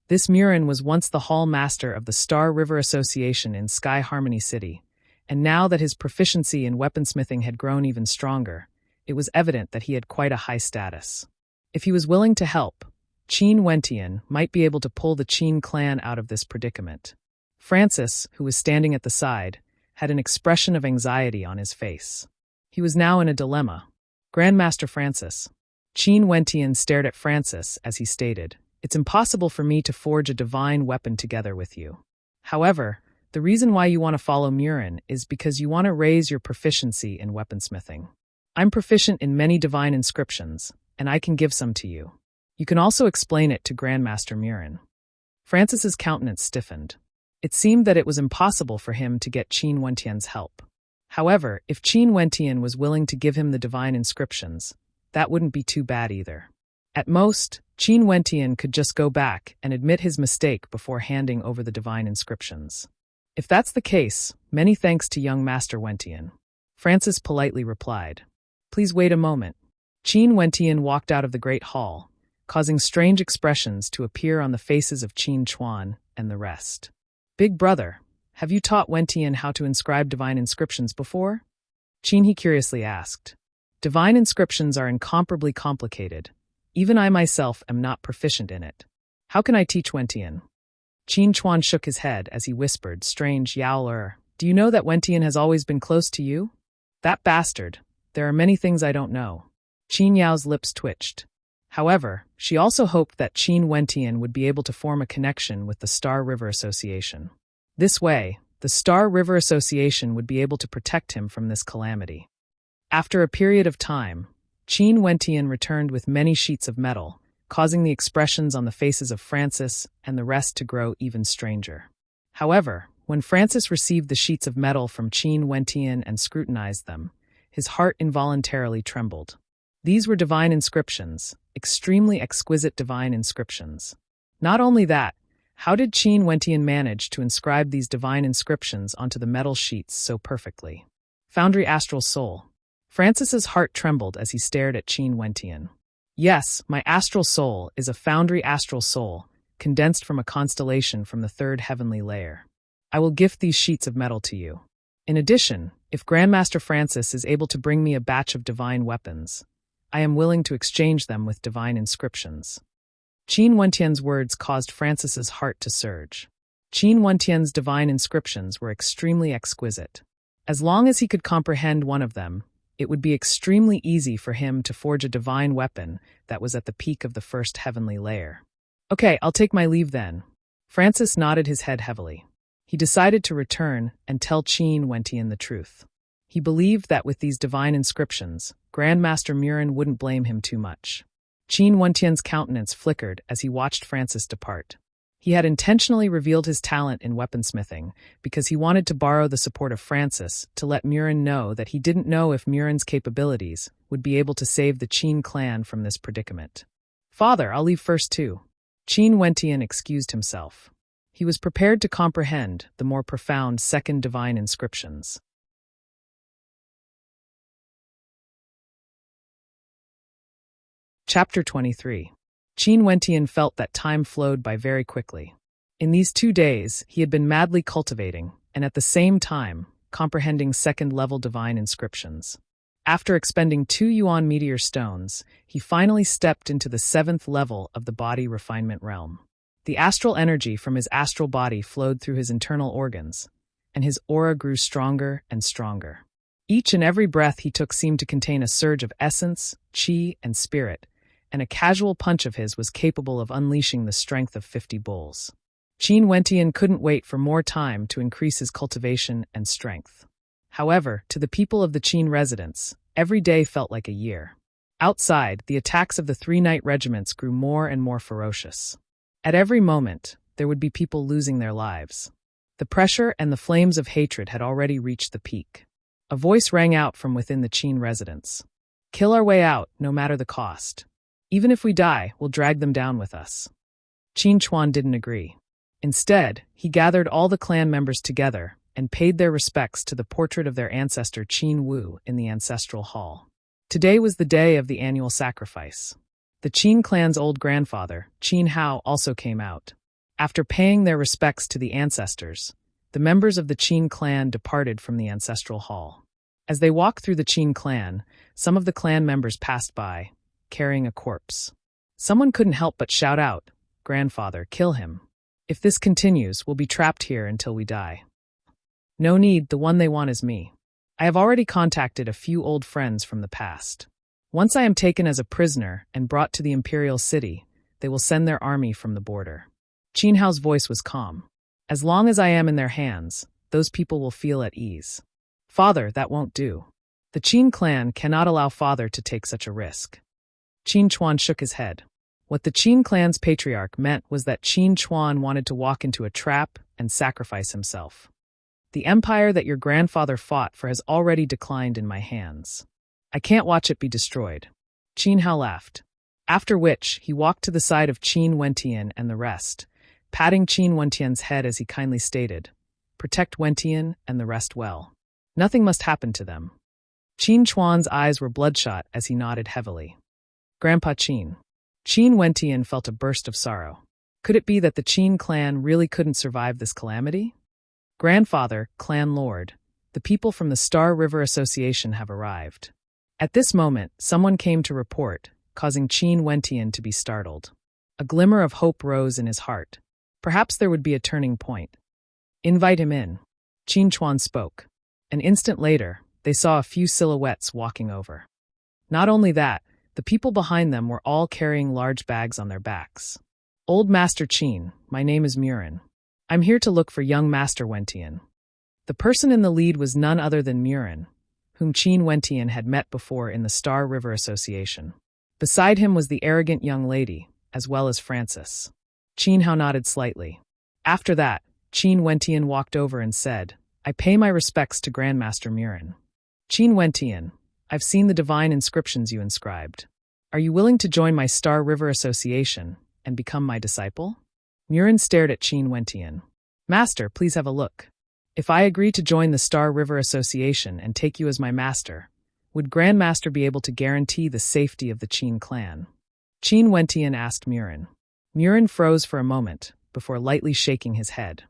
This murin was once the hall master of the Star River Association in Sky Harmony City, and now that his proficiency in weaponsmithing had grown even stronger, it was evident that he had quite a high status. If he was willing to help, Qin Wentian might be able to pull the Qin clan out of this predicament. Francis, who was standing at the side, had an expression of anxiety on his face. He was now in a dilemma. Grandmaster Francis. Qin Wentian stared at Francis as he stated, It's impossible for me to forge a divine weapon together with you. However, the reason why you want to follow Murin is because you want to raise your proficiency in weaponsmithing. I'm proficient in many divine inscriptions, and I can give some to you. You can also explain it to Grandmaster Murin. Francis's countenance stiffened. It seemed that it was impossible for him to get Qin Wentian's help. However, if Qin Wentian was willing to give him the divine inscriptions, that wouldn't be too bad either. At most, Qin Wentian could just go back and admit his mistake before handing over the divine inscriptions. If that's the case, many thanks to young Master Wentian. Francis politely replied. Please wait a moment. Qin Wentian walked out of the great hall, causing strange expressions to appear on the faces of Qin Chuan and the rest. Big brother, have you taught Wentian how to inscribe divine inscriptions before? Qin he curiously asked. Divine inscriptions are incomparably complicated. Even I myself am not proficient in it. How can I teach Wentian? Qin Chuan shook his head as he whispered, Strange Yao-er, do you know that Wentian has always been close to you? That bastard. There are many things I don't know. Qin Yao's lips twitched. However, she also hoped that Qin Wentian would be able to form a connection with the Star River Association. This way, the Star River Association would be able to protect him from this calamity. After a period of time, Qin Wentian returned with many sheets of metal, causing the expressions on the faces of Francis and the rest to grow even stranger. However, when Francis received the sheets of metal from Qin Wentian and scrutinized them, his heart involuntarily trembled. These were divine inscriptions, extremely exquisite divine inscriptions. Not only that, How did Qin Wentian manage to inscribe these divine inscriptions onto the metal sheets so perfectly? Foundry Astral Soul. Francis's heart trembled as he stared at Qin Wentian. Yes, my astral soul is a foundry astral soul, condensed from a constellation from the third heavenly layer. I will gift these sheets of metal to you. In addition, if Grandmaster Francis is able to bring me a batch of divine weapons, I am willing to exchange them with divine inscriptions. Qin Wentian's words caused Francis's heart to surge. Qin Wentian's divine inscriptions were extremely exquisite. As long as he could comprehend one of them, it would be extremely easy for him to forge a divine weapon that was at the peak of the first heavenly layer. Okay, I'll take my leave then. Francis nodded his head heavily. He decided to return and tell Qin Wentian the truth. He believed that with these divine inscriptions, Grandmaster Murin wouldn't blame him too much. Qin Wentian's countenance flickered as he watched Francis depart. He had intentionally revealed his talent in weaponsmithing because he wanted to borrow the support of Francis to let Murin know that he didn't know if Murin's capabilities would be able to save the Qin clan from this predicament. Father, I'll leave first too. Qin Wentian excused himself. He was prepared to comprehend the more profound second divine inscriptions. Chapter 23. Qin Wentian felt that time flowed by very quickly. In these 2 days, he had been madly cultivating, and at the same time, comprehending second-level divine inscriptions. After expending 2 yuan meteor stones, he finally stepped into the 7th level of the body refinement realm. The astral energy from his astral body flowed through his internal organs, and his aura grew stronger and stronger. Each and every breath he took seemed to contain a surge of essence, qi, and spirit, and a casual punch of his was capable of unleashing the strength of 50 bulls. Qin Wentian couldn't wait for more time to increase his cultivation and strength. However, to the people of the Qin residence, every day felt like a year. Outside, the attacks of the 3 night regiments grew more and more ferocious. At every moment, there would be people losing their lives. The pressure and the flames of hatred had already reached the peak. A voice rang out from within the Qin residence. Kill our way out, no matter the cost. Even if we die, we'll drag them down with us. Qin Chuan didn't agree. Instead, he gathered all the clan members together and paid their respects to the portrait of their ancestor Qin Wu in the ancestral hall. Today was the day of the annual sacrifice. The Qin clan's old grandfather, Qin Hao, also came out. After paying their respects to the ancestors, the members of the Qin clan departed from the ancestral hall. As they walked through the Qin clan, some of the clan members passed by, carrying a corpse. Someone couldn't help but shout out, "Grandfather, kill him. If this continues, we'll be trapped here until we die." No need, the one they want is me. I have already contacted a few old friends from the past. Once I am taken as a prisoner and brought to the imperial city, they will send their army from the border. Qin Hao's voice was calm. As long as I am in their hands, those people will feel at ease. Father, that won't do. The Qin clan cannot allow father to take such a risk. Qin Chuan shook his head. What the Qin clan's patriarch meant was that Qin Chuan wanted to walk into a trap and sacrifice himself. The empire that your grandfather fought for has already declined in my hands. I can't watch it be destroyed. Qin Hao laughed. After which, he walked to the side of Qin Wentian and the rest, patting Qin Wentian's head as he kindly stated, "Protect Wentian and the rest well. Nothing must happen to them." Qin Chuan's eyes were bloodshot as he nodded heavily. Grandpa Qin. Qin Wentian felt a burst of sorrow. Could it be that the Qin clan really couldn't survive this calamity? Grandfather, clan lord, the people from the Star River Association have arrived. At this moment, someone came to report, causing Qin Wentian to be startled. A glimmer of hope rose in his heart. Perhaps there would be a turning point. Invite him in. Qin Chuan spoke. An instant later, they saw a few silhouettes walking over. Not only that, the people behind them were all carrying large bags on their backs. Old Master Qin, my name is Murin. I'm here to look for young Master Wentian. The person in the lead was none other than Murin, whom Qin Wentian had met before in the Star River Association. Beside him was the arrogant young lady, as well as Francis. Qin Hao nodded slightly. After that, Qin Wentian walked over and said, "I pay my respects to Grandmaster Murin. Qin Wentian, I've seen the divine inscriptions you inscribed. Are you willing to join my Star River Association and become my disciple?" Murin stared at Qin Wentian. Master, please have a look. If I agree to join the Star River Association and take you as my master, would Grandmaster be able to guarantee the safety of the Qin clan? Qin Wentian asked Murin. Murin froze for a moment, before lightly shaking his head.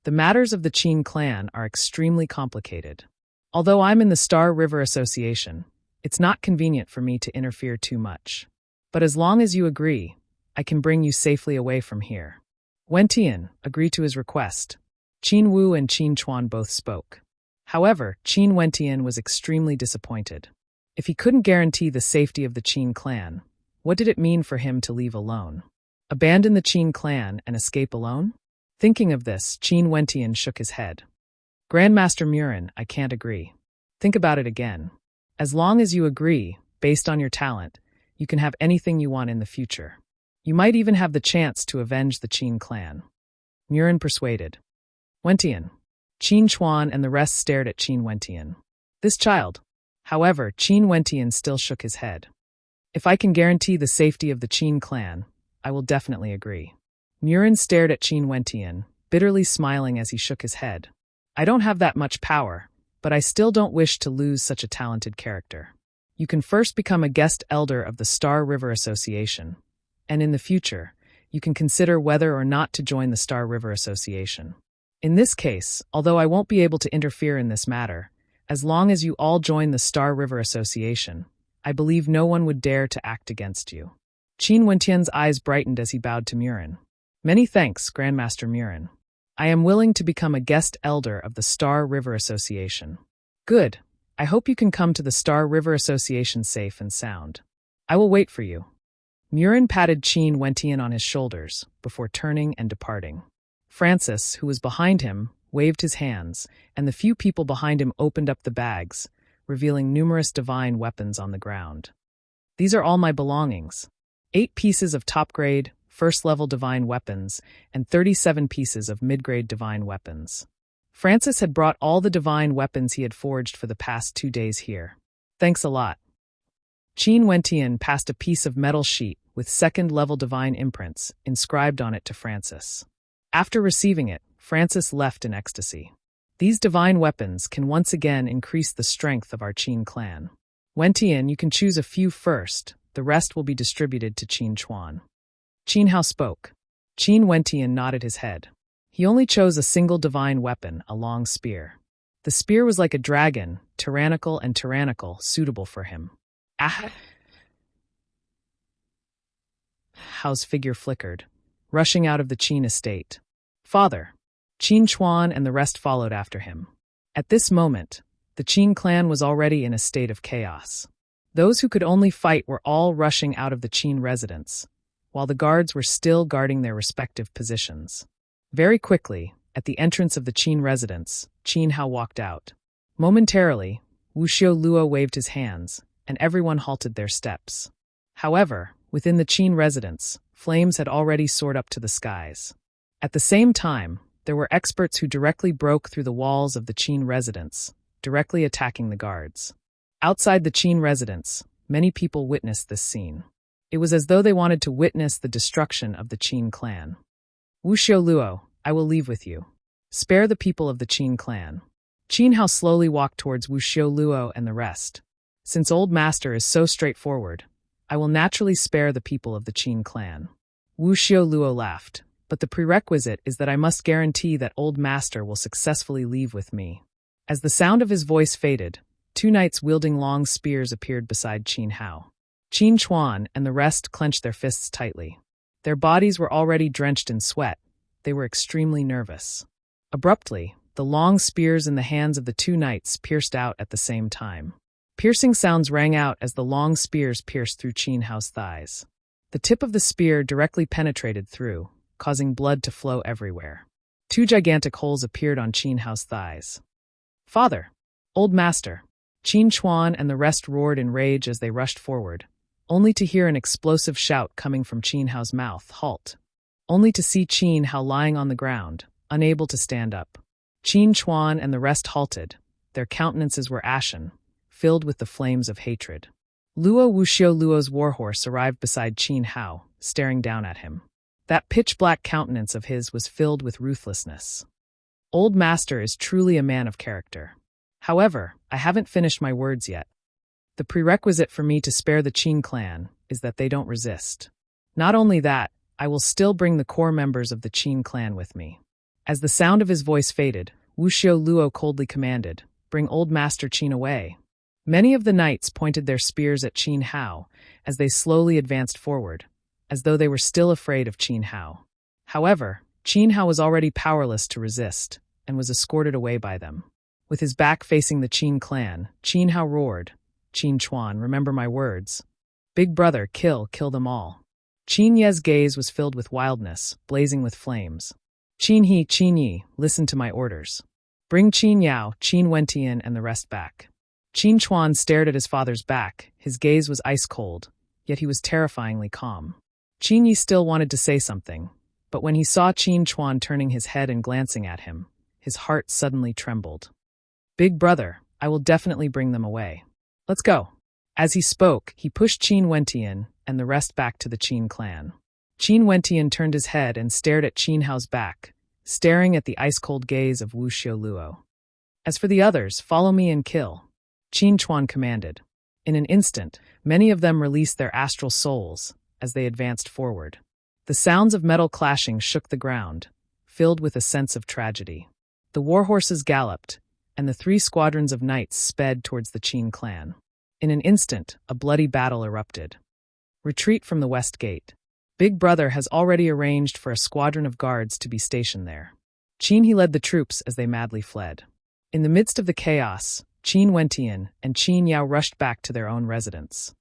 The matters of the Qin clan are extremely complicated. Although I'm in the Star River Association, it's not convenient for me to interfere too much. But as long as you agree, I can bring you safely away from here. Wentian agreed to his request. Qin Wu and Qin Chuan both spoke. However, Qin Wentian was extremely disappointed. If he couldn't guarantee the safety of the Qin clan, what did it mean for him to leave alone? Abandon the Qin clan and escape alone? Thinking of this, Qin Wentian shook his head. Grandmaster Murin, I can't agree. Think about it again. As long as you agree, based on your talent, you can have anything you want in the future. You might even have the chance to avenge the Qin clan. Murin persuaded. Wentian. Qin Chuan and the rest stared at Qin Wentian. This child. However, Qin Wentian still shook his head. If I can guarantee the safety of the Qin clan, I will definitely agree. Murin stared at Qin Wentian, bitterly smiling as he shook his head. I don't have that much power, but I still don't wish to lose such a talented character. You can first become a guest elder of the Star River Association, and in the future, you can consider whether or not to join the Star River Association. In this case, although I won't be able to interfere in this matter, as long as you all join the Star River Association, I believe no one would dare to act against you. Qin Wentian's eyes brightened as he bowed to Murin. Many thanks, Grandmaster Murin. I am willing to become a guest elder of the Star River Association. Good. I hope you can come to the Star River Association safe and sound. I will wait for you. Murin patted Qin Wentian on his shoulders before turning and departing. Francis, who was behind him, waved his hands, and the few people behind him opened up the bags, revealing numerous divine weapons on the ground. These are all my belongings. 8 pieces of top-grade, first-level divine weapons, and 37 pieces of mid-grade divine weapons. Francis had brought all the divine weapons he had forged for the past 2 days here. Thanks a lot. Qin Wentian passed a piece of metal sheet with second-level divine imprints inscribed on it to Francis. After receiving it, Francis left in ecstasy. These divine weapons can once again increase the strength of our Qin clan. Wentian, you can choose a few first. The rest will be distributed to Qin Chuan. Qin Hao spoke. Qin Wentian nodded his head. He only chose a single divine weapon, a long spear. The spear was like a dragon, tyrannical, suitable for him. Ah! Hao's figure flickered, rushing out of the Qin estate. Father! Qin Chuan and the rest followed after him. At this moment, the Qin clan was already in a state of chaos. Those who could only fight were all rushing out of the Qin residence, while the guards were still guarding their respective positions. Very quickly, at the entrance of the Qin residence, Qin Hao walked out. Momentarily, Wu Xiaoluo waved his hands, and everyone halted their steps. However, within the Qin residence, flames had already soared up to the skies. At the same time, there were experts who directly broke through the walls of the Qin residence, directly attacking the guards. Outside the Qin residence, many people witnessed this scene. It was as though they wanted to witness the destruction of the Qin clan. Wu Xiaoluo, I will leave with you. Spare the people of the Qin clan. Qin Hao slowly walked towards Wu Xiaoluo and the rest. Since Old Master is so straightforward, I will naturally spare the people of the Qin clan. Wu Xiaoluo laughed, but the prerequisite is that I must guarantee that Old Master will successfully leave with me. As the sound of his voice faded, 2 knights wielding long spears appeared beside Qin Hao. Qin Chuan and the rest clenched their fists tightly. Their bodies were already drenched in sweat. They were extremely nervous. Abruptly, the long spears in the hands of the 2 knights pierced out at the same time. Piercing sounds rang out as the long spears pierced through Qin Hao's thighs. The tip of the spear directly penetrated through, causing blood to flow everywhere. 2 gigantic holes appeared on Qin Hao's thighs. Father! Old Master! Qin Chuan and the rest roared in rage as they rushed forward, only to hear an explosive shout coming from Qin Hao's mouth, halt. Only to see Qin Hao lying on the ground, unable to stand up. Qin Chuan and the rest halted. Their countenances were ashen, filled with the flames of hatred. Luo Wuxioluo's warhorse arrived beside Qin Hao, staring down at him. That pitch-black countenance of his was filled with ruthlessness. Old Master is truly a man of character. However, I haven't finished my words yet. The prerequisite for me to spare the Qin clan is that they don't resist. Not only that, I will still bring the core members of the Qin clan with me. As the sound of his voice faded, Wu Xiu Luo coldly commanded, "Bring Old Master Qin away." Many of the knights pointed their spears at Qin Hao as they slowly advanced forward, as though they were still afraid of Qin Hao. However, Qin Hao was already powerless to resist and was escorted away by them. With his back facing the Qin clan, Qin Hao roared, "Qin Chuan, remember my words. Big brother, kill them all." Qin Ye's gaze was filled with wildness, blazing with flames. "Qin Yi, listen to my orders. Bring Qin Yao, Qin Wentian, and the rest back." Qin Chuan stared at his father's back. His gaze was ice-cold, yet he was terrifyingly calm. Qin Yi still wanted to say something, but when he saw Qin Chuan turning his head and glancing at him, his heart suddenly trembled. "Big brother, I will definitely bring them away. Let's go." As he spoke, he pushed Qin Wentian and the rest back to the Qin clan. Qin Wentian turned his head and stared at Qin Hao's back, staring at the ice-cold gaze of Wu Xiu Luo. "As for the others, follow me and kill," Qin Chuan commanded. In an instant, many of them released their astral souls as they advanced forward. The sounds of metal clashing shook the ground, filled with a sense of tragedy. The warhorses galloped, and the 3 squadrons of knights sped towards the Qin clan. In an instant, a bloody battle erupted. Retreat from the West Gate. Big Brother has already arranged for a squadron of guards to be stationed there. Qin He led the troops as they madly fled. In the midst of the chaos, Qin Wentian and Qin Yao rushed back to their own residence.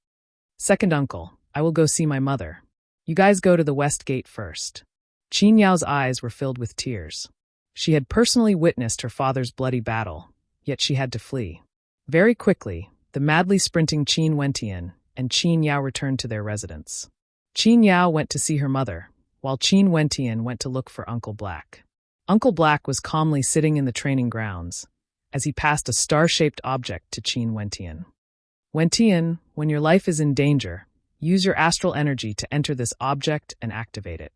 "Second uncle, I will go see my mother. You guys go to the West Gate first." Qin Yao's eyes were filled with tears. She had personally witnessed her father's bloody battle, yet she had to flee. Very quickly, the madly sprinting Qin Wentian and Qin Yao returned to their residence. Qin Yao went to see her mother, while Qin Wentian went to look for Uncle Black. Uncle Black was calmly sitting in the training grounds as he passed a star-shaped object to Qin Wentian. "Wentian, when your life is in danger, use your astral energy to enter this object and activate it."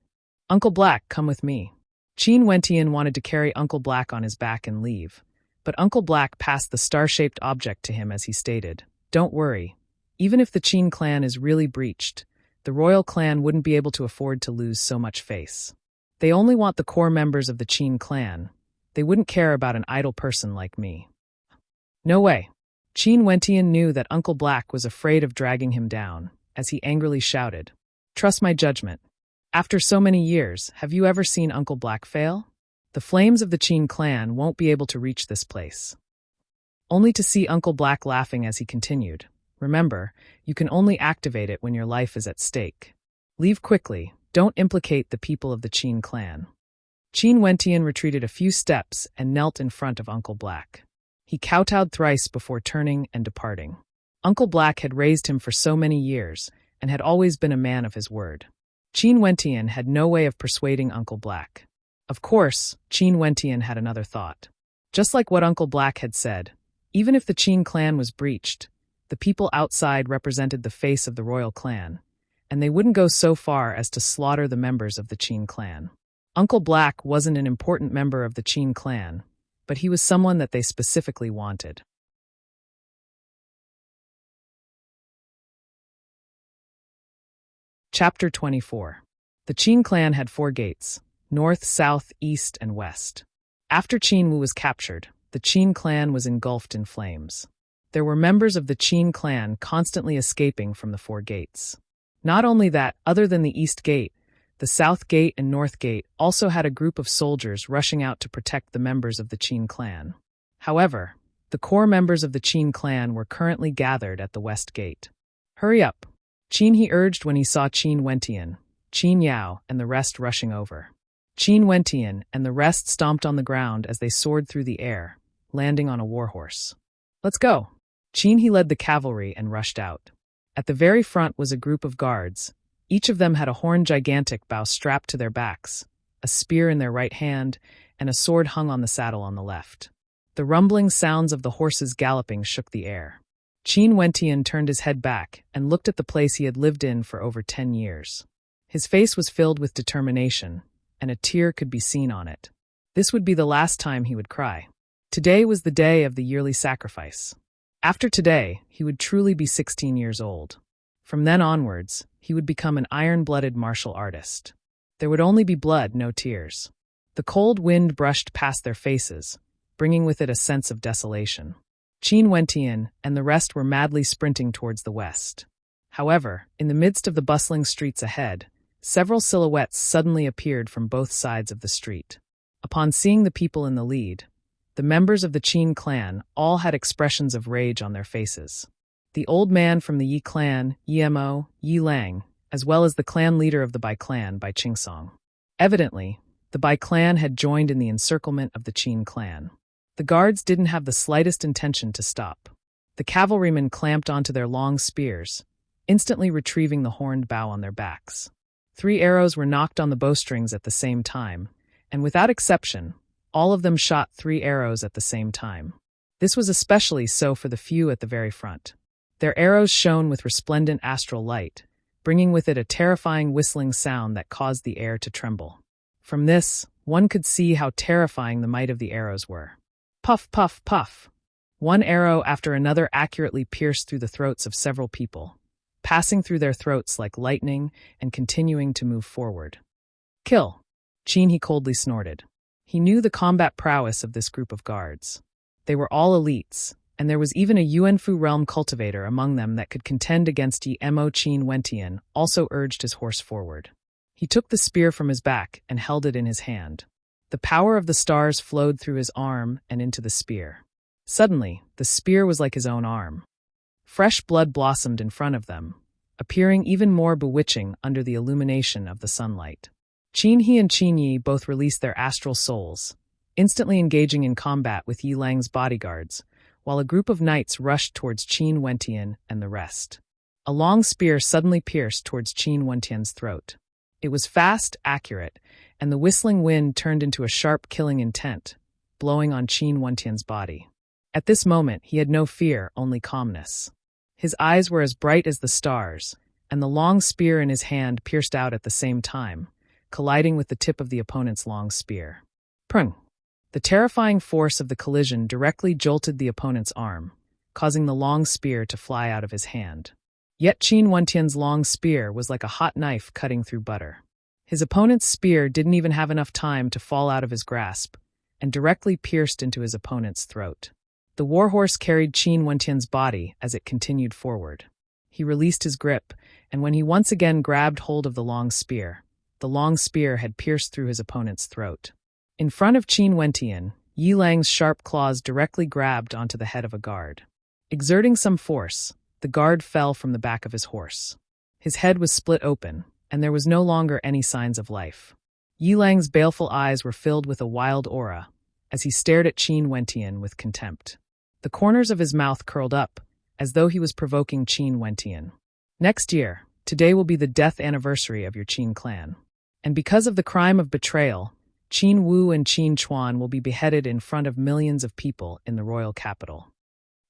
"Uncle Black, come with me." Qin Wentian wanted to carry Uncle Black on his back and leave, but Uncle Black passed the star-shaped object to him as he stated, "Don't worry. Even if the Qin clan is really breached, the royal clan wouldn't be able to afford to lose so much face. They only want the core members of the Qin clan. They wouldn't care about an idle person like me." "No way." Qin Wentian knew that Uncle Black was afraid of dragging him down, as he angrily shouted, "Trust my judgment. After so many years, have you ever seen Uncle Black fail? The flames of the Qin clan won't be able to reach this place." Only to see Uncle Black laughing as he continued, "Remember, you can only activate it when your life is at stake. Leave quickly, don't implicate the people of the Qin clan." Qin Wentian retreated a few steps and knelt in front of Uncle Black. He kowtowed thrice before turning and departing. Uncle Black had raised him for so many years and had always been a man of his word. Qin Wentian had no way of persuading Uncle Black. Of course, Qin Wentian had another thought. Just like what Uncle Black had said, even if the Qin clan was breached, the people outside represented the face of the royal clan, and they wouldn't go so far as to slaughter the members of the Qin clan. Uncle Black wasn't an important member of the Qin clan, but he was someone that they specifically wanted. Chapter 24. The Qin clan had 4 gates: north, south, east, and west. After Qin Wu was captured, the Qin clan was engulfed in flames. There were members of the Qin clan constantly escaping from the 4 gates. Not only that, other than the East Gate, the South Gate and North Gate also had a group of soldiers rushing out to protect the members of the Qin clan. However, the core members of the Qin clan were currently gathered at the West Gate. "Hurry up," Qin He urged when he saw Qin Wentian, Qin Yao, and the rest rushing over. Qin Wentian and the rest stomped on the ground as they soared through the air, landing on a warhorse. "Let's go." Qin He led the cavalry and rushed out. At the very front was a group of guards. Each of them had a horned gigantic bow strapped to their backs, a spear in their right hand, and a sword hung on the saddle on the left. The rumbling sounds of the horses galloping shook the air. Qin Wentian turned his head back and looked at the place he had lived in for over 10 years. His face was filled with determination, and a tear could be seen on it. This would be the last time he would cry. Today was the day of the yearly sacrifice. After today, he would truly be 16 years old. From then onwards, he would become an iron-blooded martial artist. There would only be blood, no tears. The cold wind brushed past their faces, bringing with it a sense of desolation. Qin Wentian and the rest were madly sprinting towards the west. However, in the midst of the bustling streets ahead, several silhouettes suddenly appeared from both sides of the street. Upon seeing the people in the lead, the members of the Qin clan all had expressions of rage on their faces. The old man from the Yi clan, Yimo, Yi Lang, as well as the clan leader of the Bai clan, Bai Qingsong. Evidently, the Bai clan had joined in the encirclement of the Qin clan. The guards didn't have the slightest intention to stop. The cavalrymen clamped onto their long spears, instantly retrieving the horned bow on their backs. 3 arrows were knocked on the bowstrings at the same time, and without exception, all of them shot 3 arrows at the same time. This was especially so for the few at the very front. Their arrows shone with resplendent astral light, bringing with it a terrifying whistling sound that caused the air to tremble. From this, one could see how terrifying the might of the arrows were. Puff, puff, puff. One arrow after another accurately pierced through the throats of several people, passing through their throats like lightning and continuing to move forward. Kill! Qin, he coldly snorted. He knew the combat prowess of this group of guards. They were all elites, and there was even a Yuanfu realm cultivator among them that could contend against Yimo. Qin Wentian also urged his horse forward. He took the spear from his back and held it in his hand. The power of the stars flowed through his arm and into the spear. Suddenly, the spear was like his own arm. Fresh blood blossomed in front of them, appearing even more bewitching under the illumination of the sunlight. Qin He and Qin Yi both released their astral souls, instantly engaging in combat with Yi Lang's bodyguards, while a group of knights rushed towards Qin Wentian and the rest. A long spear suddenly pierced towards Qin Wentian's throat. It was fast, accurate, and the whistling wind turned into a sharp killing intent, blowing on Qin Wentian's body. At this moment, he had no fear, only calmness. His eyes were as bright as the stars, and the long spear in his hand pierced out at the same time, colliding with the tip of the opponent's long spear. Prung! The terrifying force of the collision directly jolted the opponent's arm, causing the long spear to fly out of his hand. Yet Qin Wentian's long spear was like a hot knife cutting through butter. His opponent's spear didn't even have enough time to fall out of his grasp, and directly pierced into his opponent's throat. The warhorse carried Qin Wentian's body as it continued forward. He released his grip, and when he once again grabbed hold of the long spear had pierced through his opponent's throat. In front of Qin Wentian, Yi Lang's sharp claws directly grabbed onto the head of a guard. Exerting some force, the guard fell from the back of his horse. His head was split open, and there was no longer any signs of life. Yi Lang's baleful eyes were filled with a wild aura, as he stared at Qin Wentian with contempt. The corners of his mouth curled up, as though he was provoking Qin Wentian. Next year, today will be the death anniversary of your Qin clan. And because of the crime of betrayal, Qin Wu and Qin Chuan will be beheaded in front of millions of people in the royal capital.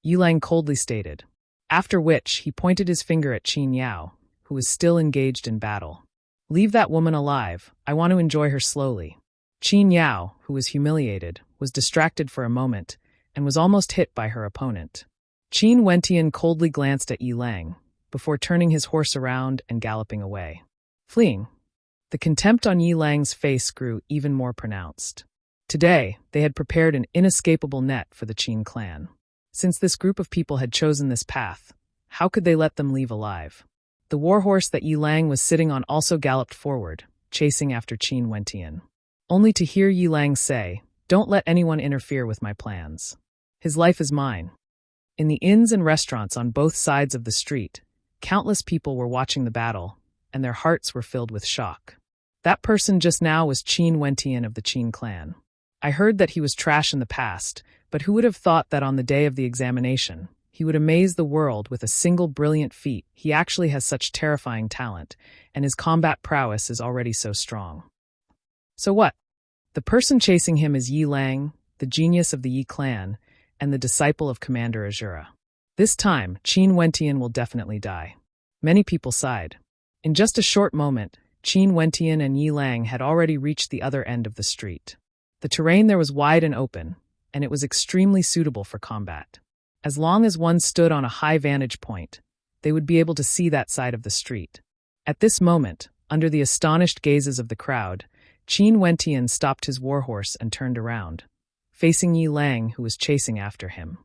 Yi Lang coldly stated, after which he pointed his finger at Qin Yao, who was still engaged in battle. Leave that woman alive, I want to enjoy her slowly. Qin Yao, who was humiliated, was distracted for a moment, and was almost hit by her opponent. Qin Wentian coldly glanced at Yi Lang, before turning his horse around and galloping away. Fleeing. The contempt on Yi Lang's face grew even more pronounced. Today, they had prepared an inescapable net for the Qin clan. Since this group of people had chosen this path, how could they let them leave alive? The warhorse that Yi Lang was sitting on also galloped forward, chasing after Qin Wentian. Only to hear Yi Lang say, "Don't let anyone interfere with my plans. His life is mine." In the inns and restaurants on both sides of the street, countless people were watching the battle, and their hearts were filled with shock. That person just now was Qin Wentian of the Qin clan. I heard that he was trash in the past, but who would have thought that on the day of the examination, he would amaze the world with a single brilliant feat? He actually has such terrifying talent, and his combat prowess is already so strong. So what? The person chasing him is Yi Lang, the genius of the Yi clan, and the disciple of Commander Azura. This time, Qin Wentian will definitely die. Many people sighed. In just a short moment, Qin Wentian and Yi Lang had already reached the other end of the street. The terrain there was wide and open, and it was extremely suitable for combat. As long as one stood on a high vantage point, they would be able to see that side of the street. At this moment, under the astonished gazes of the crowd, Qin Wentian stopped his warhorse and turned around, facing Yi Lang, who was chasing after him.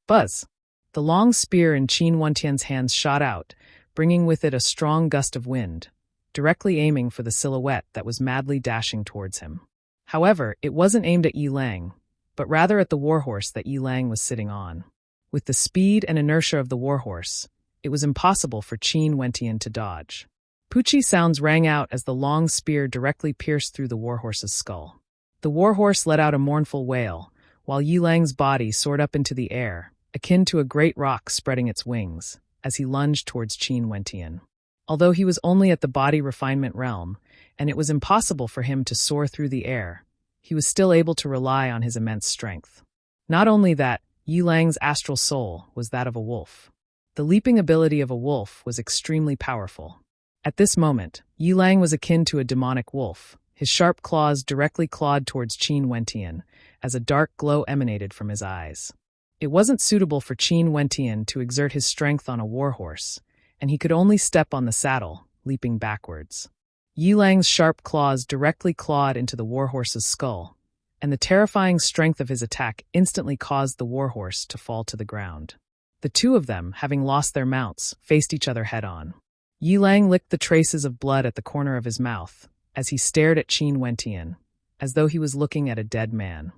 Buzz! The long spear in Qin Wentian's hands shot out, bringing with it a strong gust of wind, directly aiming for the silhouette that was madly dashing towards him. However, it wasn't aimed at Yi Lang, but rather at the warhorse that Yi Lang was sitting on. With the speed and inertia of the warhorse, it was impossible for Qin Wentian to dodge. Poochie sounds rang out as the long spear directly pierced through the warhorse's skull. The warhorse let out a mournful wail, while Yi Lang's body soared up into the air, akin to a great rock spreading its wings, as he lunged towards Qin Wentian. Although he was only at the body refinement realm, and it was impossible for him to soar through the air, he was still able to rely on his immense strength. Not only that, Yi Lang's astral soul was that of a wolf. The leaping ability of a wolf was extremely powerful. At this moment, Yi Lang was akin to a demonic wolf. His sharp claws directly clawed towards Qin Wentian, as a dark glow emanated from his eyes. It wasn't suitable for Qin Wentian to exert his strength on a warhorse, and he could only step on the saddle, leaping backwards. Yi Lang's sharp claws directly clawed into the warhorse's skull, and the terrifying strength of his attack instantly caused the warhorse to fall to the ground. The two of them, having lost their mounts, faced each other head-on. Yi Lang licked the traces of blood at the corner of his mouth, as he stared at Qin Wentian, as though he was looking at a dead man.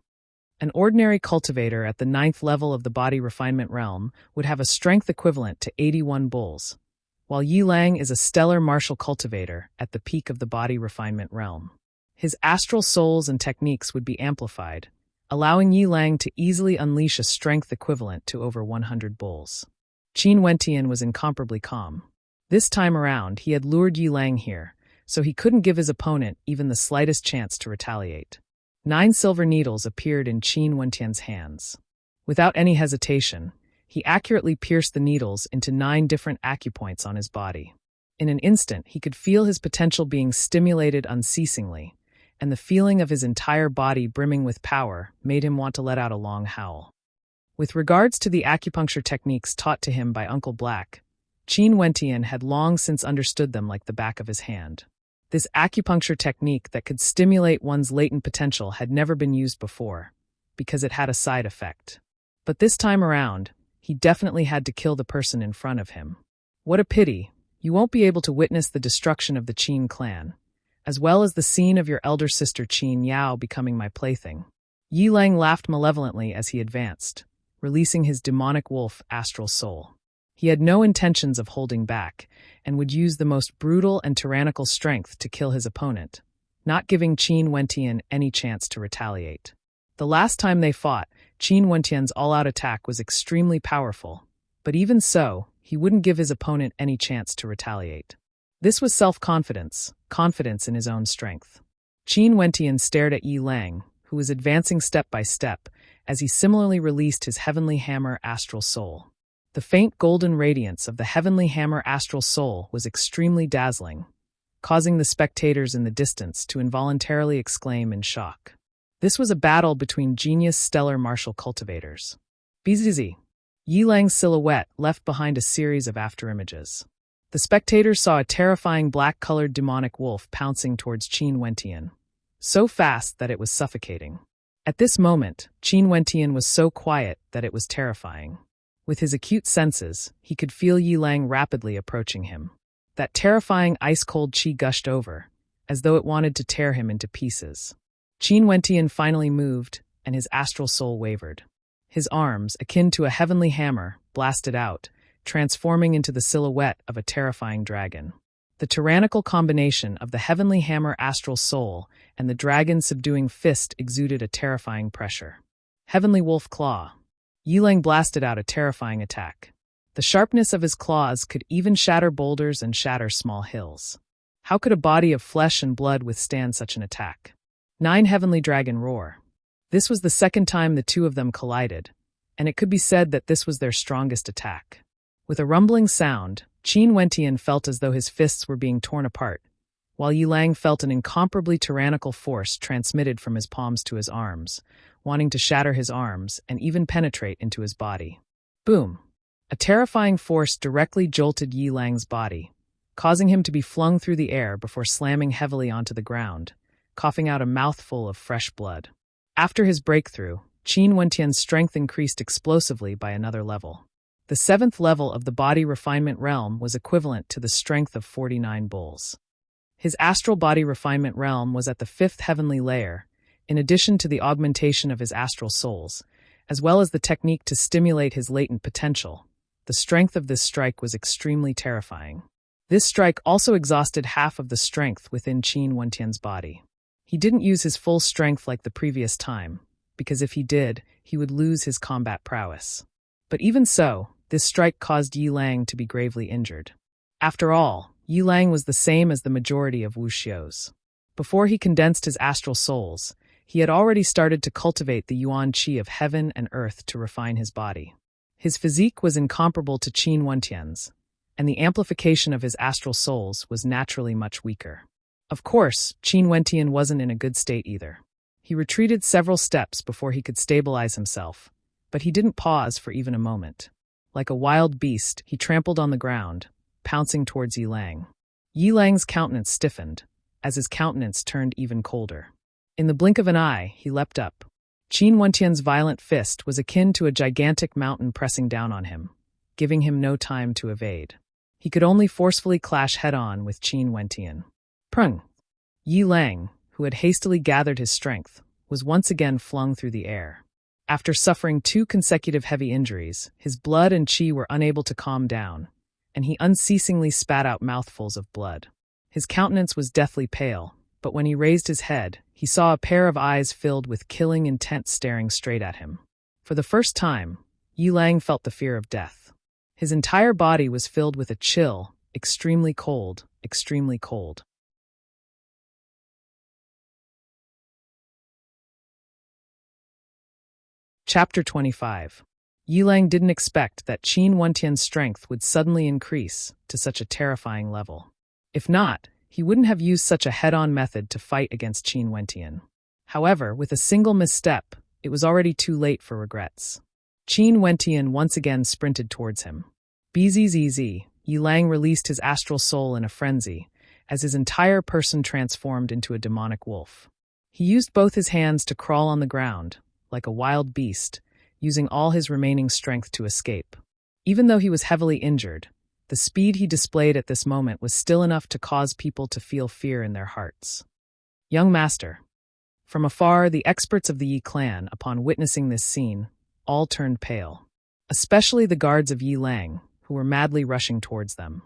An ordinary cultivator at the 9th level of the body refinement realm would have a strength equivalent to 81 bulls, while Yi Lang is a stellar martial cultivator at the peak of the body refinement realm. His astral souls and techniques would be amplified, allowing Yi Lang to easily unleash a strength equivalent to over 100 bulls. Qin Wentian was incomparably calm. This time around, he had lured Yi Lang here, so he couldn't give his opponent even the slightest chance to retaliate. 9 silver needles appeared in Qin Wentian's hands. Without any hesitation, he accurately pierced the needles into 9 different acupoints on his body. In an instant, he could feel his potential being stimulated unceasingly, and the feeling of his entire body brimming with power made him want to let out a long howl. With regards to the acupuncture techniques taught to him by Uncle Black, Qin Wentian had long since understood them like the back of his hand. This acupuncture technique that could stimulate one's latent potential had never been used before, because it had a side effect. But this time around, he definitely had to kill the person in front of him. What a pity, you won't be able to witness the destruction of the Qin clan, as well as the scene of your elder sister Qin Yao becoming my plaything. Yi Lang laughed malevolently as he advanced, releasing his demonic wolf astral soul. He had no intentions of holding back, and would use the most brutal and tyrannical strength to kill his opponent, not giving Qin Wentian any chance to retaliate. The last time they fought, Qin Wentian's all-out attack was extremely powerful, but even so, he wouldn't give his opponent any chance to retaliate. This was self-confidence, confidence in his own strength. Qin Wentian stared at Yi Lang, who was advancing step by step, as he similarly released his Heavenly Hammer astral soul. The faint golden radiance of the Heavenly Hammer astral soul was extremely dazzling, causing the spectators in the distance to involuntarily exclaim in shock. This was a battle between genius stellar martial cultivators. BZZ. Yi Lang's silhouette left behind a series of afterimages. The spectators saw a terrifying black-colored demonic wolf pouncing towards Qin Wentian, so fast that it was suffocating. At this moment, Qin Wentian was so quiet that it was terrifying. With his acute senses, he could feel Yi Lang rapidly approaching him. That terrifying ice-cold qi gushed over, as though it wanted to tear him into pieces. Qin Wentian finally moved, and his astral soul wavered. His arms, akin to a heavenly hammer, blasted out, transforming into the silhouette of a terrifying dragon. The tyrannical combination of the heavenly hammer astral soul and the dragon's subduing fist exuded a terrifying pressure. Heavenly Wolf Claw. Yi Lang blasted out a terrifying attack. The sharpness of his claws could even shatter boulders and shatter small hills. How could a body of flesh and blood withstand such an attack? 9 Heavenly Dragon Roar. This was the second time the two of them collided, and it could be said that this was their strongest attack. With a rumbling sound, Qin Wentian felt as though his fists were being torn apart, while Yi Lang felt an incomparably tyrannical force transmitted from his palms to his arms, wanting to shatter his arms and even penetrate into his body. Boom! A terrifying force directly jolted Yi Lang's body, causing him to be flung through the air before slamming heavily onto the ground, coughing out a mouthful of fresh blood. After his breakthrough, Qin Wentian's strength increased explosively by another level. The 7th level of the body refinement realm was equivalent to the strength of 49 bulls. His astral body refinement realm was at the 5th heavenly layer, in addition to the augmentation of his astral souls, as well as the technique to stimulate his latent potential. The strength of this strike was extremely terrifying. This strike also exhausted half of the strength within Qin Wentian's body. He didn't use his full strength like the previous time, because if he did, he would lose his combat prowess. But even so, this strike caused Yi Lang to be gravely injured. After all, Yi Lang was the same as the majority of Wuxios. Before he condensed his astral souls, he had already started to cultivate the yuan qi of heaven and earth to refine his body. His physique was incomparable to Qin Wentian's, and the amplification of his astral souls was naturally much weaker. Of course, Qin Wentian wasn't in a good state either. He retreated several steps before he could stabilize himself, but he didn't pause for even a moment. Like a wild beast, he trampled on the ground, pouncing towards Yi Lang. Yi Lang's countenance stiffened, as his countenance turned even colder. In the blink of an eye, he leapt up. Qin Wentian's violent fist was akin to a gigantic mountain pressing down on him, giving him no time to evade. He could only forcefully clash head-on with Qin Wentian. Prung! Yi Lang, who had hastily gathered his strength, was once again flung through the air. After suffering 2 consecutive heavy injuries, his blood and qi were unable to calm down, and he unceasingly spat out mouthfuls of blood. His countenance was deathly pale, but when he raised his head, he saw a pair of eyes filled with killing intent staring straight at him. For the first time, Yi Lang felt the fear of death. His entire body was filled with a chill, extremely cold, extremely cold. Chapter 25. Yi Lang didn't expect that Qin Wentian's strength would suddenly increase to such a terrifying level. If not, he wouldn't have used such a head-on method to fight against Qin Wentian. However, with a single misstep, it was already too late for regrets. Qin Wentian once again sprinted towards him. Bzzz, Yi Lang released his astral soul in a frenzy, as his entire person transformed into a demonic wolf. He used both his hands to crawl on the ground, like a wild beast, using all his remaining strength to escape. Even though he was heavily injured, the speed he displayed at this moment was still enough to cause people to feel fear in their hearts. Young master. From afar, the experts of the Yi clan, upon witnessing this scene, all turned pale. Especially the guards of Yi Lang, who were madly rushing towards them.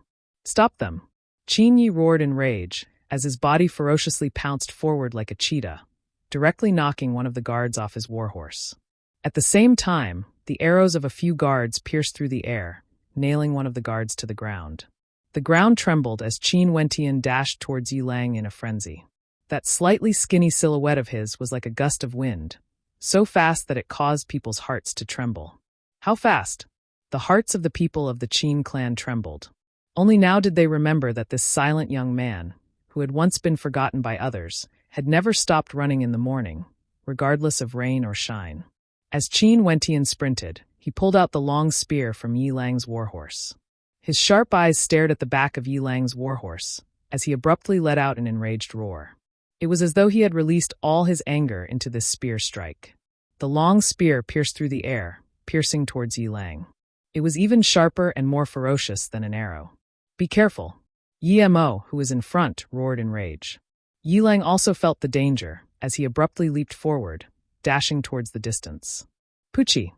Stop them! Qin Yi roared in rage, as his body ferociously pounced forward like a cheetah, directly knocking one of the guards off his warhorse. At the same time, the arrows of a few guards pierced through the air, nailing one of the guards to the ground. The ground trembled as Qin Wentian dashed towards Yi Lang in a frenzy. That slightly skinny silhouette of his was like a gust of wind, so fast that it caused people's hearts to tremble. How fast? The hearts of the people of the Qin clan trembled. Only now did they remember that this silent young man, who had once been forgotten by others, had never stopped running in the morning, regardless of rain or shine. As Qin Wentian sprinted, he pulled out the long spear from Yi Lang's warhorse. His sharp eyes stared at the back of Yi Lang's warhorse, as he abruptly let out an enraged roar. It was as though he had released all his anger into this spear strike. The long spear pierced through the air, piercing towards Yi Lang. It was even sharper and more ferocious than an arrow. Be careful! Yi Mo, who was in front, roared in rage. Yi Lang also felt the danger, as he abruptly leaped forward, dashing towards the distance. Puchi!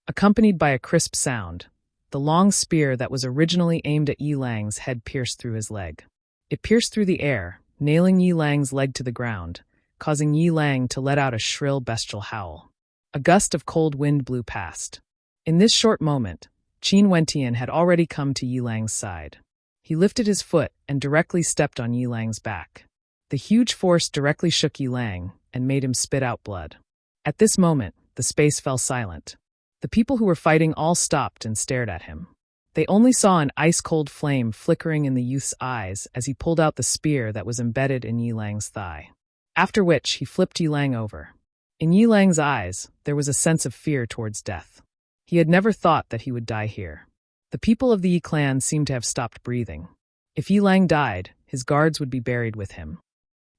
Accompanied by a crisp sound, the long spear that was originally aimed at Yi Lang's head pierced through his leg. It pierced through the air, nailing Yi Lang's leg to the ground, causing Yi Lang to let out a shrill bestial howl. A gust of cold wind blew past. In this short moment, Qin Wentian had already come to Yi Lang's side. He lifted his foot and directly stepped on Yi Lang's back. The huge force directly shook Yi Lang and made him spit out blood. At this moment, the space fell silent. The people who were fighting all stopped and stared at him. They only saw an ice-cold flame flickering in the youth's eyes as he pulled out the spear that was embedded in Yilang's thigh. After which, he flipped Yilang over. In Yilang's eyes, there was a sense of fear towards death. He had never thought that he would die here. The people of the Yi clan seemed to have stopped breathing. If Yilang died, his guards would be buried with him.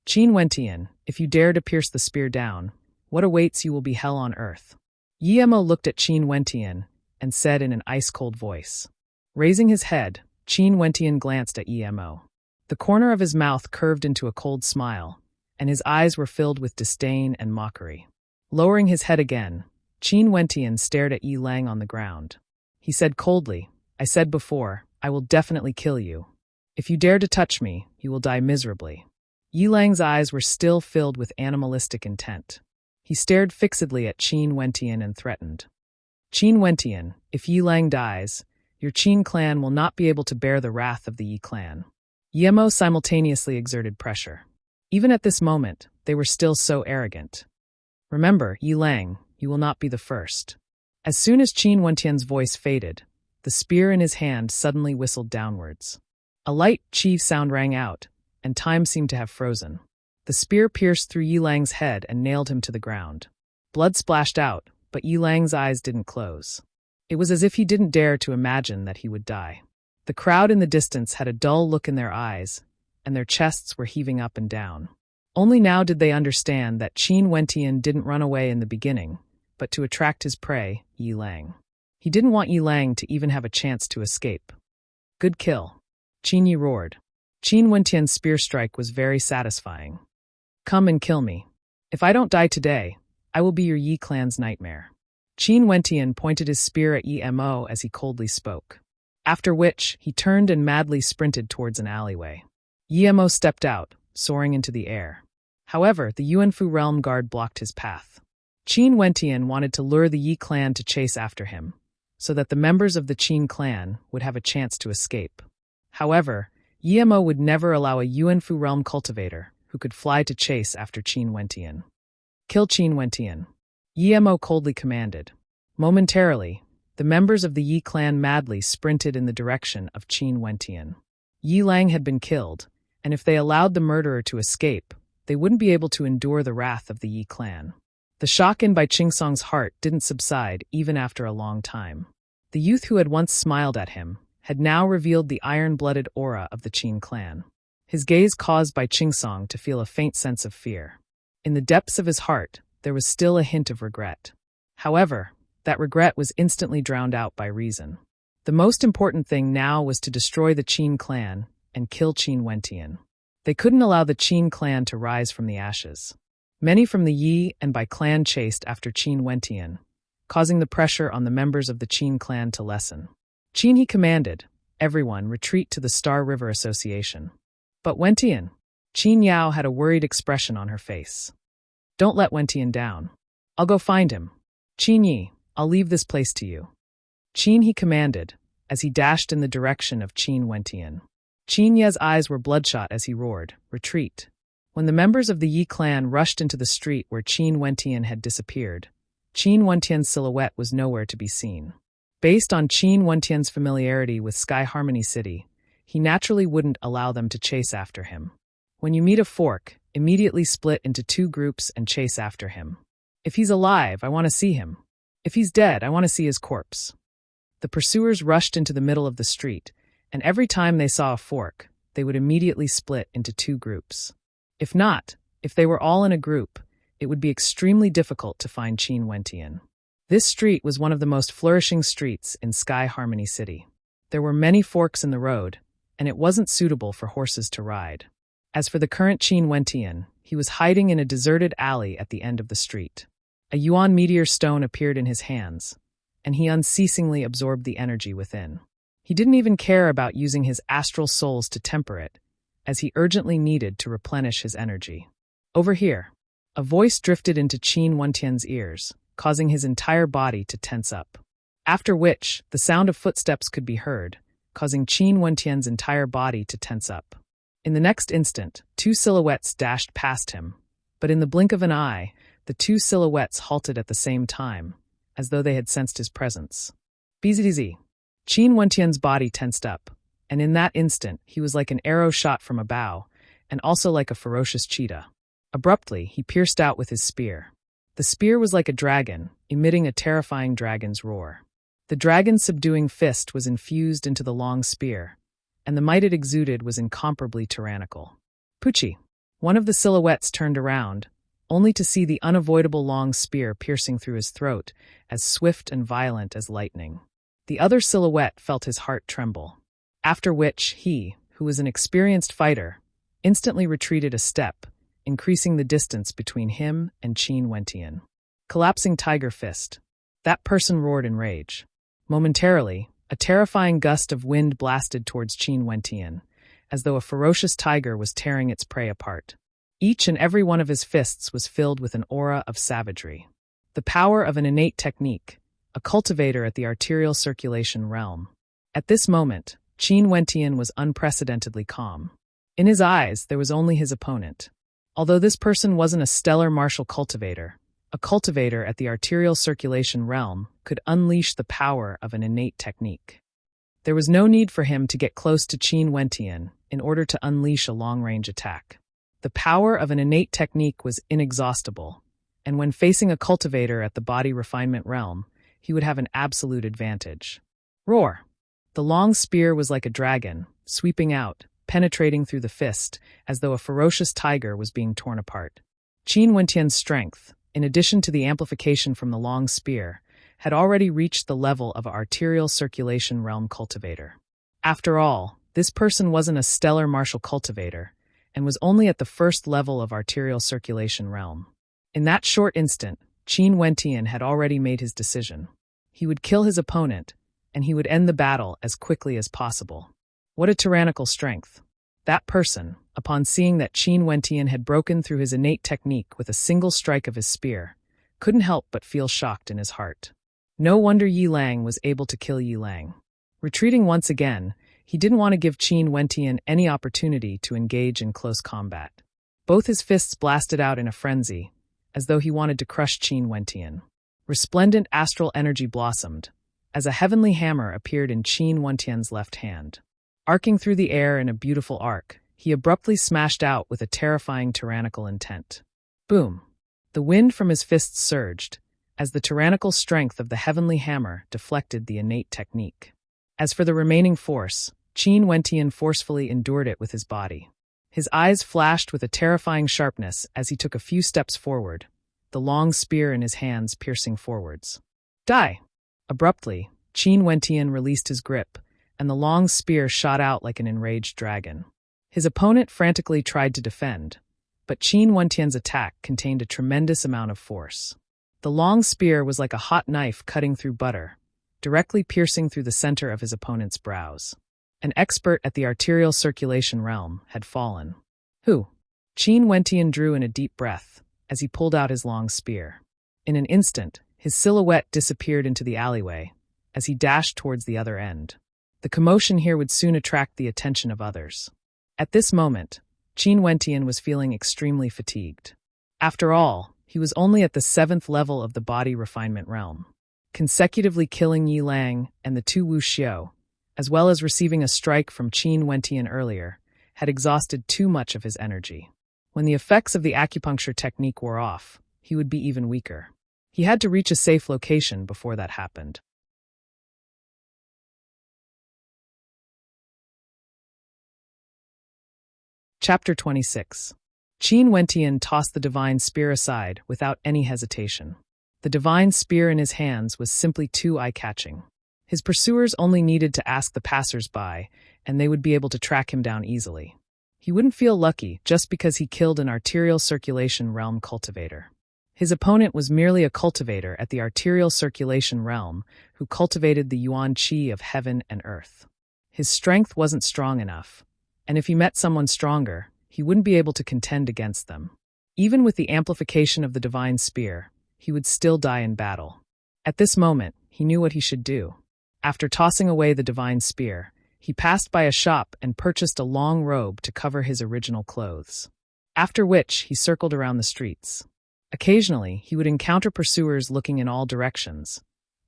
Qin Wentian, if you dare to pierce the spear down, what awaits you will be hell on earth. Yemo looked at Qin Wentian and said in an ice-cold voice. Raising his head, Qin Wentian glanced at Yemo. The corner of his mouth curved into a cold smile, and his eyes were filled with disdain and mockery. Lowering his head again, Qin Wentian stared at Yilang on the ground. He said coldly, I said before, I will definitely kill you. If you dare to touch me, you will die miserably. Yilang's eyes were still filled with animalistic intent. He stared fixedly at Qin Wentian and threatened. Qin Wentian, if Yilang dies, your Qin clan will not be able to bear the wrath of the Yi clan. Yemo simultaneously exerted pressure. Even at this moment, they were still so arrogant. Remember, Yilang, you will not be the first. As soon as Qin Wentian's voice faded, the spear in his hand suddenly whistled downwards. A light chi sound rang out, and time seemed to have frozen. The spear pierced through Yilang's head and nailed him to the ground. Blood splashed out, but Yilang's eyes didn't close. It was as if he didn't dare to imagine that he would die. The crowd in the distance had a dull look in their eyes, and their chests were heaving up and down. Only now did they understand that Qin Wentian didn't run away in the beginning, but to attract his prey, Yilang. He didn't want Yilang to even have a chance to escape. Good kill. Qin Yi roared. Qin Wentian's spear strike was very satisfying. Come and kill me. If I don't die today, I will be your Yi clan's nightmare. Qin Wentian pointed his spear at Yemo as he coldly spoke. After which, he turned and madly sprinted towards an alleyway. Yemo stepped out, soaring into the air. However, the Yuanfu realm guard blocked his path. Qin Wentian wanted to lure the Yi clan to chase after him, so that the members of the Qin clan would have a chance to escape. However, Yemo would never allow a Yuanfu realm cultivator who could fly to chase after Qin Wentian. Kill Qin Wentian. Yemo coldly commanded. Momentarily, the members of the Yi clan madly sprinted in the direction of Qin Wentian. Yilang had been killed, and if they allowed the murderer to escape, they wouldn't be able to endure the wrath of the Yi clan. The shock in Bai Qingsong's heart didn't subside even after a long time. The youth who had once smiled at him had now revealed the iron-blooded aura of the Qin clan. His gaze caused Bai Qingsong to feel a faint sense of fear. In the depths of his heart, there was still a hint of regret. However, that regret was instantly drowned out by reason. The most important thing now was to destroy the Qin clan and kill Qin Wentian. They couldn't allow the Qin clan to rise from the ashes. Many from the Yi and Bai clan chased after Qin Wentian, causing the pressure on the members of the Qin clan to lessen. Qin he commanded, everyone retreat to the Star River Association. But Wentian, Qin Yao had a worried expression on her face. Don't let Wentian down. I'll go find him. Qin Yi, I'll leave this place to you. Qin he commanded, as he dashed in the direction of Qin Wentian. Qin Ye's eyes were bloodshot as he roared, retreat. When the members of the Yi clan rushed into the street where Qin Wentian had disappeared, Qin Wentian's silhouette was nowhere to be seen. Based on Qin Wentian's familiarity with Sky Harmony City, he naturally wouldn't allow them to chase after him. When you meet a fork, immediately split into two groups and chase after him. If he's alive, I want to see him. If he's dead, I want to see his corpse. The pursuers rushed into the middle of the street, and every time they saw a fork, they would immediately split into two groups. If not, if they were all in a group, it would be extremely difficult to find Qin Wentian. This street was one of the most flourishing streets in Sky Harmony City. There were many forks in the road, and it wasn't suitable for horses to ride. As for the current Qin Wentian, he was hiding in a deserted alley at the end of the street. A Yuan meteor stone appeared in his hands, and he unceasingly absorbed the energy within. He didn't even care about using his astral souls to temper it, as he urgently needed to replenish his energy. Over here, a voice drifted into Qin Wentian's ears, causing his entire body to tense up. After which, the sound of footsteps could be heard, causing Qin Wentian's entire body to tense up. In the next instant, two silhouettes dashed past him, but in the blink of an eye, the two silhouettes halted at the same time, as though they had sensed his presence. BZZ. Qin Wentian's body tensed up, and in that instant he was like an arrow shot from a bow, and also like a ferocious cheetah. Abruptly, he pierced out with his spear. The spear was like a dragon, emitting a terrifying dragon's roar. The dragon's subduing fist was infused into the long spear, and the might it exuded was incomparably tyrannical. Pucci! One of the silhouettes turned around, only to see the unavoidable long spear piercing through his throat, as swift and violent as lightning. The other silhouette felt his heart tremble. After which he, who was an experienced fighter, instantly retreated a step, increasing the distance between him and Qin Wentian. Collapsing tiger fist. That person roared in rage. Momentarily, a terrifying gust of wind blasted towards Qin Wentian, as though a ferocious tiger was tearing its prey apart. Each and every one of his fists was filled with an aura of savagery. The power of an innate technique, a cultivator at the arterial circulation realm. At this moment, Qin Wentian was unprecedentedly calm. In his eyes, there was only his opponent. Although this person wasn't a stellar martial cultivator, a cultivator at the arterial circulation realm could unleash the power of an innate technique. There was no need for him to get close to Qin Wentian in order to unleash a long-range attack. The power of an innate technique was inexhaustible, and when facing a cultivator at the body refinement realm, he would have an absolute advantage. Roar! The long spear was like a dragon, sweeping out, penetrating through the fist, as though a ferocious tiger was being torn apart. Qin Wentian's strength, in addition to the amplification from the long spear, had already reached the level of an arterial circulation realm cultivator. After all, this person wasn't a stellar martial cultivator, and was only at the first level of arterial circulation realm. In that short instant, Qin Wentian had already made his decision. He would kill his opponent, and he would end the battle as quickly as possible. What a tyrannical strength. That person, upon seeing that Qin Wentian had broken through his innate technique with a single strike of his spear, couldn't help but feel shocked in his heart. No wonder Yi Lang was able to kill Yi Lang. Retreating once again, he didn't want to give Qin Wentian any opportunity to engage in close combat. Both his fists blasted out in a frenzy, as though he wanted to crush Qin Wentian. Resplendent astral energy blossomed, as a heavenly hammer appeared in Qin Wentian's left hand. Arcing through the air in a beautiful arc, he abruptly smashed out with a terrifying tyrannical intent. Boom! The wind from his fists surged, as the tyrannical strength of the heavenly hammer deflected the innate technique. As for the remaining force, Qin Wentian forcefully endured it with his body. His eyes flashed with a terrifying sharpness as he took a few steps forward, the long spear in his hands piercing forwards. Die! Abruptly, Qin Wentian released his grip, and the long spear shot out like an enraged dragon. His opponent frantically tried to defend, but Qin Wentian's attack contained a tremendous amount of force. The long spear was like a hot knife cutting through butter, directly piercing through the center of his opponent's brows. An expert at the arterial circulation realm had fallen. Who? Qin Wentian drew in a deep breath as he pulled out his long spear. In an instant, his silhouette disappeared into the alleyway as he dashed towards the other end. The commotion here would soon attract the attention of others. At this moment, Qin Wentian was feeling extremely fatigued. After all, he was only at the 7th level of the body refinement realm. Consecutively killing Yi Lang and the two Wu Xiao, as well as receiving a strike from Qin Wentian earlier, had exhausted too much of his energy. When the effects of the acupuncture technique wore off, he would be even weaker. He had to reach a safe location before that happened. Chapter 26. Qin Wentian tossed the divine spear aside without any hesitation. The divine spear in his hands was simply too eye-catching. His pursuers only needed to ask the passers-by, and they would be able to track him down easily. He wouldn't feel lucky just because he killed an arterial circulation realm cultivator. His opponent was merely a cultivator at the arterial circulation realm who cultivated the yuan qi of heaven and earth. His strength wasn't strong enough, and if he met someone stronger, he wouldn't be able to contend against them. Even with the amplification of the divine spear, he would still die in battle. At this moment, he knew what he should do. After tossing away the divine spear, he passed by a shop and purchased a long robe to cover his original clothes. After which, he circled around the streets. Occasionally, he would encounter pursuers looking in all directions,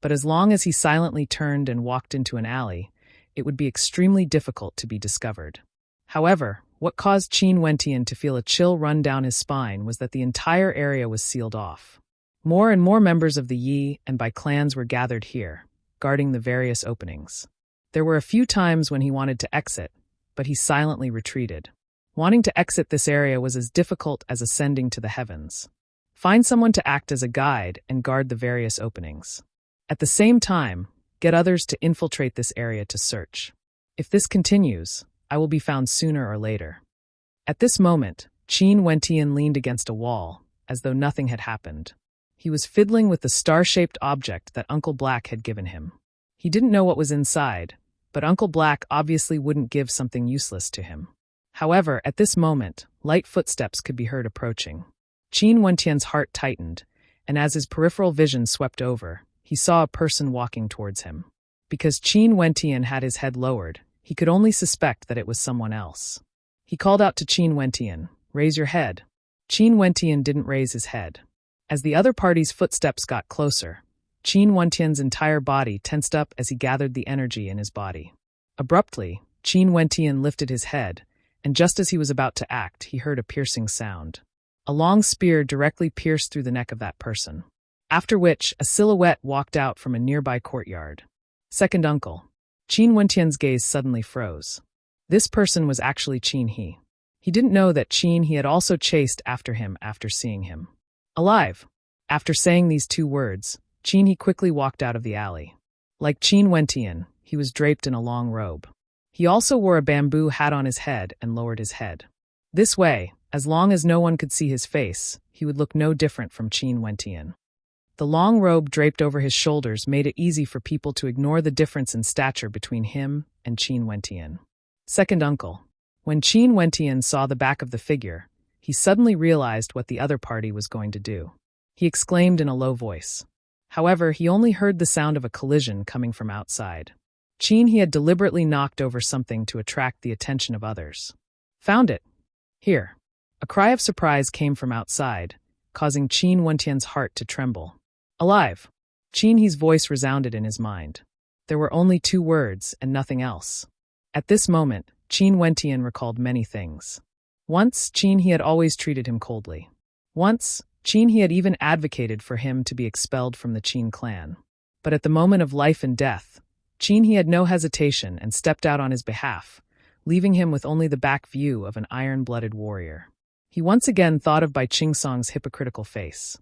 But as long as he silently turned and walked into an alley, it would be extremely difficult to be discovered. However, what caused Qin Wentian to feel a chill run down his spine was that the entire area was sealed off. More and more members of the Yi and Bai clans were gathered here, guarding the various openings. There were a few times when he wanted to exit, but he silently retreated. Wanting to exit this area was as difficult as ascending to the heavens. Find someone to act as a guide and guard the various openings. At the same time, get others to infiltrate this area to search. If this continues, I will be found sooner or later. At this moment, Qin Wentian leaned against a wall, as though nothing had happened. He was fiddling with the star-shaped object that Uncle Black had given him. He didn't know what was inside, but Uncle Black obviously wouldn't give something useless to him. However, at this moment, light footsteps could be heard approaching. Qin Wentian's heart tightened, and as his peripheral vision swept over, he saw a person walking towards him. Because Qin Wentian had his head lowered, he could only suspect that it was someone else. He called out to Qin Wentian, "Raise your head." Qin Wentian didn't raise his head. As the other party's footsteps got closer, Qin Wentian's entire body tensed up as he gathered the energy in his body. Abruptly, Qin Wentian lifted his head, and just as he was about to act, he heard a piercing sound. A long spear directly pierced through the neck of that person. After which, a silhouette walked out from a nearby courtyard. Second uncle. Qin Wentian's gaze suddenly froze. This person was actually Qin He. He didn't know that Qin He had also chased after him after seeing him. Alive! After saying these two words, Qin He quickly walked out of the alley. Like Qin Wentian, he was draped in a long robe. He also wore a bamboo hat on his head and lowered his head. This way, as long as no one could see his face, he would look no different from Qin Wentian. The long robe draped over his shoulders made it easy for people to ignore the difference in stature between him and Qin Wentian. Second uncle. When Qin Wentian saw the back of the figure, he suddenly realized what the other party was going to do. He exclaimed in a low voice. However, he only heard the sound of a collision coming from outside. Qin He had deliberately knocked over something to attract the attention of others. Found it! Here! A cry of surprise came from outside, causing Qin Wentian's heart to tremble. Alive! Qin He's voice resounded in his mind. There were only two words and nothing else. At this moment, Qin Wentian recalled many things. Once, Qin He had always treated him coldly. Once, Qin He had even advocated for him to be expelled from the Qin clan. But at the moment of life and death, Qin He had no hesitation and stepped out on his behalf, leaving him with only the back view of an iron-blooded warrior. He once again thought of Bai Qingsong's hypocritical face.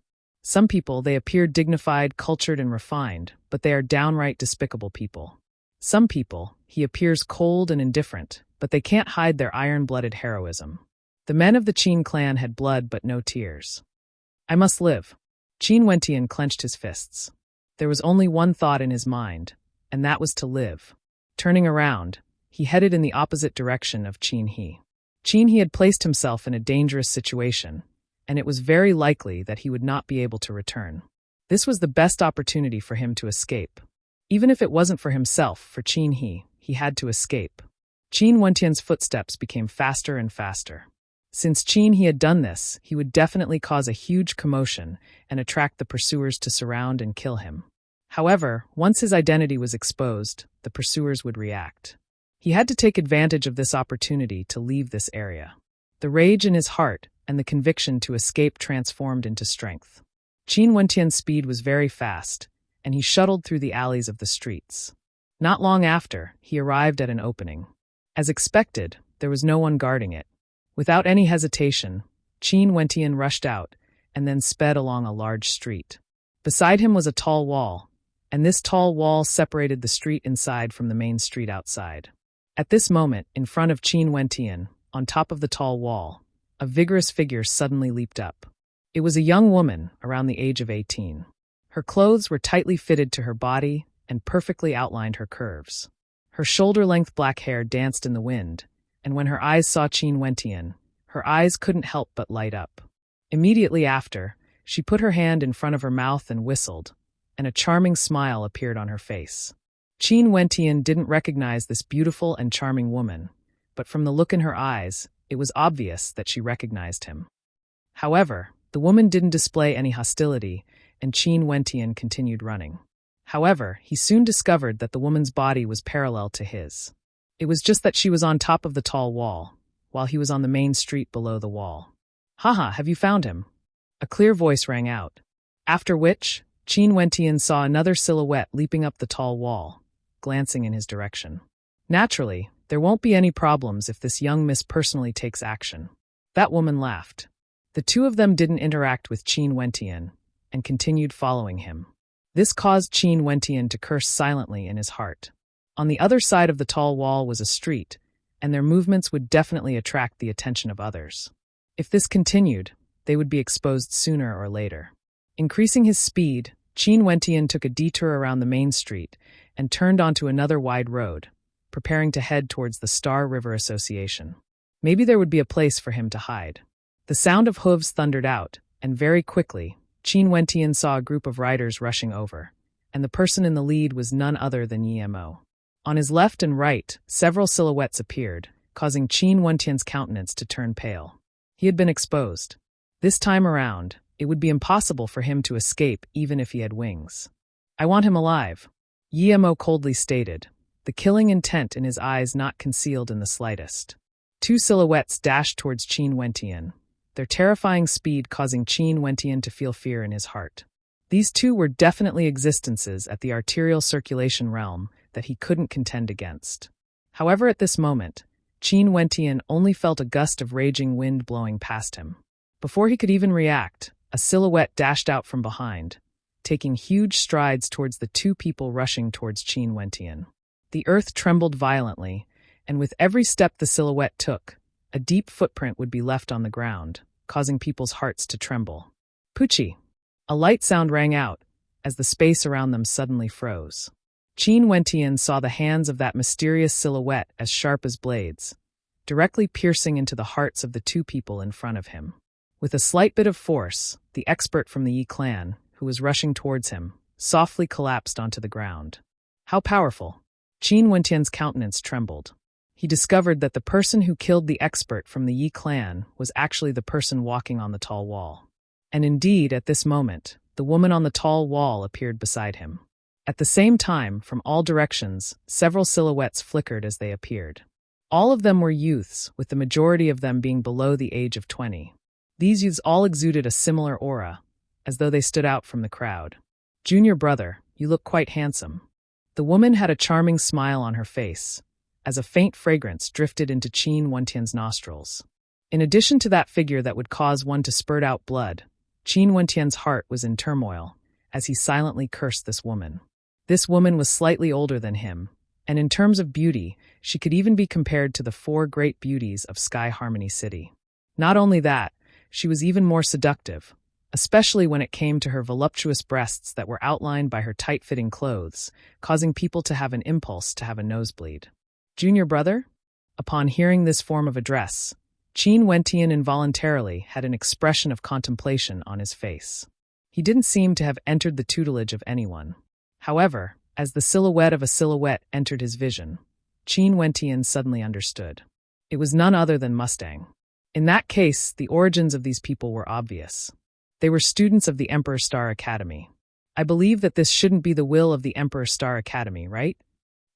Some people, they appear dignified, cultured, and refined, but they are downright despicable people. Some people, he appears cold and indifferent, but they can't hide their iron-blooded heroism. The men of the Qin clan had blood but no tears. I must live. Qin Wentian clenched his fists. There was only one thought in his mind, and that was to live. Turning around, he headed in the opposite direction of Qin He. Qin He had placed himself in a dangerous situation, and it was very likely that he would not be able to return. This was the best opportunity for him to escape. Even if it wasn't for himself, for Qin He had to escape. Qin Wentian's footsteps became faster and faster. Since Qin He had done this, he would definitely cause a huge commotion and attract the pursuers to surround and kill him. However, once his identity was exposed, the pursuers would react. He had to take advantage of this opportunity to leave this area. The rage in his heart and the conviction to escape transformed into strength. Qin Wentian's speed was very fast, and he shuttled through the alleys of the streets. Not long after, he arrived at an opening. As expected, there was no one guarding it. Without any hesitation, Qin Wentian rushed out and then sped along a large street. Beside him was a tall wall, and this tall wall separated the street inside from the main street outside. At this moment, in front of Qin Wentian, on top of the tall wall, a vigorous figure suddenly leaped up. It was a young woman around the age of 18. Her clothes were tightly fitted to her body and perfectly outlined her curves. Her shoulder-length black hair danced in the wind, and when her eyes saw Qin Wentian, her eyes couldn't help but light up. Immediately after, she put her hand in front of her mouth and whistled, and a charming smile appeared on her face. Qin Wentian didn't recognize this beautiful and charming woman, but from the look in her eyes, it was obvious that she recognized him. However, the woman didn't display any hostility, and Qin Wentian continued running. However, he soon discovered that the woman's body was parallel to his. It was just that she was on top of the tall wall, while he was on the main street below the wall. "Haha, have you found him?" A clear voice rang out. After which, Qin Wentian saw another silhouette leaping up the tall wall, glancing in his direction. Naturally, there won't be any problems if this young miss personally takes action. That woman laughed. The two of them didn't interact with Qin Wentian, and continued following him. This caused Qin Wentian to curse silently in his heart. On the other side of the tall wall was a street, and their movements would definitely attract the attention of others. If this continued, they would be exposed sooner or later. Increasing his speed, Qin Wentian took a detour around the main street and turned onto another wide road, preparing to head towards the Star River Association. Maybe there would be a place for him to hide. The sound of hooves thundered out, and very quickly, Qin Wentian saw a group of riders rushing over, and the person in the lead was none other than Yemo. On his left and right, several silhouettes appeared, causing Qin Wentian's countenance to turn pale. He had been exposed. This time around, it would be impossible for him to escape even if he had wings. "I want him alive," Yemo coldly stated, the killing intent in his eyes not concealed in the slightest. Two silhouettes dashed towards Qin Wentian, their terrifying speed causing Qin Wentian to feel fear in his heart. These two were definitely existences at the arterial circulation realm that he couldn't contend against. However, at this moment, Qin Wentian only felt a gust of raging wind blowing past him. Before he could even react, a silhouette dashed out from behind, taking huge strides towards the two people rushing towards Qin Wentian. The earth trembled violently, and with every step the silhouette took, a deep footprint would be left on the ground, causing people's hearts to tremble. "Pucci!" A light sound rang out, as the space around them suddenly froze. Qin Wentian saw the hands of that mysterious silhouette as sharp as blades, directly piercing into the hearts of the two people in front of him. With a slight bit of force, the expert from the Yi clan, who was rushing towards him, softly collapsed onto the ground. How powerful! Qin Wentian's countenance trembled. He discovered that the person who killed the expert from the Yi clan was actually the person walking on the tall wall. And indeed, at this moment, the woman on the tall wall appeared beside him. At the same time, from all directions, several silhouettes flickered as they appeared. All of them were youths, with the majority of them being below the age of 20. These youths all exuded a similar aura, as though they stood out from the crowd. "Junior brother, you look quite handsome." The woman had a charming smile on her face, as a faint fragrance drifted into Qin Wentian's nostrils. In addition to that figure that would cause one to spurt out blood, Qin Wentian's heart was in turmoil, as he silently cursed this woman. This woman was slightly older than him, and in terms of beauty, she could even be compared to the four great beauties of Sky Harmony City. Not only that, she was even more seductive, especially when it came to her voluptuous breasts that were outlined by her tight-fitting clothes, causing people to have an impulse to have a nosebleed. "Junior brother?" Upon hearing this form of address, Qin Wentian involuntarily had an expression of contemplation on his face. He didn't seem to have entered the tutelage of anyone. However, as the silhouette of a silhouette entered his vision, Qin Wentian suddenly understood. It was none other than Mustang. In that case, the origins of these people were obvious. They were students of the Emperor Star Academy. "I believe that this shouldn't be the will of the Emperor Star Academy, right?"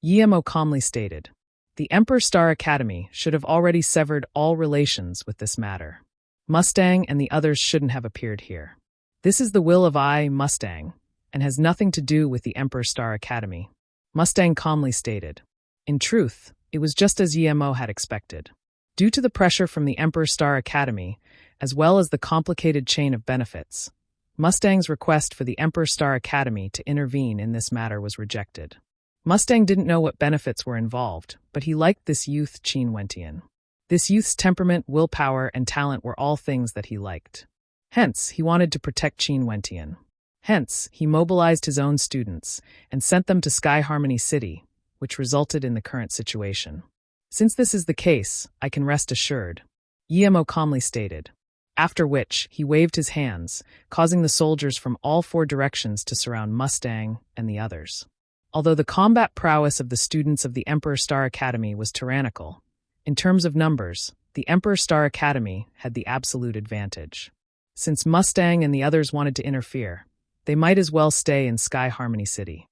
Yemo calmly stated. The Emperor Star Academy should have already severed all relations with this matter. Mustang and the others shouldn't have appeared here. This is the will of I, Mustang, and has nothing to do with the Emperor Star Academy, Mustang calmly stated. In truth, it was just as Yemo had expected. Due to the pressure from the Emperor Star Academy, as well as the complicated chain of benefits, Mustang's request for the Emperor Star Academy to intervene in this matter was rejected. Mustang didn't know what benefits were involved, but he liked this youth Qin Wentian. This youth's temperament, willpower, and talent were all things that he liked. Hence, he wanted to protect Qin Wentian. Hence, he mobilized his own students and sent them to Sky Harmony City, which resulted in the current situation. Since this is the case, I can rest assured, Yemo calmly stated, after which he waved his hands, causing the soldiers from all four directions to surround Mustang and the others. Although the combat prowess of the students of the Emperor Star Academy was tyrannical, in terms of numbers, the Emperor Star Academy had the absolute advantage. Since Mustang and the others wanted to interfere, they might as well stay in Sky Harmony City.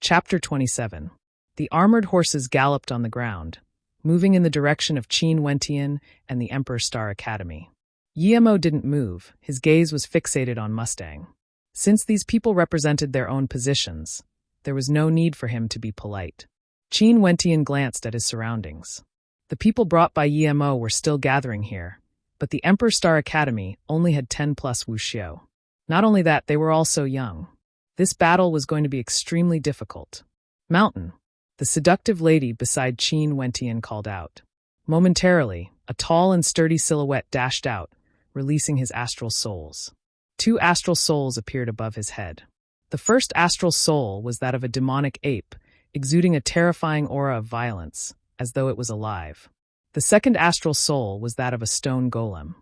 Chapter 27. The armored horses galloped on the ground, moving in the direction of Qin Wentian and the Emperor Star Academy. Yemo didn't move, his gaze was fixated on Mustang. Since these people represented their own positions, there was no need for him to be polite. Qin Wentian glanced at his surroundings. The people brought by Yemo were still gathering here, but the Emperor Star Academy only had 10 plus wuxiu. Not only that, they were all so young. This battle was going to be extremely difficult. Mountain, the seductive lady beside Qin Wentian called out. Momentarily, a tall and sturdy silhouette dashed out, releasing his astral souls. 2 astral souls appeared above his head. The first astral soul was that of a demonic ape, exuding a terrifying aura of violence, as though it was alive. The second astral soul was that of a stone golem.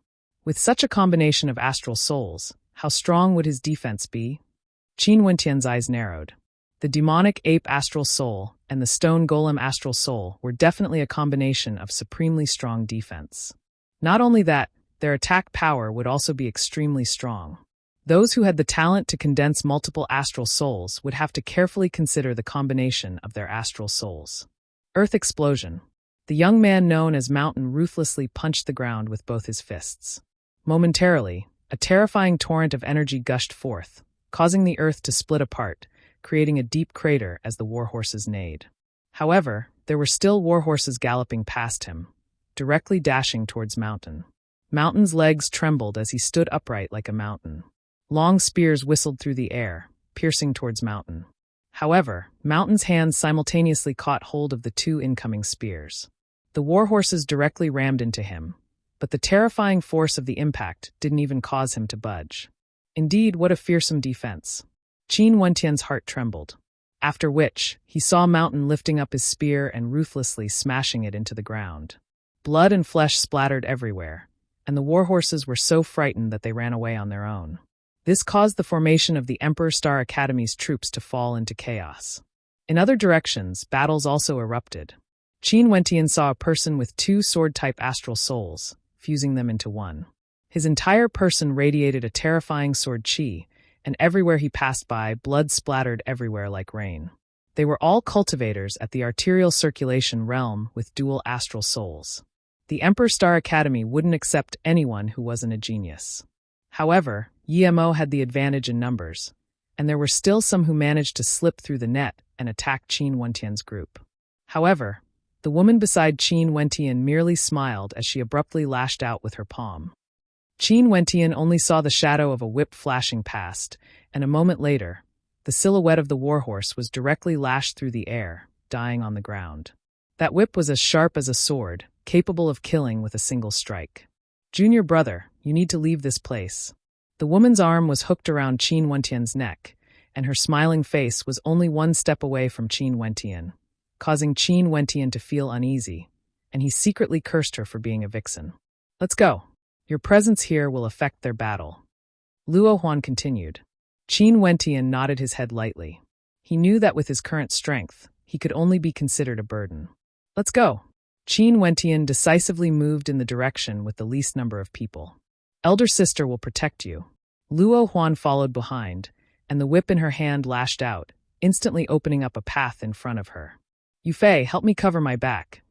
With such a combination of astral souls, how strong would his defense be? Qin Wentian's eyes narrowed. The demonic ape astral soul and the stone golem astral soul were definitely a combination of supremely strong defense. Not only that, their attack power would also be extremely strong. Those who had the talent to condense multiple astral souls would have to carefully consider the combination of their astral souls. Earth explosion. The young man known as Mountain ruthlessly punched the ground with both his fists. Momentarily, a terrifying torrent of energy gushed forth, causing the earth to split apart, creating a deep crater as the warhorses neighed. However, there were still warhorses galloping past him, directly dashing towards Mountain. Mountain's legs trembled as he stood upright like a mountain. Long spears whistled through the air, piercing towards Mountain. However, Mountain's hands simultaneously caught hold of the 2 incoming spears. The warhorses directly rammed into him, but the terrifying force of the impact didn't even cause him to budge. Indeed, what a fearsome defense. Qin Wentian's heart trembled. After which, he saw Mountain lifting up his spear and ruthlessly smashing it into the ground. Blood and flesh splattered everywhere, and the warhorses were so frightened that they ran away on their own. This caused the formation of the Emperor Star Academy's troops to fall into chaos. In other directions, battles also erupted. Qin Wentian saw a person with 2 sword-type astral souls, fusing them into one. His entire person radiated a terrifying sword chi, and everywhere he passed by, blood splattered everywhere like rain. They were all cultivators at the arterial circulation realm with dual astral souls. The Emperor Star Academy wouldn't accept anyone who wasn't a genius. However, Yemo had the advantage in numbers, and there were still some who managed to slip through the net and attack Qin Wentian's group. However, the woman beside Qin Wentian merely smiled as she abruptly lashed out with her palm. Qin Wentian only saw the shadow of a whip flashing past, and a moment later, the silhouette of the warhorse was directly lashed through the air, dying on the ground. That whip was as sharp as a sword, capable of killing with a single strike. "Junior brother, you need to leave this place." The woman's arm was hooked around Qin Wentian's neck, and her smiling face was only 1 step away from Qin Wentian, causing Qin Wentian to feel uneasy, and he secretly cursed her for being a vixen. "Let's go. Your presence here will affect their battle." Luo Huan continued. Qin Wentian nodded his head lightly. He knew that with his current strength, he could only be considered a burden. "Let's go." Qin Wentian decisively moved in the direction with the least number of people. "Elder sister will protect you." Luo Huan followed behind, and the whip in her hand lashed out, instantly opening up a path in front of her. "Yufei, help me cover my back."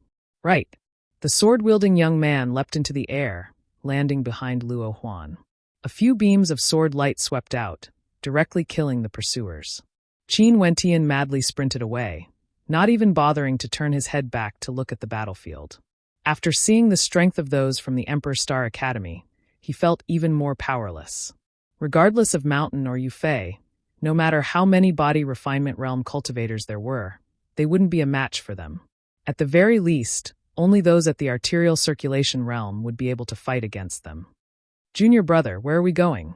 "Right." The sword-wielding young man leapt into the air, landing behind Luo Huan. A few beams of sword light swept out, directly killing the pursuers. Qin Wentian madly sprinted away, not even bothering to turn his head back to look at the battlefield. After seeing the strength of those from the Emperor Star Academy, he felt even more powerless. Regardless of Mountain or Yufei, no matter how many body refinement realm cultivators there were, they wouldn't be a match for them. At the very least, only those at the arterial circulation realm would be able to fight against them. "Junior brother, where are we going?"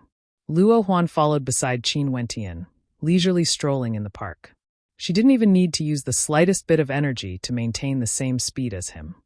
Luo Huan followed beside Qin Wentian, leisurely strolling in the park. She didn't even need to use the slightest bit of energy to maintain the same speed as him.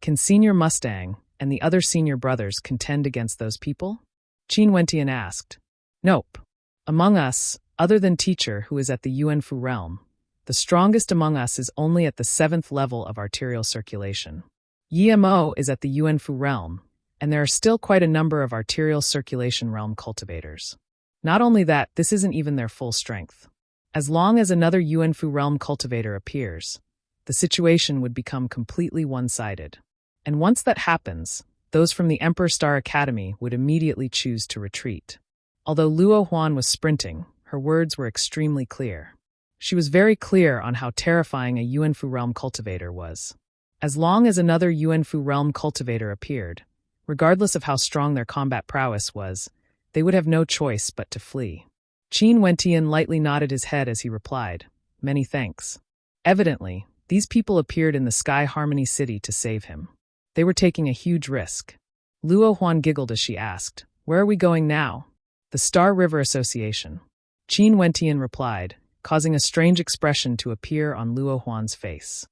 Can Senior Mustang and the other senior brothers contend against those people? Qin Wentian asked. Nope. Among us, other than Teacher, who is at the Yuanfu realm, the strongest among us is only at the 7th level of arterial circulation. Yemo is at the Yuanfu realm, and there are still quite a number of arterial circulation realm cultivators. Not only that, this isn't even their full strength. As long as another Yuanfu realm cultivator appears, the situation would become completely one-sided. And once that happens, those from the Emperor Star Academy would immediately choose to retreat. Although Luo Huan was sprinting, her words were extremely clear. She was very clear on how terrifying a Yuanfu realm cultivator was. As long as another Yuanfu realm cultivator appeared, regardless of how strong their combat prowess was, they would have no choice but to flee. Qin Wentian lightly nodded his head as he replied, "Many thanks." Evidently, these people appeared in the Sky Harmony City to save him. They were taking a huge risk. Luo Huan giggled as she asked, "Where are we going now?" "The Star River Association." Qin Wentian replied, causing a strange expression to appear on Luo Huan's face.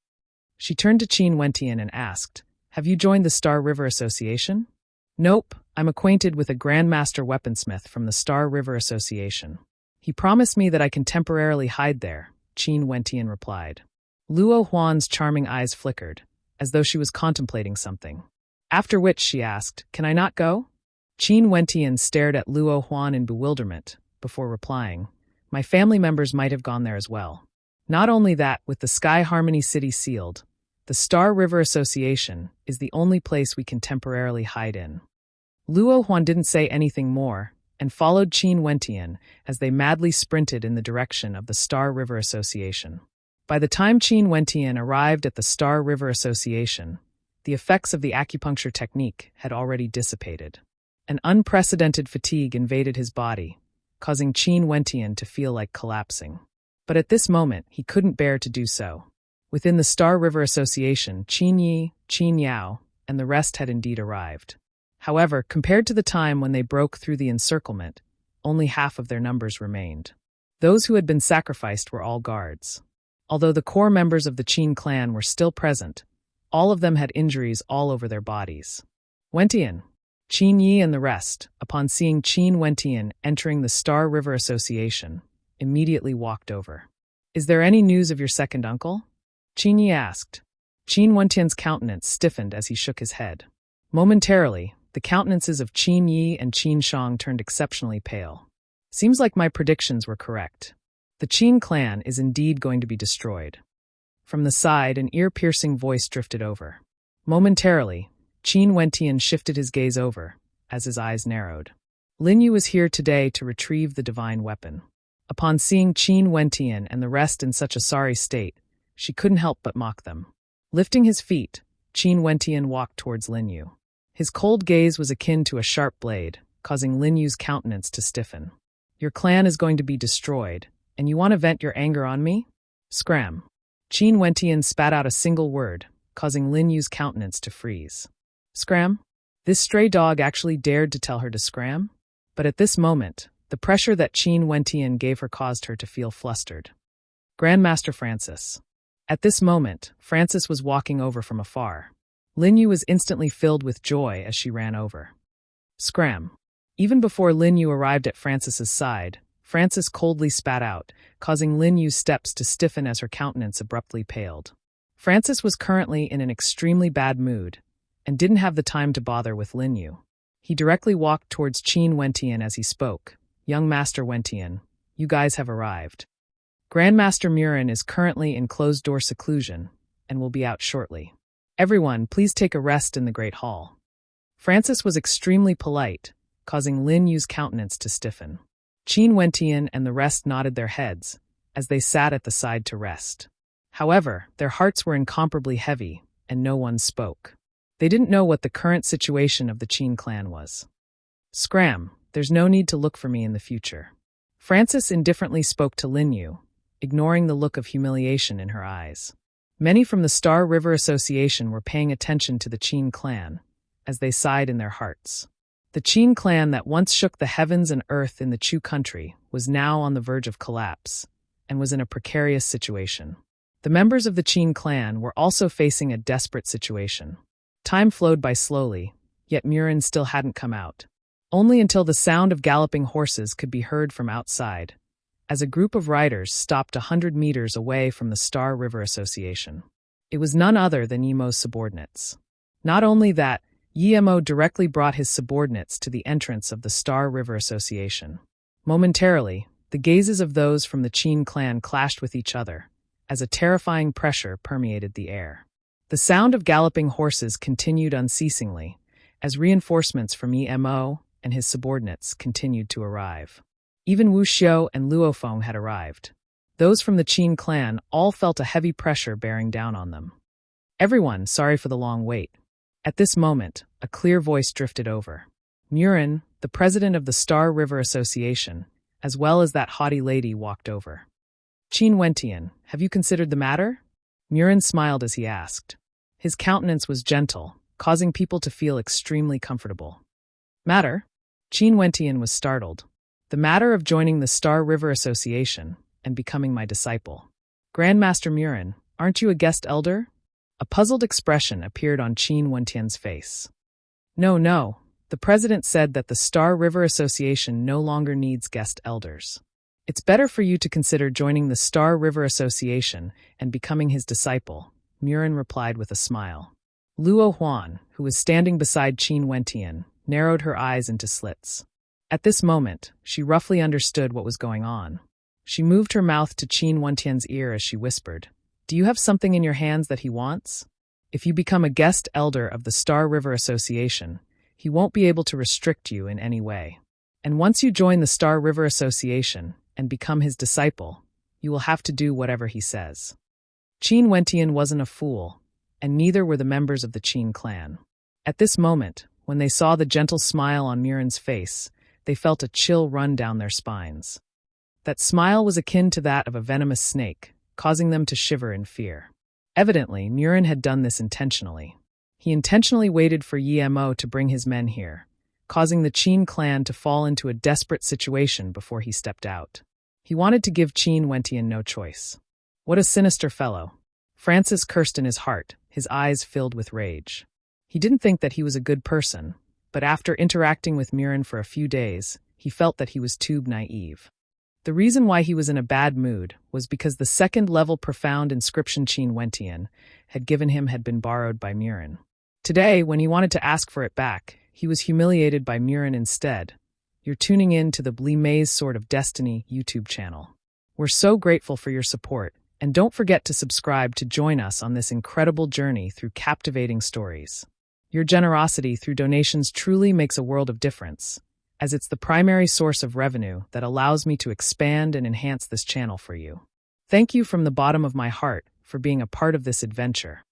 She turned to Qin Wentian and asked, "Have you joined the Star River Association?" "Nope, I'm acquainted with a Grandmaster weaponsmith from the Star River Association. He promised me that I can temporarily hide there," Qin Wentian replied. Luo Huan's charming eyes flickered, as though she was contemplating something. After which she asked, "Can I not go?" Qin Wentian stared at Luo Huan in bewilderment, before replying, "My family members might have gone there as well. Not only that, with the Sky Harmony City sealed, the Star River Association is the only place we can temporarily hide in." Luo Huan didn't say anything more, and followed Qin Wentian as they madly sprinted in the direction of the Star River Association. By the time Qin Wentian arrived at the Star River Association, the effects of the acupuncture technique had already dissipated. An unprecedented fatigue invaded his body, causing Qin Wentian to feel like collapsing. But at this moment, he couldn't bear to do so. Within the Star River Association, Qin Yi, Qin Yao, and the rest had indeed arrived. However, compared to the time when they broke through the encirclement, only half of their numbers remained. Those who had been sacrificed were all guards. Although the core members of the Qin clan were still present, all of them had injuries all over their bodies. Wentian, Qin Yi and the rest, upon seeing Qin Wentian entering the Star River Association, immediately walked over. "Is there any news of your second uncle?" Qin Yi asked. Qin Wentian's countenance stiffened as he shook his head. Momentarily, the countenances of Qin Yi and Qin Shang turned exceptionally pale. "Seems like my predictions were correct. The Qin clan is indeed going to be destroyed." From the side, an ear-piercing voice drifted over. Momentarily, Qin Wentian shifted his gaze over, as his eyes narrowed. Lin Yu was here today to retrieve the divine weapon. Upon seeing Qin Wentian and the rest in such a sorry state, she couldn't help but mock them. Lifting his feet, Qin Wentian walked towards Lin Yu. His cold gaze was akin to a sharp blade, causing Lin Yu's countenance to stiffen. "Your clan is going to be destroyed, and you want to vent your anger on me?" "Scram." Qin Wentian spat out a single word, causing Lin Yu's countenance to freeze. "Scram?" This stray dog actually dared to tell her to scram? But at this moment, the pressure that Qin Wentian gave her caused her to feel flustered. "Grandmaster Francis." At this moment, Francis was walking over from afar. Lin Yu was instantly filled with joy as she ran over. "Scram." Even before Lin Yu arrived at Francis's side, Francis coldly spat out, causing Lin Yu's steps to stiffen as her countenance abruptly paled. Francis was currently in an extremely bad mood, and didn't have the time to bother with Lin Yu. He directly walked towards Qin Wentian as he spoke. "Young Master Wentian, you guys have arrived. Grandmaster Murin is currently in closed-door seclusion, and will be out shortly. Everyone, please take a rest in the Great Hall." Francis was extremely polite, causing Lin Yu's countenance to stiffen. Qin Wentian and the rest nodded their heads, as they sat at the side to rest. However, their hearts were incomparably heavy, and no one spoke. They didn't know what the current situation of the Qin clan was. "Scram, there's no need to look for me in the future." Francis indifferently spoke to Lin Yu, ignoring the look of humiliation in her eyes. Many from the Star River Association were paying attention to the Qin clan, as they sighed in their hearts. The Qin clan that once shook the heavens and earth in the Chu country was now on the verge of collapse, and was in a precarious situation. The members of the Qin clan were also facing a desperate situation. Time flowed by slowly, yet Murin still hadn't come out. Only until the sound of galloping horses could be heard from outside, as a group of riders stopped 100 meters away from the Star River Association. It was none other than Yimo's subordinates. Not only that, Yimo directly brought his subordinates to the entrance of the Star River Association. Momentarily, The gazes of those from the Qin clan clashed with each other, as a terrifying pressure permeated the air. The sound of galloping horses continued unceasingly, as reinforcements from Emo and his subordinates continued to arrive. Even Wu Xiu and Luo Feng had arrived. Those from the Qin clan all felt a heavy pressure bearing down on them. Everyone sorry for the long wait. At this moment, a clear voice drifted over. Murin, the president of the Star River Association, as well as that haughty lady, walked over. Qin Wentian, have you considered the matter? Murin smiled as he asked. His countenance was gentle, causing people to feel extremely comfortable. Matter? Qin Wentian was startled. The matter of joining the Star River Association and becoming my disciple. Grandmaster Murin, aren't you a guest elder? A puzzled expression appeared on Qin Wentian's face. No. The president said that the Star River Association no longer needs guest elders. It's better for you to consider joining the Star River Association and becoming his disciple, Murin replied with a smile. Luo Huan, who was standing beside Qin Wentian, narrowed her eyes into slits. At this moment, she roughly understood what was going on. She moved her mouth to Qin Wentian's ear as she whispered, "Do you have something in your hands that he wants? If you become a guest elder of the Star River Association, he won't be able to restrict you in any way. And once you join the Star River Association and become his disciple, you will have to do whatever he says." Qin Wentian wasn't a fool, and neither were the members of the Qin clan. At this moment, when they saw the gentle smile on Murin's face, they felt a chill run down their spines. That smile was akin to that of a venomous snake, causing them to shiver in fear. Evidently, Murin had done this intentionally. He intentionally waited for Emo to bring his men here, causing the Qin clan to fall into a desperate situation before he stepped out. He wanted to give Qin Wentian no choice. What a sinister fellow. Francis cursed in his heart, his eyes filled with rage. He didn't think that he was a good person, but after interacting with Murin for a few days, he felt that he was too naive. The reason why he was in a bad mood was because the second-level profound inscription Qin Wentian had given him had been borrowed by Murin. Today, when he wanted to ask for it back, he was humiliated by Murin instead. You're tuning in to the Blimay's Sword of Destiny YouTube channel. We're so grateful for your support, and don't forget to subscribe to join us on this incredible journey through captivating stories. Your generosity through donations truly makes a world of difference, as it's the primary source of revenue that allows me to expand and enhance this channel for you. Thank you from the bottom of my heart for being a part of this adventure.